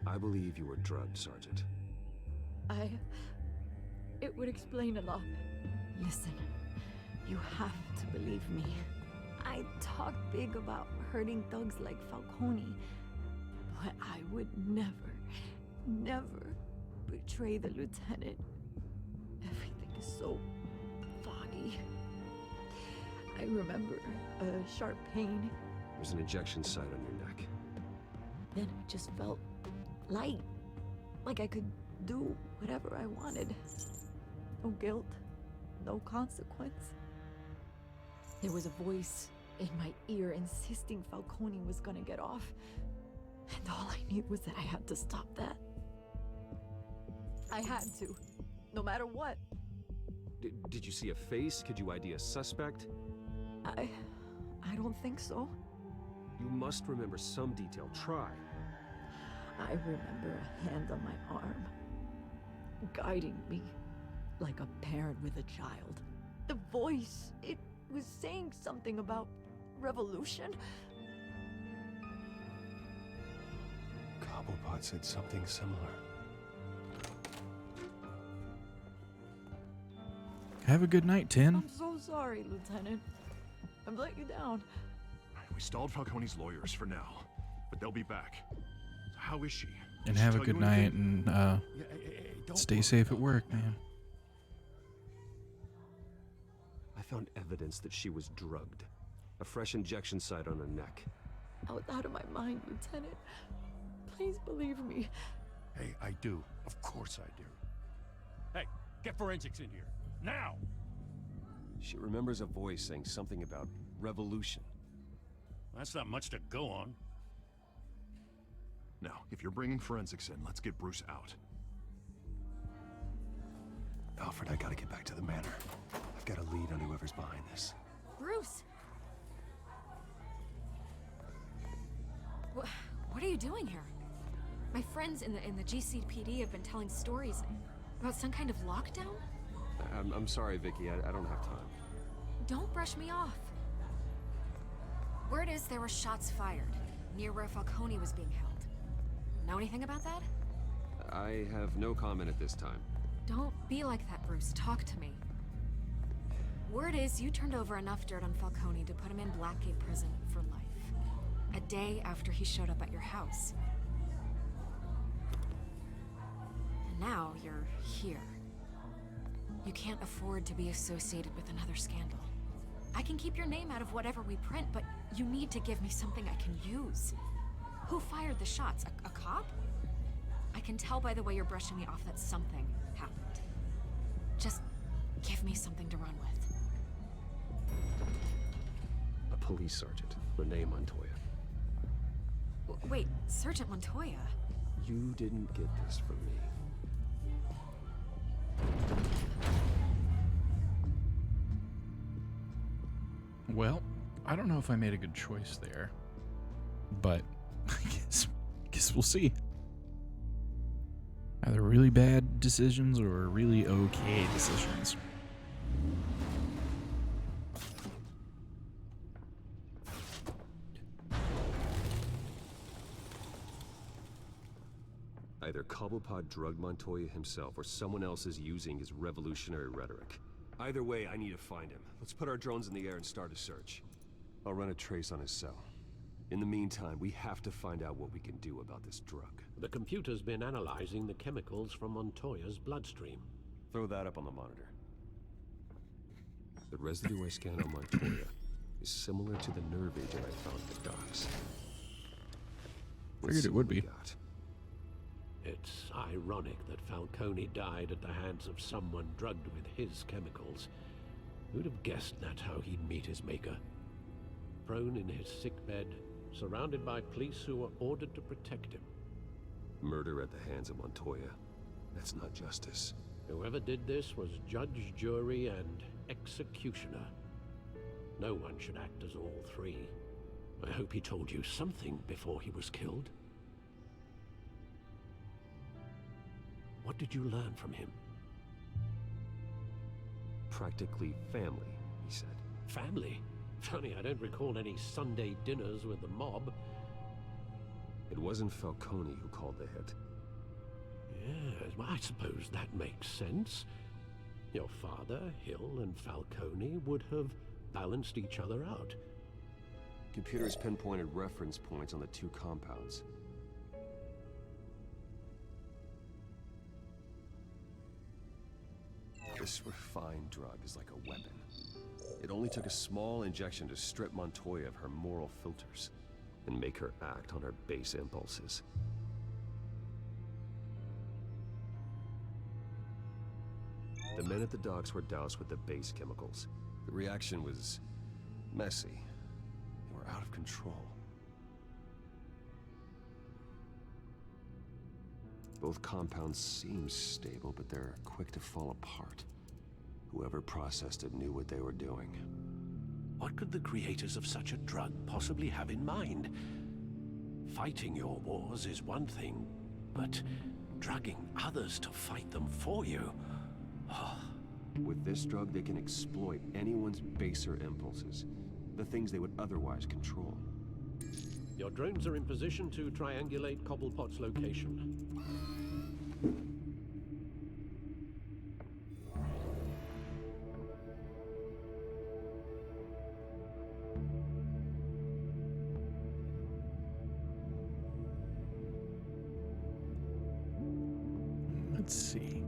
I believe you were drugged, Sergeant. It would explain a lot. Listen, you have to believe me. I talk big about hurting thugs like Falcone, but I would never, never betray the lieutenant. Everything is so foggy. I remember a sharp pain. There's an injection site on your neck. Then I just felt light, like I could do whatever I wanted. No guilt, no consequence. There was a voice in my ear insisting Falcone was gonna get off. And all I knew was that I had to stop that. I had to, no matter what. Did you see a face? Could you ID a suspect? I don't think so. You must remember some detail. Try. I remember a hand on my arm, guiding me like a parent with a child. The voice, it was saying something about revolution. Cobblepot said something similar. Have a good night, Tin. I'm so sorry, Lieutenant. I've let you down. We stalled Falcone's lawyers for now, but they'll be back. So how is she? And have a good night, and stay safe at work, man. I found evidence that she was drugged. A fresh injection site on her neck. Out of my mind, Lieutenant. Please believe me. Hey, I do. Of course I do. Hey, get forensics in here. Now! She remembers a voice saying something about revolution. That's not much to go on. Now, if you're bringing forensics in, let's get Bruce out. Alfred, I gotta get back to the manor. I've got a lead on whoever's behind this. Bruce! What are you doing here? My friends in the GCPD have been telling stories about some kind of lockdown? I'm sorry, Vicky. I don't have time. Don't brush me off. Word is there were shots fired near where Falcone was being held. Know anything about that? I have no comment at this time. Don't be like that, Bruce. Talk to me. Word is you turned over enough dirt on Falcone to put him in Blackgate Prison for life. A day after he showed up at your house. And now you're here. You can't afford to be associated with another scandal. I can keep your name out of whatever we print, but you need to give me something I can use. Who fired the shots? A cop? I can tell by the way you're brushing me off that something happened. Just give me something to run with. A police sergeant, Renee Montoya. Wait, Sergeant Montoya? You didn't get this from me. Well, I don't know if I made a good choice there, but I guess we'll see. Either really bad decisions or really okay decisions. Either Cobblepot drugged Montoya himself or someone else is using his revolutionary rhetoric. Either way, I need to find him. Let's put our drones in the air and start a search. I'll run a trace on his cell. In the meantime, we have to find out what we can do about this drug. The computer's been analyzing the chemicals from Montoya's bloodstream. Throw that up on the monitor. The residue I scanned on Montoya is similar to the nerve agent I found at the docks. Figured it would be. It's ironic that Falcone died at the hands of someone drugged with his chemicals. Who'd have guessed that's how he'd meet his maker? Prone in his sickbed, surrounded by police who were ordered to protect him. Murder at the hands of Montoya. That's not justice. Whoever did this was judge, jury, and executioner. No one should act as all three. I hope he told you something before he was killed. What did you learn from him? Practically family, he said. Family? Funny, I don't recall any Sunday dinners with the mob. It wasn't Falcone who called the hit. Yes, well, I suppose that makes sense. Your father, Hill, and Falcone would have balanced each other out. Computers pinpointed reference points on the two compounds. This refined drug is like a weapon. It only took a small injection to strip Montoya of her moral filters and make her act on her base impulses. The men at the docks were doused with the base chemicals. The reaction was messy. They were out of control. Both compounds seem stable, but they're quick to fall apart. Whoever processed it knew what they were doing. What could the creators of such a drug possibly have in mind? Fighting your wars is one thing, but drugging others to fight them for you? Oh. With this drug, they can exploit anyone's baser impulses, the things they would otherwise control. Your drones are in position to triangulate Cobblepot's location. Let's see.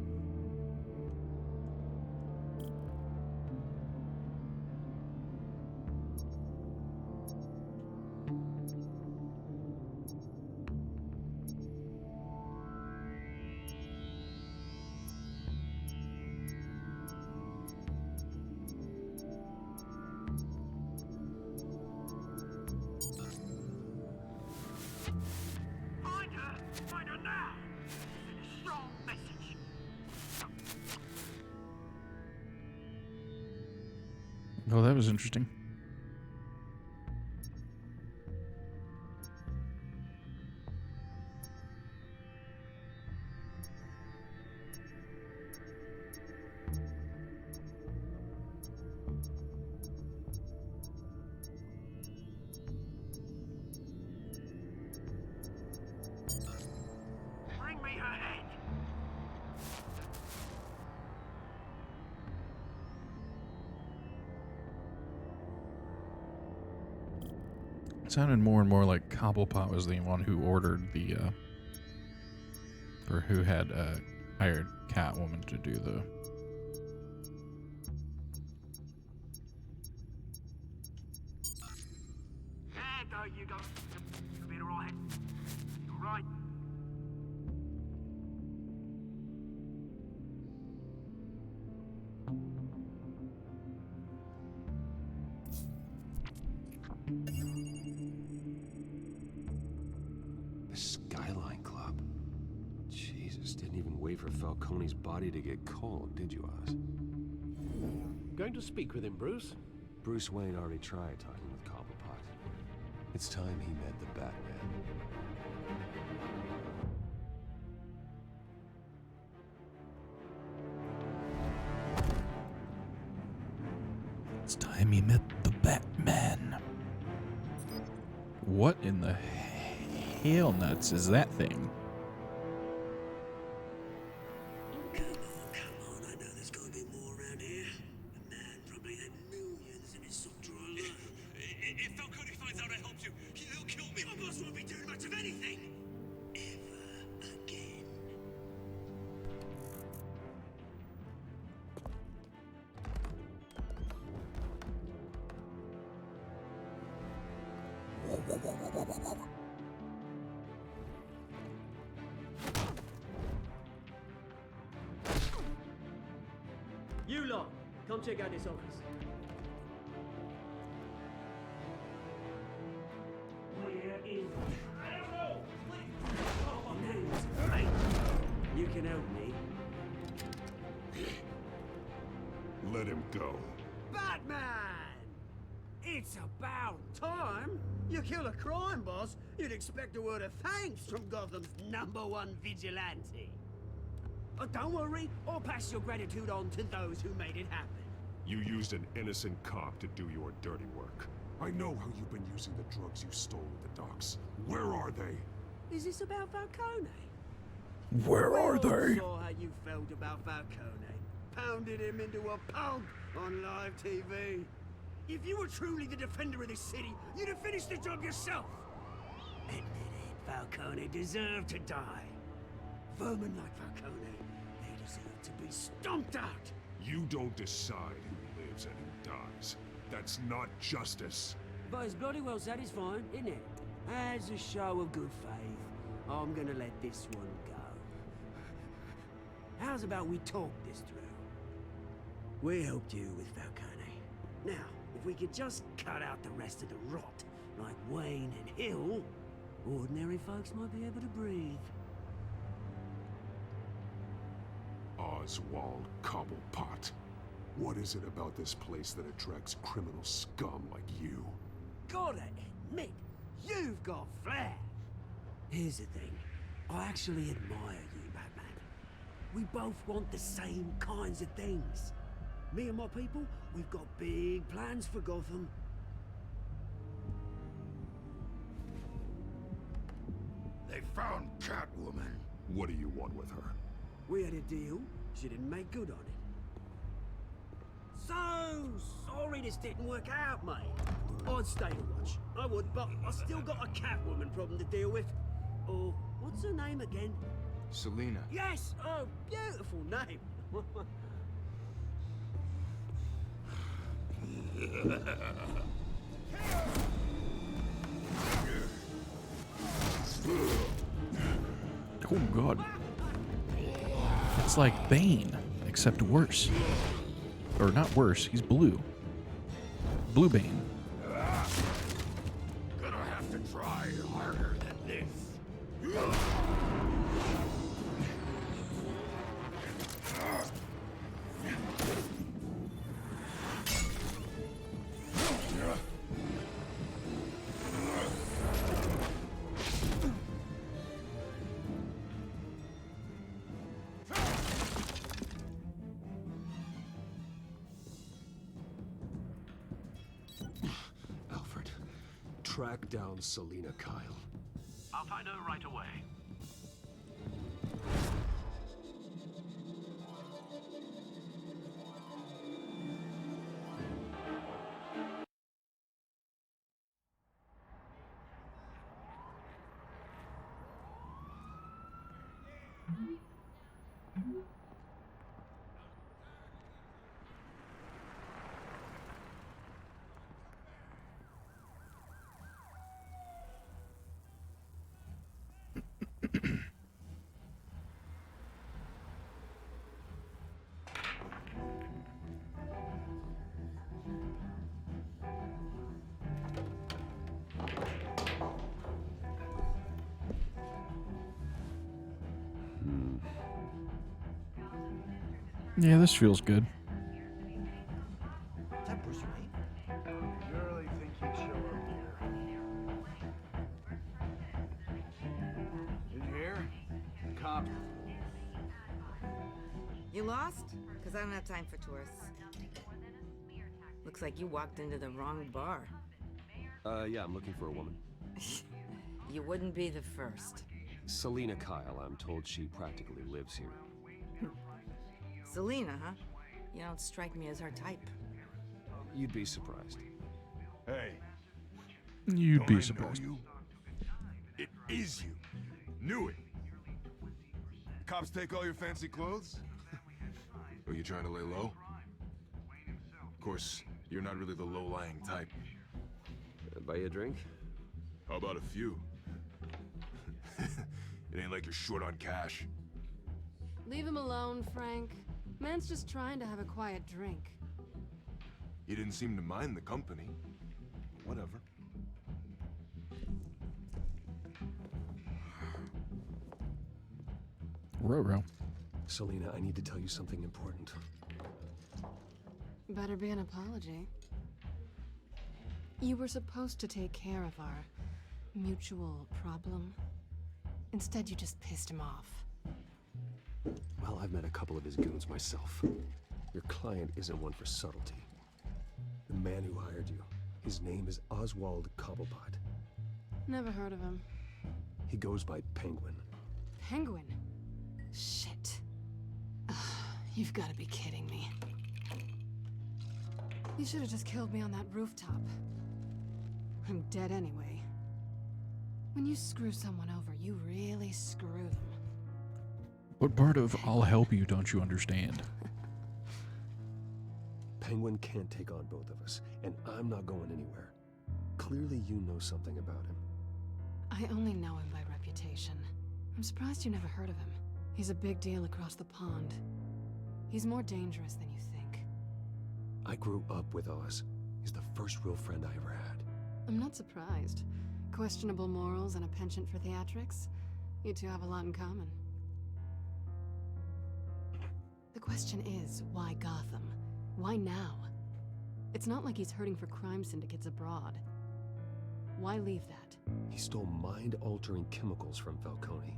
Find her now! Send a strong message. Oh, that was interesting. Bring me her head. It sounded more and more like Cobblepot was the one who ordered the, or who had hired Catwoman to do the. There you go. You'll be alright. You're right. The Skyline Club. Jesus, didn't even wait for Falcone's body to get cold, did you, Oz? Going to speak with him, Bruce? Bruce Wayne already tried talking with Cobblepot. It's time he met the Batman. It's time he met the Batman. What in the hell nuts is that thing? If Falcone finds out I helped you, he'll kill me. Your boss won't be doing much of anything. Ever again. You lot, come check out this office. Where is it? I don't know. Please. Oh, name's Mate. You can help me. Let him go. Batman! It's about time. You kill a crime boss, you'd expect a word of thanks from Gotham's #1 vigilante. But don't worry, I'll pass your gratitude on to those who made it happen. You used an innocent cop to do your dirty work. I know how you've been using the drugs you stole at the docks. Where are they? Is this about Falcone? Where are they? I saw how you felt about Falcone. Pounded him into a pulp on live TV. If you were truly the defender of this city, you'd have finished the job yourself. Admit it, Falcone deserved to die. Vermin like Falcone, they deserve to be stomped out. You don't decide who lives and who dies. That's not justice. But it's bloody well satisfying, isn't it? As a show of good faith, I'm gonna let this one go. How's about we talk this through? We helped you with Falcone. Now, if we could just cut out the rest of the rot, like Wayne and Hill, ordinary folks might be able to breathe. Oswald Cobblepot. What is it about this place that attracts criminal scum like you? Gotta admit, you've got flair. Here's the thing. I actually admire you, Batman. We both want the same kinds of things. Me and my people, we've got big plans for Gotham. They found Catwoman. What do you want with her? We had a deal. She didn't make good on it. So sorry this didn't work out, mate. I'd stay to watch. I would, but I still got a Catwoman problem to deal with. Or, what's her name again? Selena. Yes! Oh, beautiful name. Oh god. It's like Bane, except worse. Or not worse, he's blue. Blue Bane. Gonna have to try harder than this. track down Selina Kyle. I'll find her right away. Yeah, this feels good. Is that Bruce Wayne? You really think he'd show up here? Did you hear? The cops. You lost? Because I don't have time for tourists. Looks like you walked into the wrong bar. Yeah, I'm looking for a woman. You wouldn't be the first. Selina Kyle, I'm told she practically lives here. Selina, huh? You don't strike me as her type. You'd be surprised. Hey. You'd Don't be I know surprised. you? It is you. Knew it. Cops take all your fancy clothes? Are you trying to lay low? Of course, you're not really the low-lying type. Buy you a drink? How about a few? It ain't like you're short on cash. Leave him alone, Frank. Man's just trying to have a quiet drink. You didn't seem to mind the company. Whatever. Ruh-roh. Selina, I need to tell you something important. Better be an apology. You were supposed to take care of our mutual problem. Instead, you just pissed him off. Well, I've met a couple of his goons myself. Your client isn't one for subtlety. The man who hired you, his name is Oswald Cobblepot. Never heard of him. He goes by Penguin. Penguin? Shit. Ugh, you've got to be kidding me. You should have just killed me on that rooftop. I'm dead anyway. When you screw someone over, you really screw them. What part of I'll help you don't you understand? Penguin can't take on both of us, and I'm not going anywhere. Clearly you know something about him. I only know him by reputation. I'm surprised you never heard of him. He's a big deal across the pond. He's more dangerous than you think. I grew up with Oz. He's the first real friend I ever had. I'm not surprised. Questionable morals and a penchant for theatrics. You two have a lot in common. The question is, why Gotham? Why now? It's not like he's hurting for crime syndicates abroad. Why leave that? He stole mind-altering chemicals from Falcone.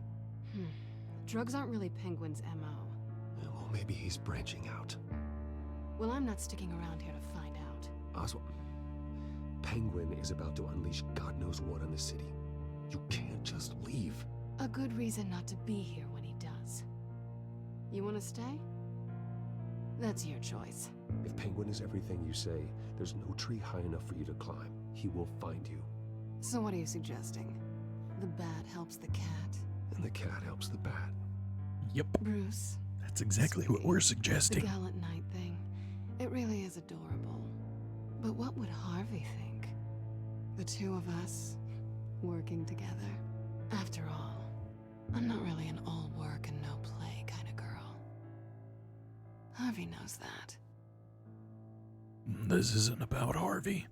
Drugs aren't really Penguin's MO. Well, maybe he's branching out. Well, I'm not sticking around here to find out. Oswald, Penguin is about to unleash God knows what on the city. You can't just leave. A good reason not to be here when he does. You want to stay? That's your choice. If Penguin is everything you say, there's no tree high enough for you to climb. He will find you. So what are you suggesting? The bat helps the cat. And the cat helps the bat. Yep. Bruce. That's exactly what we're suggesting. The gallant knight thing. It really is adorable. But what would Harvey think? The two of us working together. After all, I'm not really an all work and no play kind of girl. Harvey knows that. This isn't about Harvey.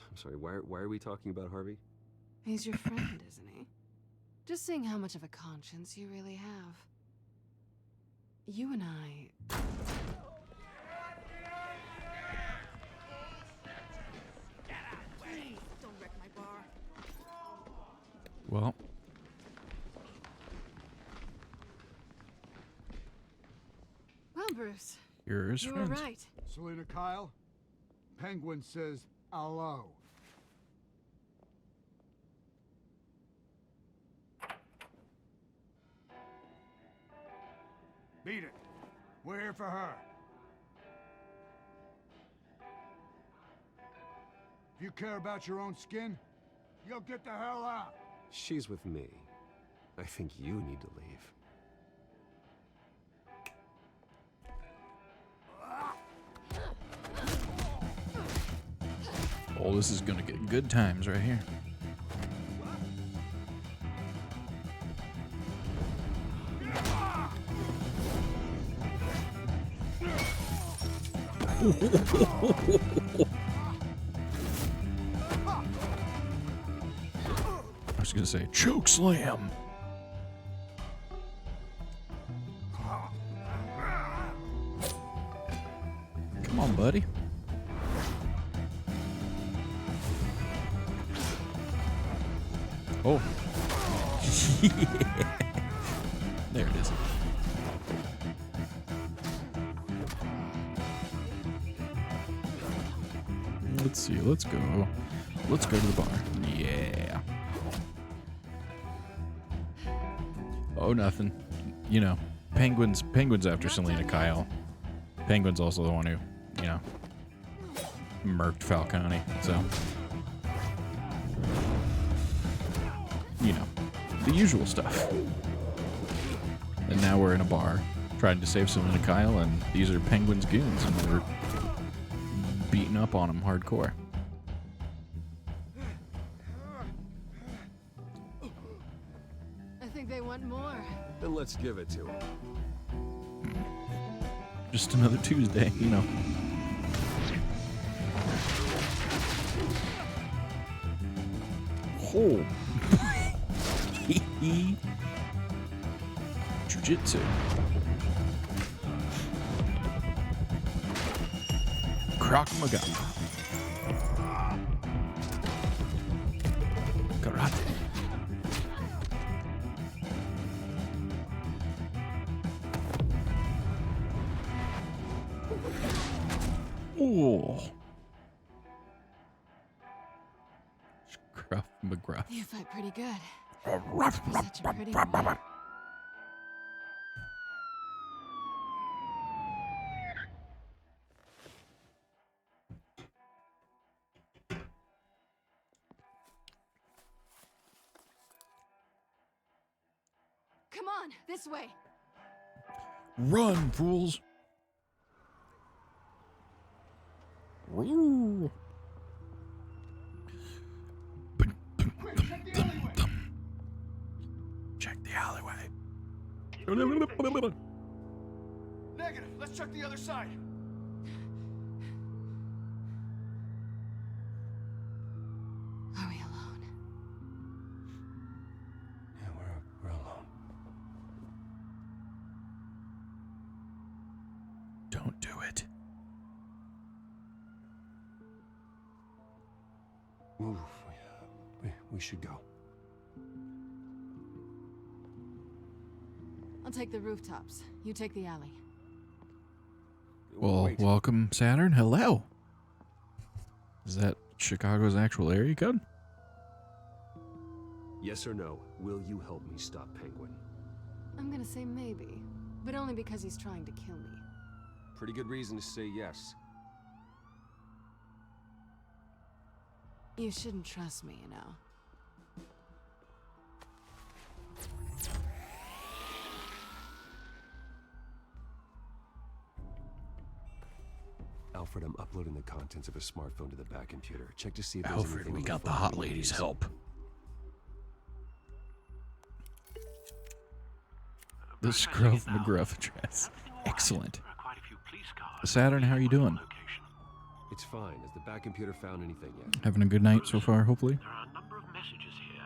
I'm sorry, why are we talking about Harvey? He's your friend, isn't he? Just seeing how much of a conscience you really have. You and I... Don't wreck my bar. Well. Well, Bruce. You're his You friend. were right. Selina Kyle, Penguin says hello. Beat it. We're here for her. If you care about your own skin, you'll get the hell out. She's with me. I think you need to leave. Oh, this is gonna get good times right here. I was gonna say choke slam. Come on, buddy. Oh. Yeah. There it is. Let's see. Let's go. Let's go to the bar. Yeah. Oh, nothing. You know, Penguin's after Selena Kyle. Penguin's also the one who, you know, murked Falcone. So, you know, the usual stuff. And now we're in a bar trying to save Selena Kyle, and these are Penguin's goons, and we're beating up on them hardcore. I think they want more. Then let's give it to them. Just another Tuesday, you know. Oh. Jiu-jitsu. Krav Maga. Karate. Oh. Krav McGruff. You fight pretty good. You're such a pretty one. Come on, this way. Run, fools! Woo. Check the alleyway. Negative. Let's check the other side. Are we alone? Yeah, we're alone. Don't do it. Move. We should go. I'll take the rooftops. You take the alley. Well, Wait. welcome, Saturn. Hello. Is that Chicago's actual area code? Yes or no? Will you help me stop Penguin? I'm gonna say maybe, but only because he's trying to kill me. Pretty good reason to say yes. You shouldn't trust me, you know. Alfred, I'm uploading the contents of a smartphone to the back computer. Check to see if there's Alfred, anything we on got the phone hot that ladies' needs help. This Krav McGruff dress. Excellent. Saturn, how are you doing? It's fine. Has the back computer found anything yet? Having a good night so far, hopefully? There are a number of messages here,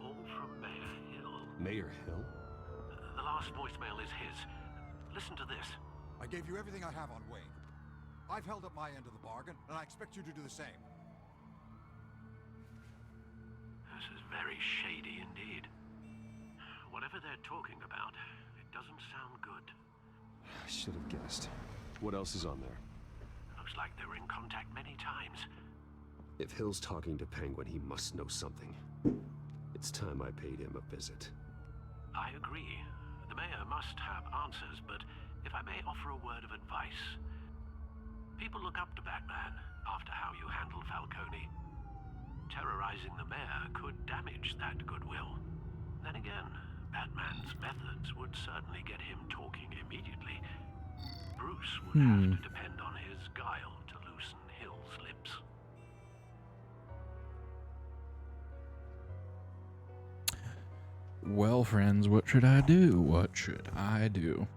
all from Mayor Hill. Mayor Hill? The last voicemail is his. Listen to this. I gave you everything I have on Wayne. I've held up my end of the bargain, and I expect you to do the same. This is very shady indeed. Whatever they're talking about, it doesn't sound good. I should have guessed. What else is on there? Looks like they were in contact many times. If Hill's talking to Penguin, he must know something. It's time I paid him a visit. I agree. The mayor must have answers, but if I may offer a word of advice. People look up to Batman after how you handled Falcone. Terrorizing the mayor could damage that goodwill. Then again, Batman's methods would certainly get him talking immediately. Bruce would have to depend on his guile to loosen Hill's lips. Well, friends, what should I do? What should I do?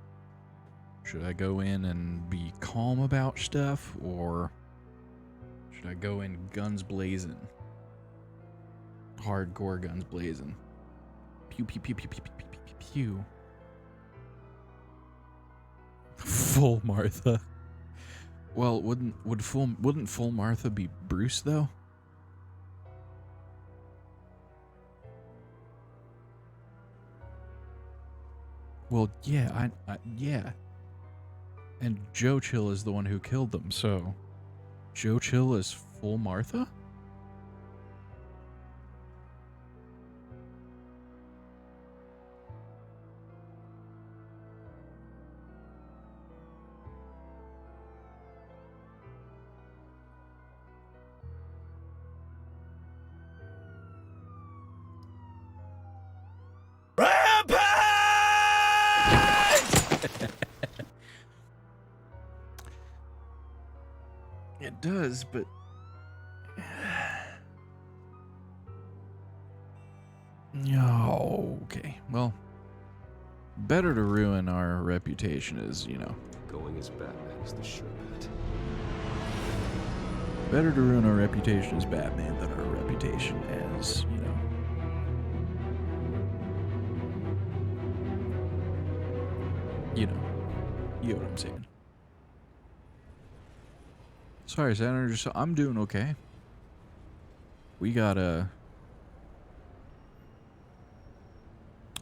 Should I go in and be calm about stuff, or should I go in guns blazing? Hardcore guns blazing. Pew, pew, pew, pew, pew, pew, pew, pew, pew. Full Martha. Well, wouldn't full Martha be Bruce though? Well, yeah, yeah. And Joe Chill is the one who killed them, so Joe Chill is full Martha? It does, but okay. Well, better to ruin our reputation as, Going as Batman is the sure bet. Better to ruin our reputation as Batman than our reputation as, you know what I'm saying. Sorry, Senator. I'm doing okay. We got a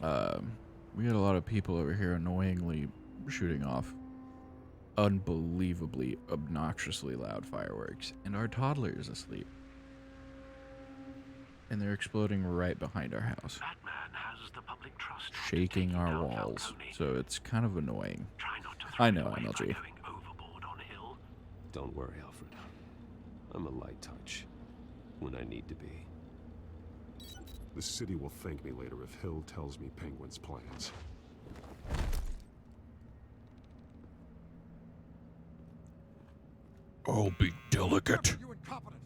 lot of people over here annoyingly shooting off unbelievably obnoxiously loud fireworks, and our toddler is asleep. And they're exploding right behind our house. Batman has the public trust, Shaking our walls. So it's kind of annoying. I know, MLG. Don't worry, Alfred. I'm a light touch when I need to be. The city will thank me later if Hill tells me Penguin's plans. I'll be delicate. You incompetent.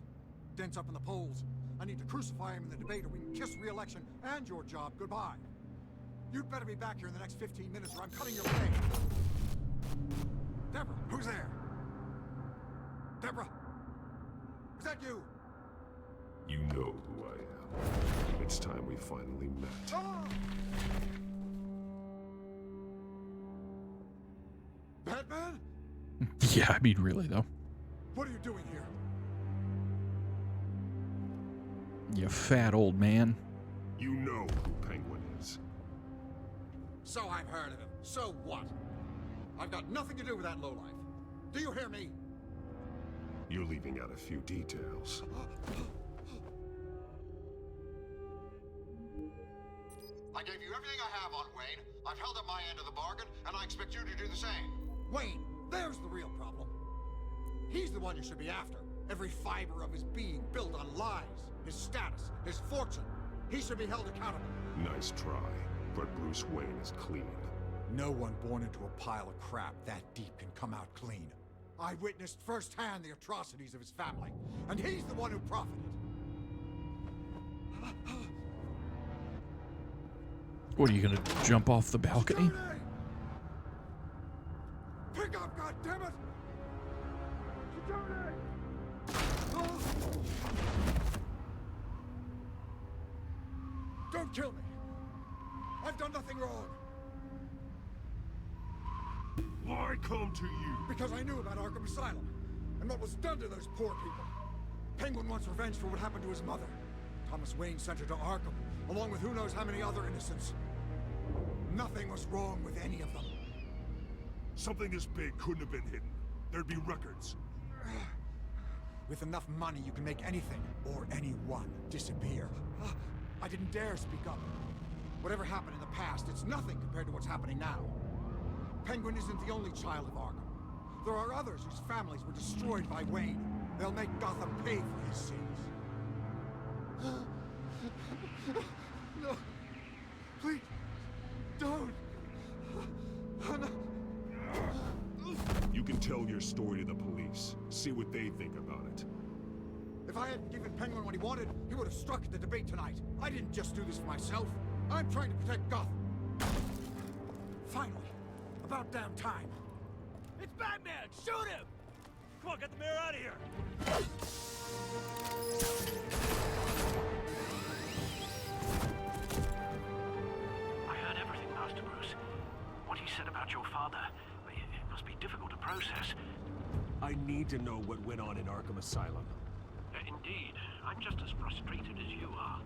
Dent's up in the polls. I need to crucify him in the debate or we can kiss re-election and your job goodbye. You'd better be back here in the next 15 minutes or I'm cutting your pay. Deborah, who's there? Deborah? Is that you? You know who I am. It's time we finally met. Ah! Batman? Yeah, I mean, really, though. What are you doing here? You fat old man. You know who Penguin is. So I've heard of him. So what? I've got nothing to do with that lowlife. Do you hear me? You're leaving out a few details. I gave you everything I have on Wayne. I've held up my end of the bargain, and I expect you to do the same. Wayne, there's the real problem. He's the one you should be after. Every fiber of his being built on lies, his status, his fortune. He should be held accountable. Nice try, but Bruce Wayne is clean. No one born into a pile of crap that deep can come out clean. I witnessed firsthand the atrocities of his family, and he's the one who profited. What, are you gonna jump off the balcony? Pick up, goddammit! Security! Don't kill me! I've done nothing wrong! Why come to you? Because I knew about Arkham Asylum, and what was done to those poor people. Penguin wants revenge for what happened to his mother. Thomas Wayne sent her to Arkham, along with who knows how many other innocents. Nothing was wrong with any of them. Something this big couldn't have been hidden. There'd be records. With enough money, you can make anything, or anyone, disappear. I didn't dare speak up. Whatever happened in the past, it's nothing compared to what's happening now. Penguin isn't the only child of Arkham. There are others whose families were destroyed by Wayne. They'll make Gotham pay for his sins. No. Please. Don't. No. You can tell your story to the police. See what they think about it. If I hadn't given Penguin what he wanted, he would have struck at the debate tonight. I didn't just do this for myself. I'm trying to protect Gotham. Finally. About damn time. It's Batman! Shoot him! Come on, get the mayor out of here! I heard everything, Master Bruce. What he said about your father, it must be difficult to process. I need to know what went on in Arkham Asylum. Indeed. I'm just as frustrated as you are.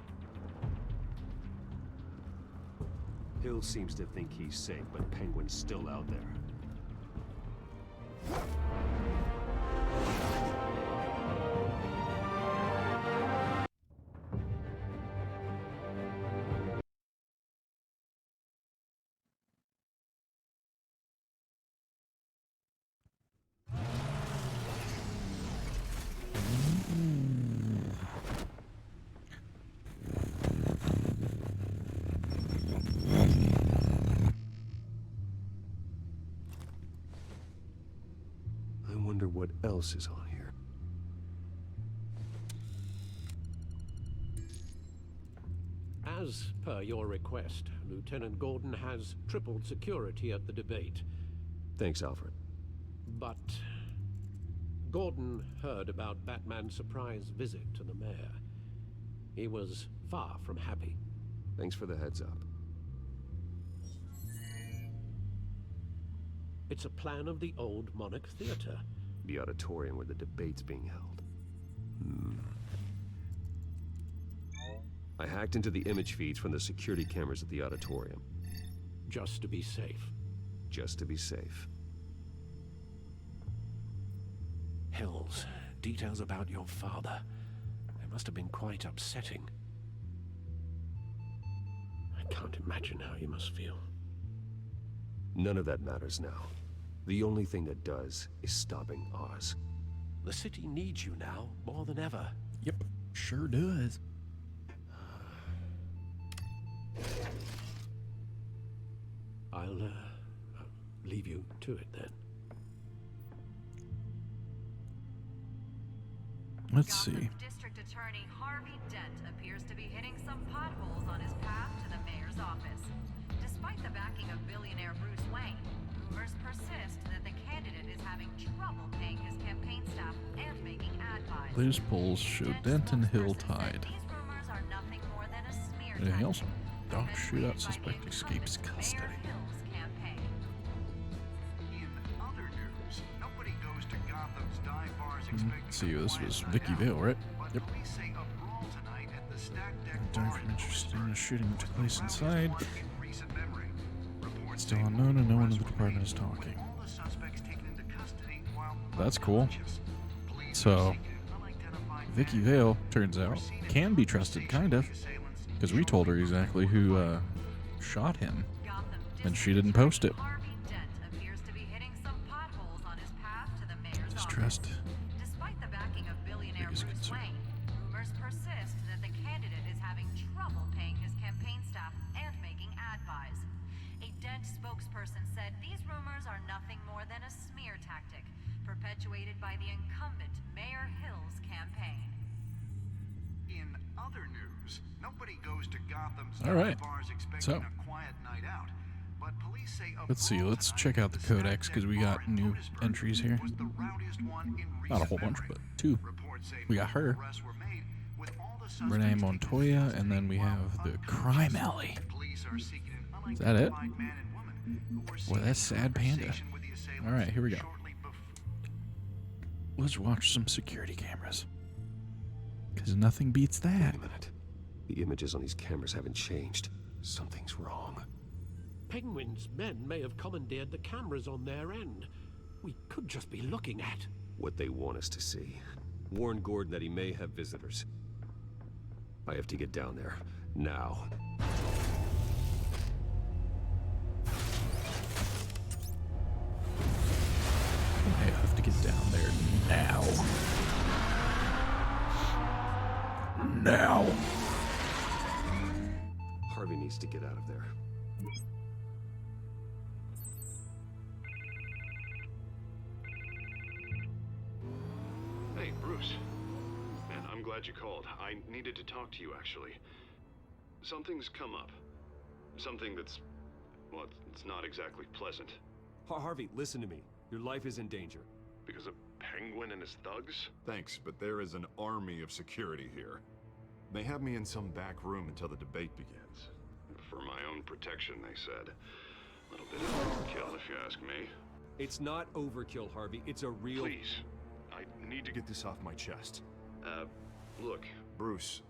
Hill seems to think he's safe, but Penguin's still out there. I wonder what else is on here. As per your request, Lieutenant Gordon has tripled security at the debate. Thanks, Alfred. But Gordon heard about Batman's surprise visit to the mayor. He was far from happy. Thanks for the heads up. It's a plan of the old Monarch Theater. The auditorium where the debate's being held. I hacked into the image feeds from the security cameras at the auditorium. Just to be safe. Just to be safe. Hills, details about your father. They must have been quite upsetting. I can't imagine how you must feel. None of that matters now. The only thing that does is stopping Oz. The city needs you now, more than ever. Yep, sure does. I'll leave you to it then. Let's see. District Attorney Harvey Dent appears to be hitting some potholes on his path to the mayor's office. Despite the backing of billionaire Bruce Wayne, rumors persist that the candidate is having trouble paying his campaign staff and making ad buys. Latest polls show Dent and Hill tied. These rumors are nothing more than a smear Anything else? tactic. Doc shootout suspect escapes custody. Mayor Hill's campaign. In other news, nobody goes to Gotham's dive bars expecting See, this was Vicky Vale, right? Yep. police say a brawl tonight at the Stack Deck Don't bar from interested in the shooting took place inside. in recent memory. Reports Still unknown and no one in the department is talking. all the suspects taken into custody while That's cool. So, Vicky Vale, turns out, can be trusted, kind of. Because we told her exactly who shot him. And she didn't post it. Harvey Dent appears to be hitting some potholes on his path to the mayor's Distrust. office. Despite the backing of billionaire Biggest Bruce concern. Wayne, rumors persist that the candidate is having trouble paying his campaign staff and making ad buys. A Dent spokesperson said these rumors are nothing more than a smear tactic perpetuated by the incumbent Mayor Hill's campaign. In other news, nobody goes to Gotham's All right. dive bars expecting So, a quiet night out. But police say a let's see. brawl Let's tonight check at out the Stack codex Deck because we bar got in new Otisburg entries here. was the rowdiest one in Not a recent whole bunch, memory. but two. Reports say We got her. multiple arrests were made, with all the Renee suspects Montoya, and then we have the Crime Alley. police are seeking an Is that it? unidentified man and woman who were Boy, seen that's in sad panda. conversation with the assailants Alright, here we go. shortly Let's watch some security cameras. Because nothing beats that. Wait a minute. The images on these cameras haven't changed. Something's wrong. Penguin's men may have commandeered the cameras on their end. We could just be looking at What they want us to see. Warn Gordon that he may have visitors. I have to get down there. Now. now. Harvey needs to get out of there. Hey, Bruce. Man, I'm glad you called. I needed to talk to you, actually. Something's come up. Something that's... well, it's not exactly pleasant. Harvey, listen to me. Your life is in danger. Because of Penguin and his thugs? Thanks, but there is an army of security here. They have me in some back room until the debate begins. For my own protection, they said. A little bit of overkill, if you ask me. It's not overkill, Harvey. It's a real... Please. I need to Get this off my chest. Look. Bruce,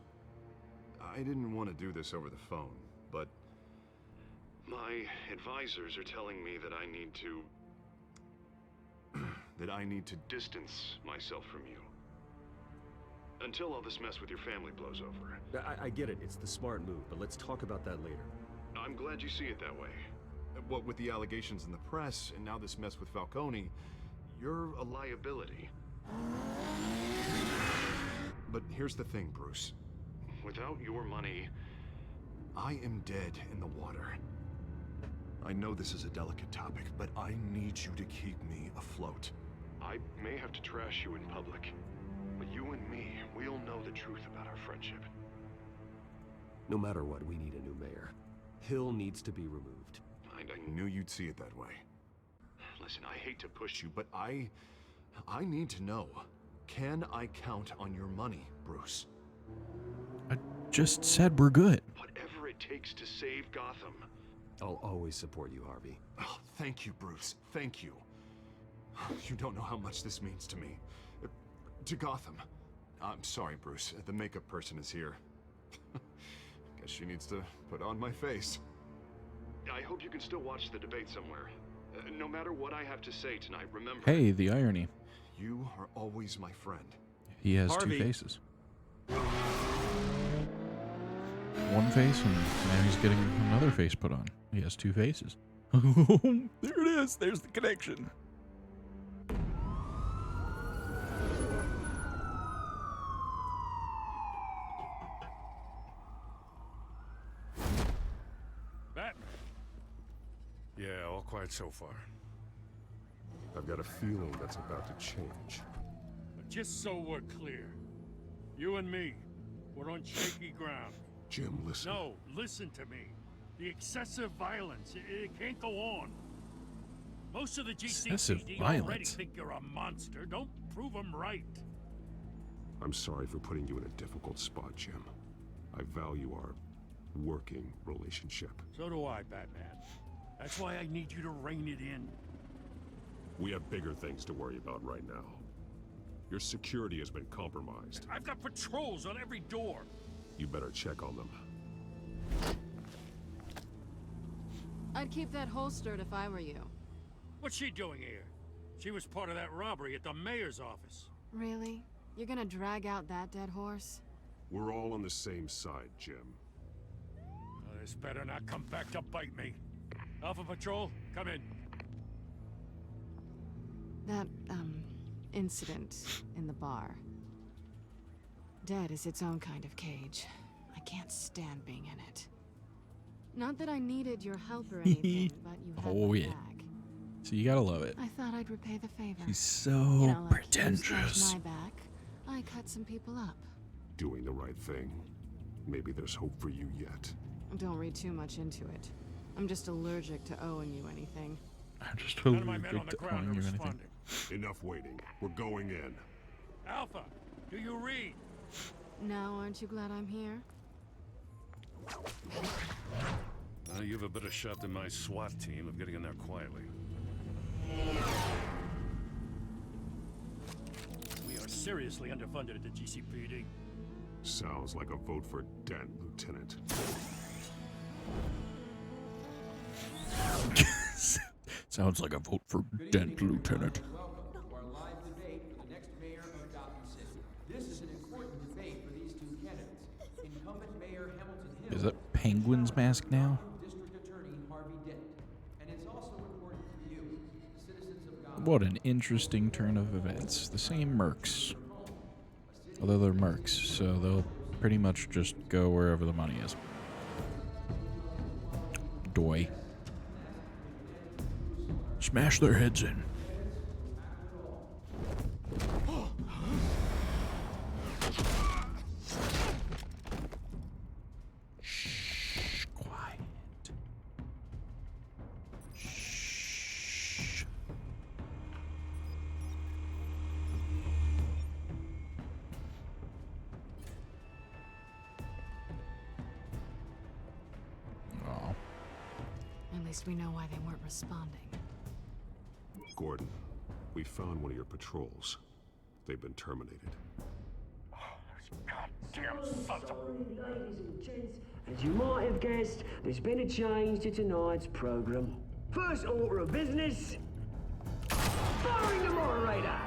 I didn't want to do this over the phone, but... my advisors are telling me that I need to... that I need to distance myself from you. Until all this mess with your family blows over. I get it. It's the smart move, but let's talk about that later. I'm glad you see it that way. What with the allegations in the press, and now this mess with Falcone, you're a liability. But here's the thing, Bruce. Without your money... I am dead in the water. I know this is a delicate topic, but I need you to keep me afloat. I may have to trash you in public, but you and me, we'll know the truth about our friendship. No matter what, we need a new mayor. Hill needs to be removed. I knew you'd see it that way. Listen, I hate to push you, But I need to know. Can I count on your money, Bruce? I just said we're good. Whatever it takes to save Gotham. I'll always support you, Harvey. Oh, thank you, Bruce. Thank you. You don't know how much this means to me. To Gotham. I'm sorry, Bruce. The makeup person is here. Guess she needs to put on my face. I hope you can still watch the debate somewhere. No matter what I have to say tonight, remember... Hey, the irony. You are always my friend. He has Harvey. two faces. One face, and now he's getting another face put on. He has two faces. There it is. There's the connection. Batman. Yeah, all quiet so far. I've got a feeling that's about to change. But just so we're clear, you and me, we're on shaky ground. Jim, listen. No, listen to me. The excessive violence, it can't go on. Most of the GCPD already think you're a monster. Don't prove them right. I'm sorry for putting you in a difficult spot, Jim. I value our working relationship. So do I, Batman. That's why I need you to rein it in. We have bigger things to worry about right now. Your security has been compromised. I've got patrols on every door. You better check on them. I'd keep that holstered if I were you. What's she doing here? She was part of that robbery at the mayor's office. Really? You're gonna drag out that dead horse? We're all on the same side, Jim. This better not come back to bite me. Alpha Patrol, come in. That, incident in the bar. Dead is its own kind of cage. I can't stand being in it. Not that I needed your help or anything, but you had my back. So you gotta love it. I thought I'd repay the favor. She's so You know, like pretentious. You scratched my back, I cut some people up. Doing the right thing. Maybe there's hope for you yet. Don't read too much into it. I'm just allergic to owing you anything. I'm just None of my men on the ground are responding. Enough waiting. We're going in. Alpha, do you read? Now, aren't you glad I'm here? You have a better shot than my SWAT team of getting in there quietly. We are seriously underfunded at the GCPD. Sounds like a vote for Dent, Lieutenant. Sounds like a vote for Dent, Lieutenant. Our live debate for the next mayor of Gotham City. This is an important debate for these two candidates. Incumbent Mayor Hamilton Hill. Is that Penguin's mask now? District Attorney Harvey Dent. And it's also important for you, the citizens of Gotham. What an interesting turn of events. The same mercs. Although they're mercs, so they'll pretty much just go wherever the money is. Doy. Smash their heads in. Shh, quiet. Shh. Oh. At least we know why they weren't responding. Gordon, we found one of your patrols. They've been terminated. Goddamn sons of... Ladies and gents, as you might have guessed, there's been a change to tonight's program. First order of business, firing the moderator.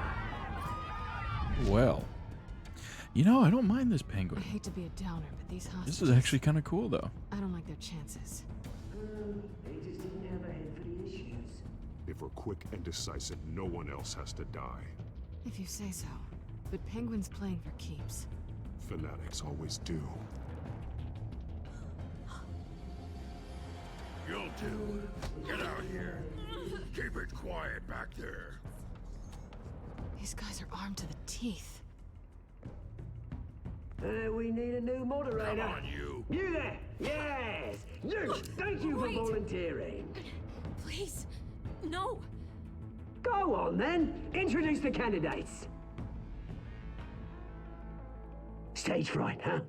Well, you know, I don't mind this penguin. I hate to be a downer, but these hostages... This is actually kind of cool, though. I don't like their chances. They just didn't have a head for the issues. If we're quick and decisive, no one else has to die. If you say so. But Penguin's playing for keeps. Fanatics always do. You'll do. Get out here. Keep it quiet back there. These guys are armed to the teeth. We need a new moderator. Come on, you. You there! Yes! You! Thank you Wait. for volunteering. Please, no! Go on then. Introduce the candidates. Stage fright, huh?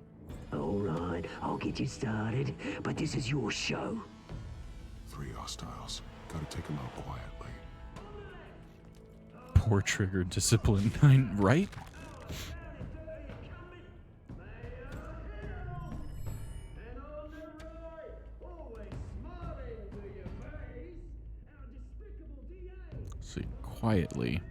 All right, I'll get you started, but this is your show. 3 hostiles. Gotta take them out quietly. Poor trigger discipline, right? See, quietly.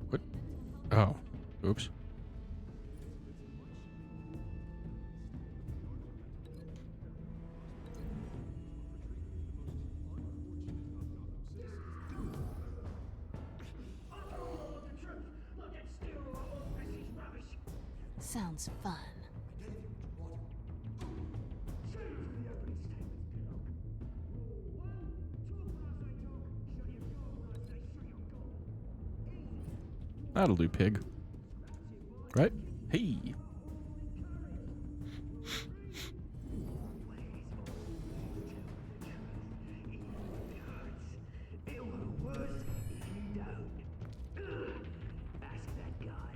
What? Oh, oops. Sounds fun. That'll do, pig. Right? Hey. It'll go worse if you don't. Ask that guy.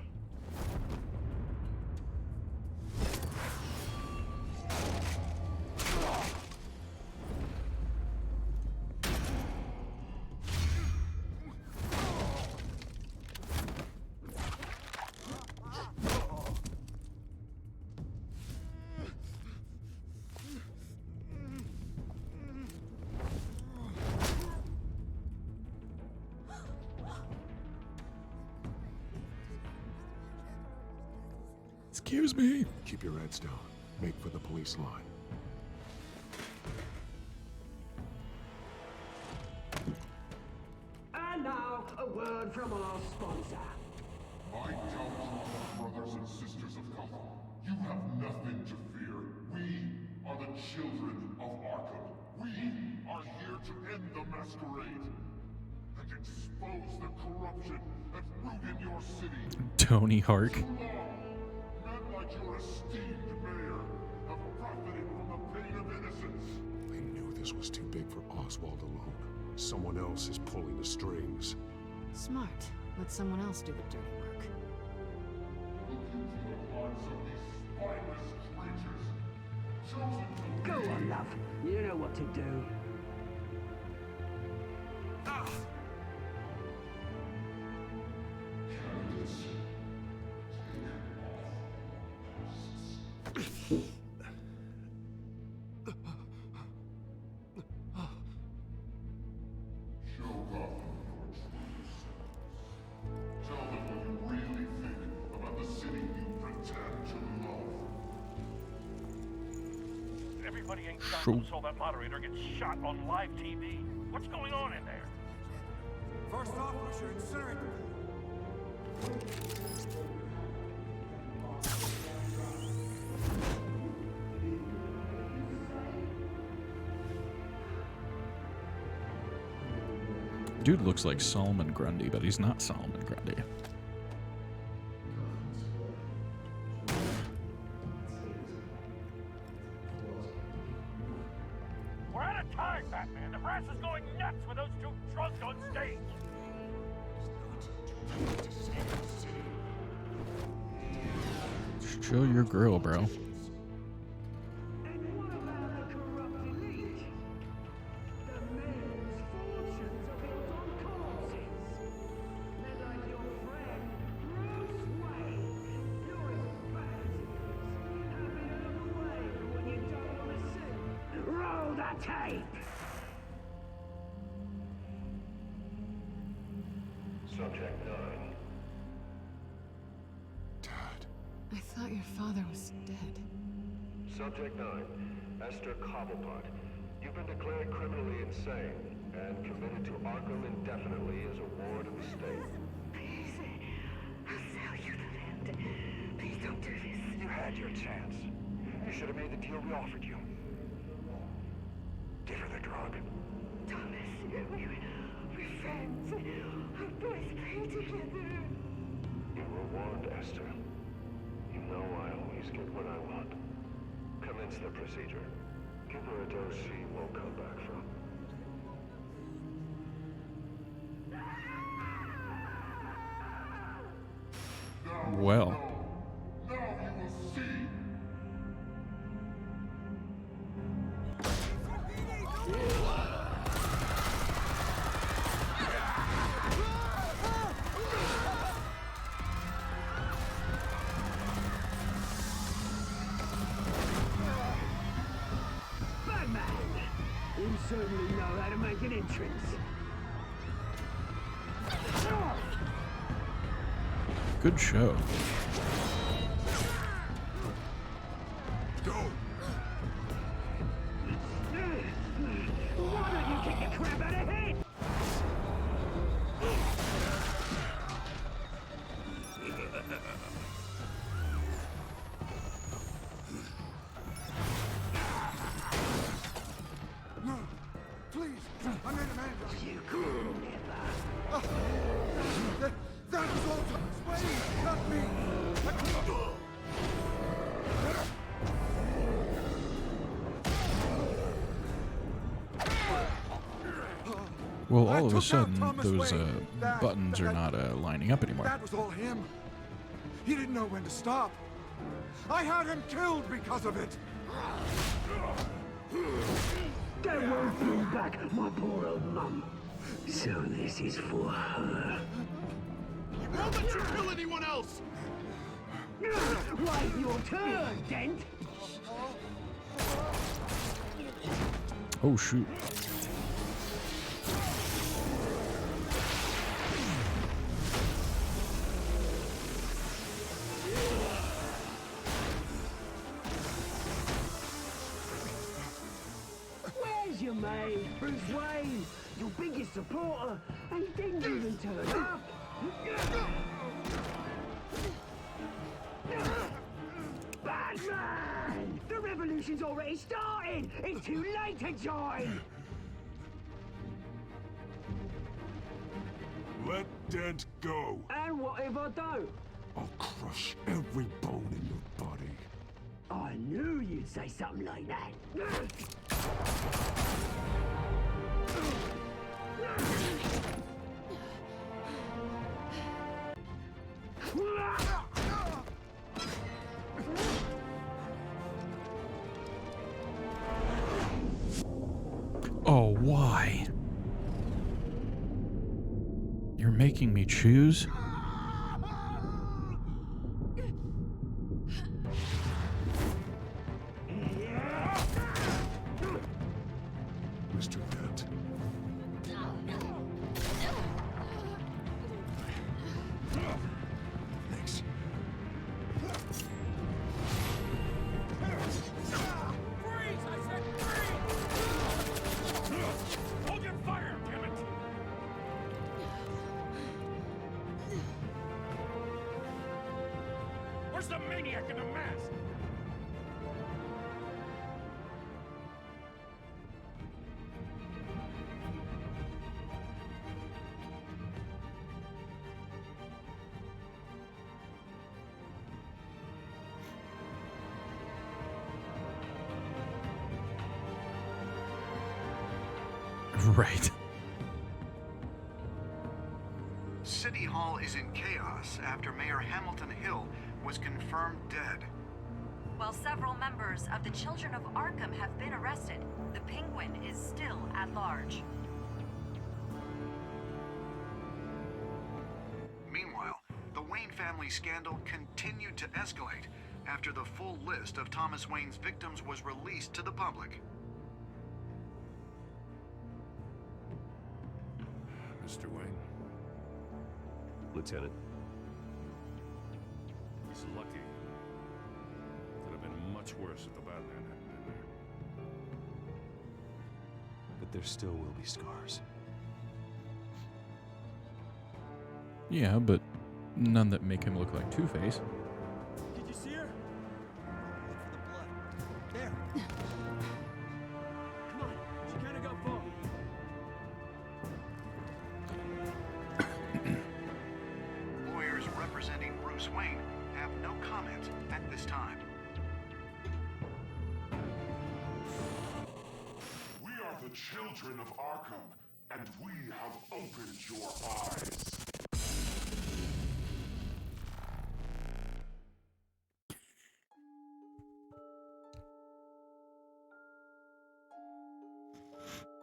Excuse me. Keep your heads down. Make for the police line. And now, a word from our sponsor. My downtrodden brothers and sisters of Gotham, you have nothing to fear. We are the children of Arkham. We are here to end the masquerade and expose the corruption that rooted your city. Tony Hawk. Too long, men like your esteemed mayor have profited from the pain of innocence. They knew this was too big for Oswald alone. Someone else is pulling the strings. Smart. Let someone else do the dirty work. Look into the hearts of these spineless creatures, chosen to Go on, love. You know what to do. Show Gotham your true selves. Tell them what you really think about the city you pretend to love. Everybody ain't Gotham saw that moderator get shot on live TV. What's going on in there? First off, we should incinerate the Dude looks like Solomon Grundy, but he's not Solomon Grundy. We're out of time, Batman. The brass is going nuts with those two drunks on stage. Show your girl, bro. Roll the tape! Subject 9. I thought your father was dead. Subject 9. Esther Cobblepot. You've been declared criminally insane and committed to Arkham indefinitely as a ward of the state. Please, I'll sell you the land. Please don't do this. You had your chance. You should have made the deal we offered you. Give her the drug. Thomas, we're friends. Our boys play together. You were warned, Esther. You know I always get what I want. Commence the procedure. Give her a dose she won't come back from. Well. Now you will see. Batman! You certainly know how to make an entrance. Good show. Why don't you kick the crap out of head? No, please, I made a man. You could never. That was all Thomas Wayne, not me. Well, all of a took out sudden, Thomas those Wayne. buttons are not lining up anymore. That was all him. He didn't know when to stop. I had him killed because of it. That won't bring back my poor old mum. So this is for her. Won't let you kill anyone else. Wait your turn, Dent. Oh, shoot. Where's your mate, Bruce Wayne? Your biggest supporter, and he didn't even turn up. Batman! The revolution's already started! It's too late to join! Let Dent go. And what if I don't? I'll crush every bone in your body. I knew you'd say something like that. Oh, why? You're making me choose? Mr. Dent. Thanks. Freeze! I said freeze! Hold your fire, damn it! Where's the maniac in the mask? Right. City Hall is in chaos after Mayor Hamilton Hill was confirmed dead. While several members of the Children of Arkham have been arrested, the Penguin is still at large. Meanwhile, the Wayne family scandal continued to escalate after the full list of Thomas Wayne's victims was released to the public. Mr. Wayne. Lieutenant. He's lucky. Could have been much worse if the Batman hadn't been there. But there still will be scars. Yeah, but none that make him look like Two-Face. Did you see her? Look for the blood. There. Come on, she can't have got far. Lawyers representing Bruce Wayne have no comment at this time. We are the children of Arkham, and we have opened your eyes.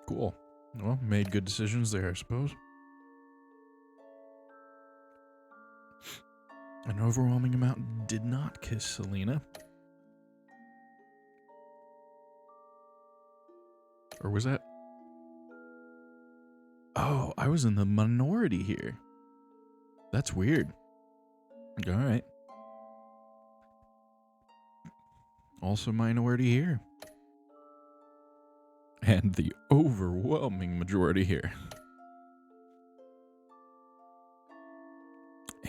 Cool. Well, made good decisions there, I suppose. An overwhelming amount did not kiss Selena. Or was that? Oh, I was in the minority here. That's weird. All right. Also minority here. And the overwhelming majority here.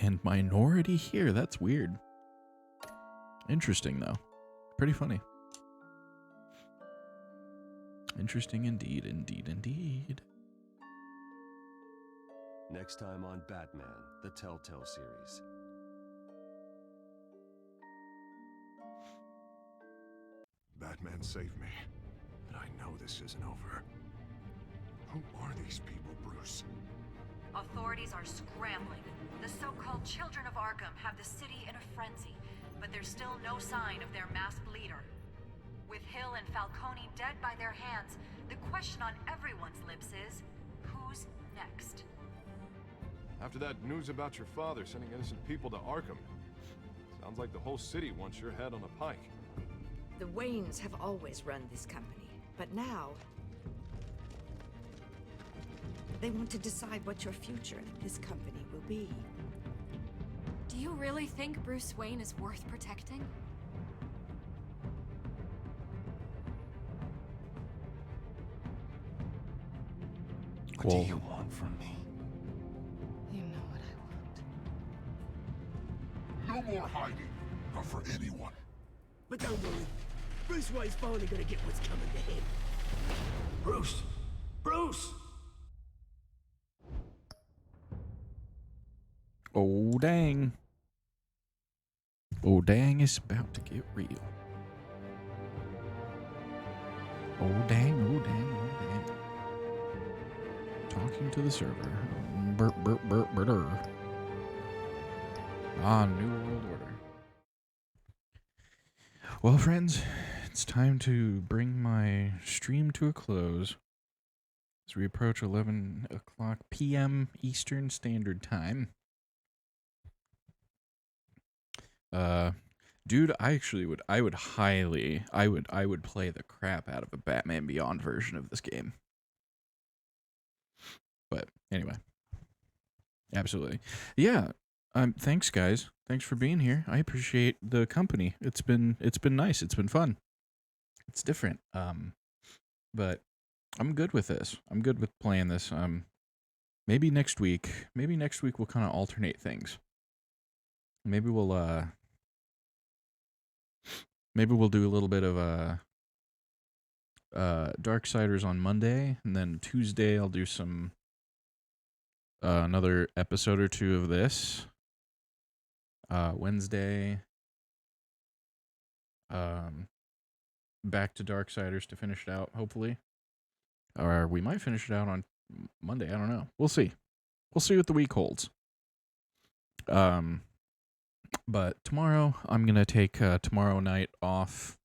And minority here. That's weird. Interesting, though. Pretty funny. Interesting indeed, indeed, indeed. Next time on Batman, the Telltale series. Batman saved me, but I know this isn't over. Who are these people, Bruce? Authorities are scrambling. The so-called Children of Arkham have the city in a frenzy, but there's still no sign of their masked leader. With Hill and Falcone dead by their hands, the question on everyone's lips is, who's next? After that news about your father sending innocent people to Arkham, sounds like the whole city wants your head on a pike. The Waynes have always run this company, but now they want to decide what your future in this company will be. Do you really think Bruce Wayne is worth protecting? What do you want from me? You know what I want. No more hiding, not for anyone. But don't worry. Bruce Wayne's finally gonna get what's coming to him. Bruce! Bruce! Oh, dang. Oh, dang, it's about to get real. Oh, dang, oh, dang, oh, dang. Talking to the server. Burp, burp, burp, burr. Ah, New World Order. Well, friends, it's time to bring my stream to a close as we approach 11 o'clock p.m. Eastern Standard Time. Dude, I would play the crap out of a Batman Beyond version of this game. But anyway, absolutely. Yeah. Thanks guys. Thanks for being here. I appreciate the company. It's been nice. It's been fun. It's different. But I'm good with this. I'm good with playing this. Maybe next week we'll kind of alternate things. Maybe we'll do a little bit of Darksiders on Monday, and then Tuesday I'll do some another episode or two of this. Wednesday, back to Darksiders to finish it out, hopefully. Or we might finish it out on Monday. I don't know. We'll see. We'll see what the week holds. But tomorrow I'm gonna take tomorrow night off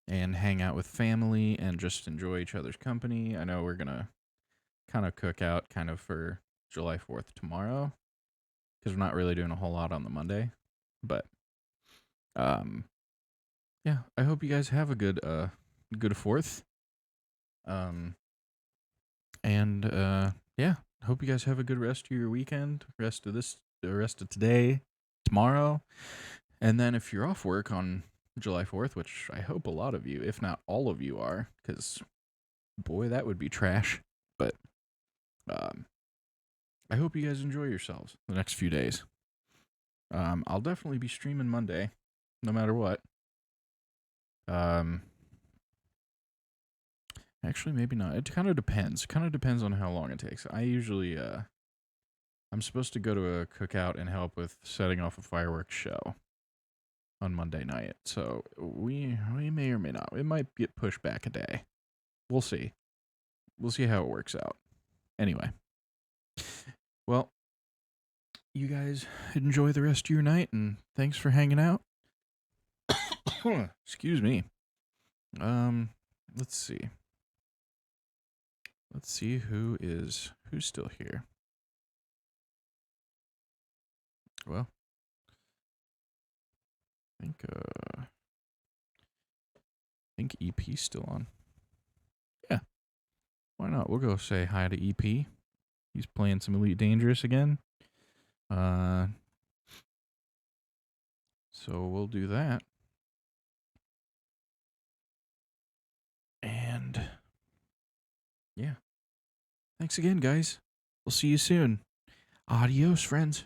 and hang out with family and just enjoy each other's company. I know we're gonna kind of cook out kind of for July 4th tomorrow, because we're not really doing a whole lot on the Monday. But yeah, I hope you guys have a good 4th. Yeah, hope you guys have a good rest of your weekend, the rest of today, tomorrow. And then if you're off work on July 4th, which I hope a lot of you, if not all of you are, because boy, that would be trash. But I hope you guys enjoy yourselves the next few days. I'll definitely be streaming Monday, no matter what. Actually, maybe not. It kind of depends. It kind of depends on how long it takes. I usually, I'm supposed to go to a cookout and help with setting off a fireworks show on Monday night. So we may or may not. It might get pushed back a day. We'll see. We'll see how it works out. Anyway. Well, you guys enjoy the rest of your night, and thanks for hanging out. Excuse me. Let's see. Let's see who's still here. Well, I think EP's still on. Yeah. Why not? We'll go say hi to EP. He's playing some Elite Dangerous again. So we'll do that. And yeah. Thanks again, guys. We'll see you soon. Adios, friends.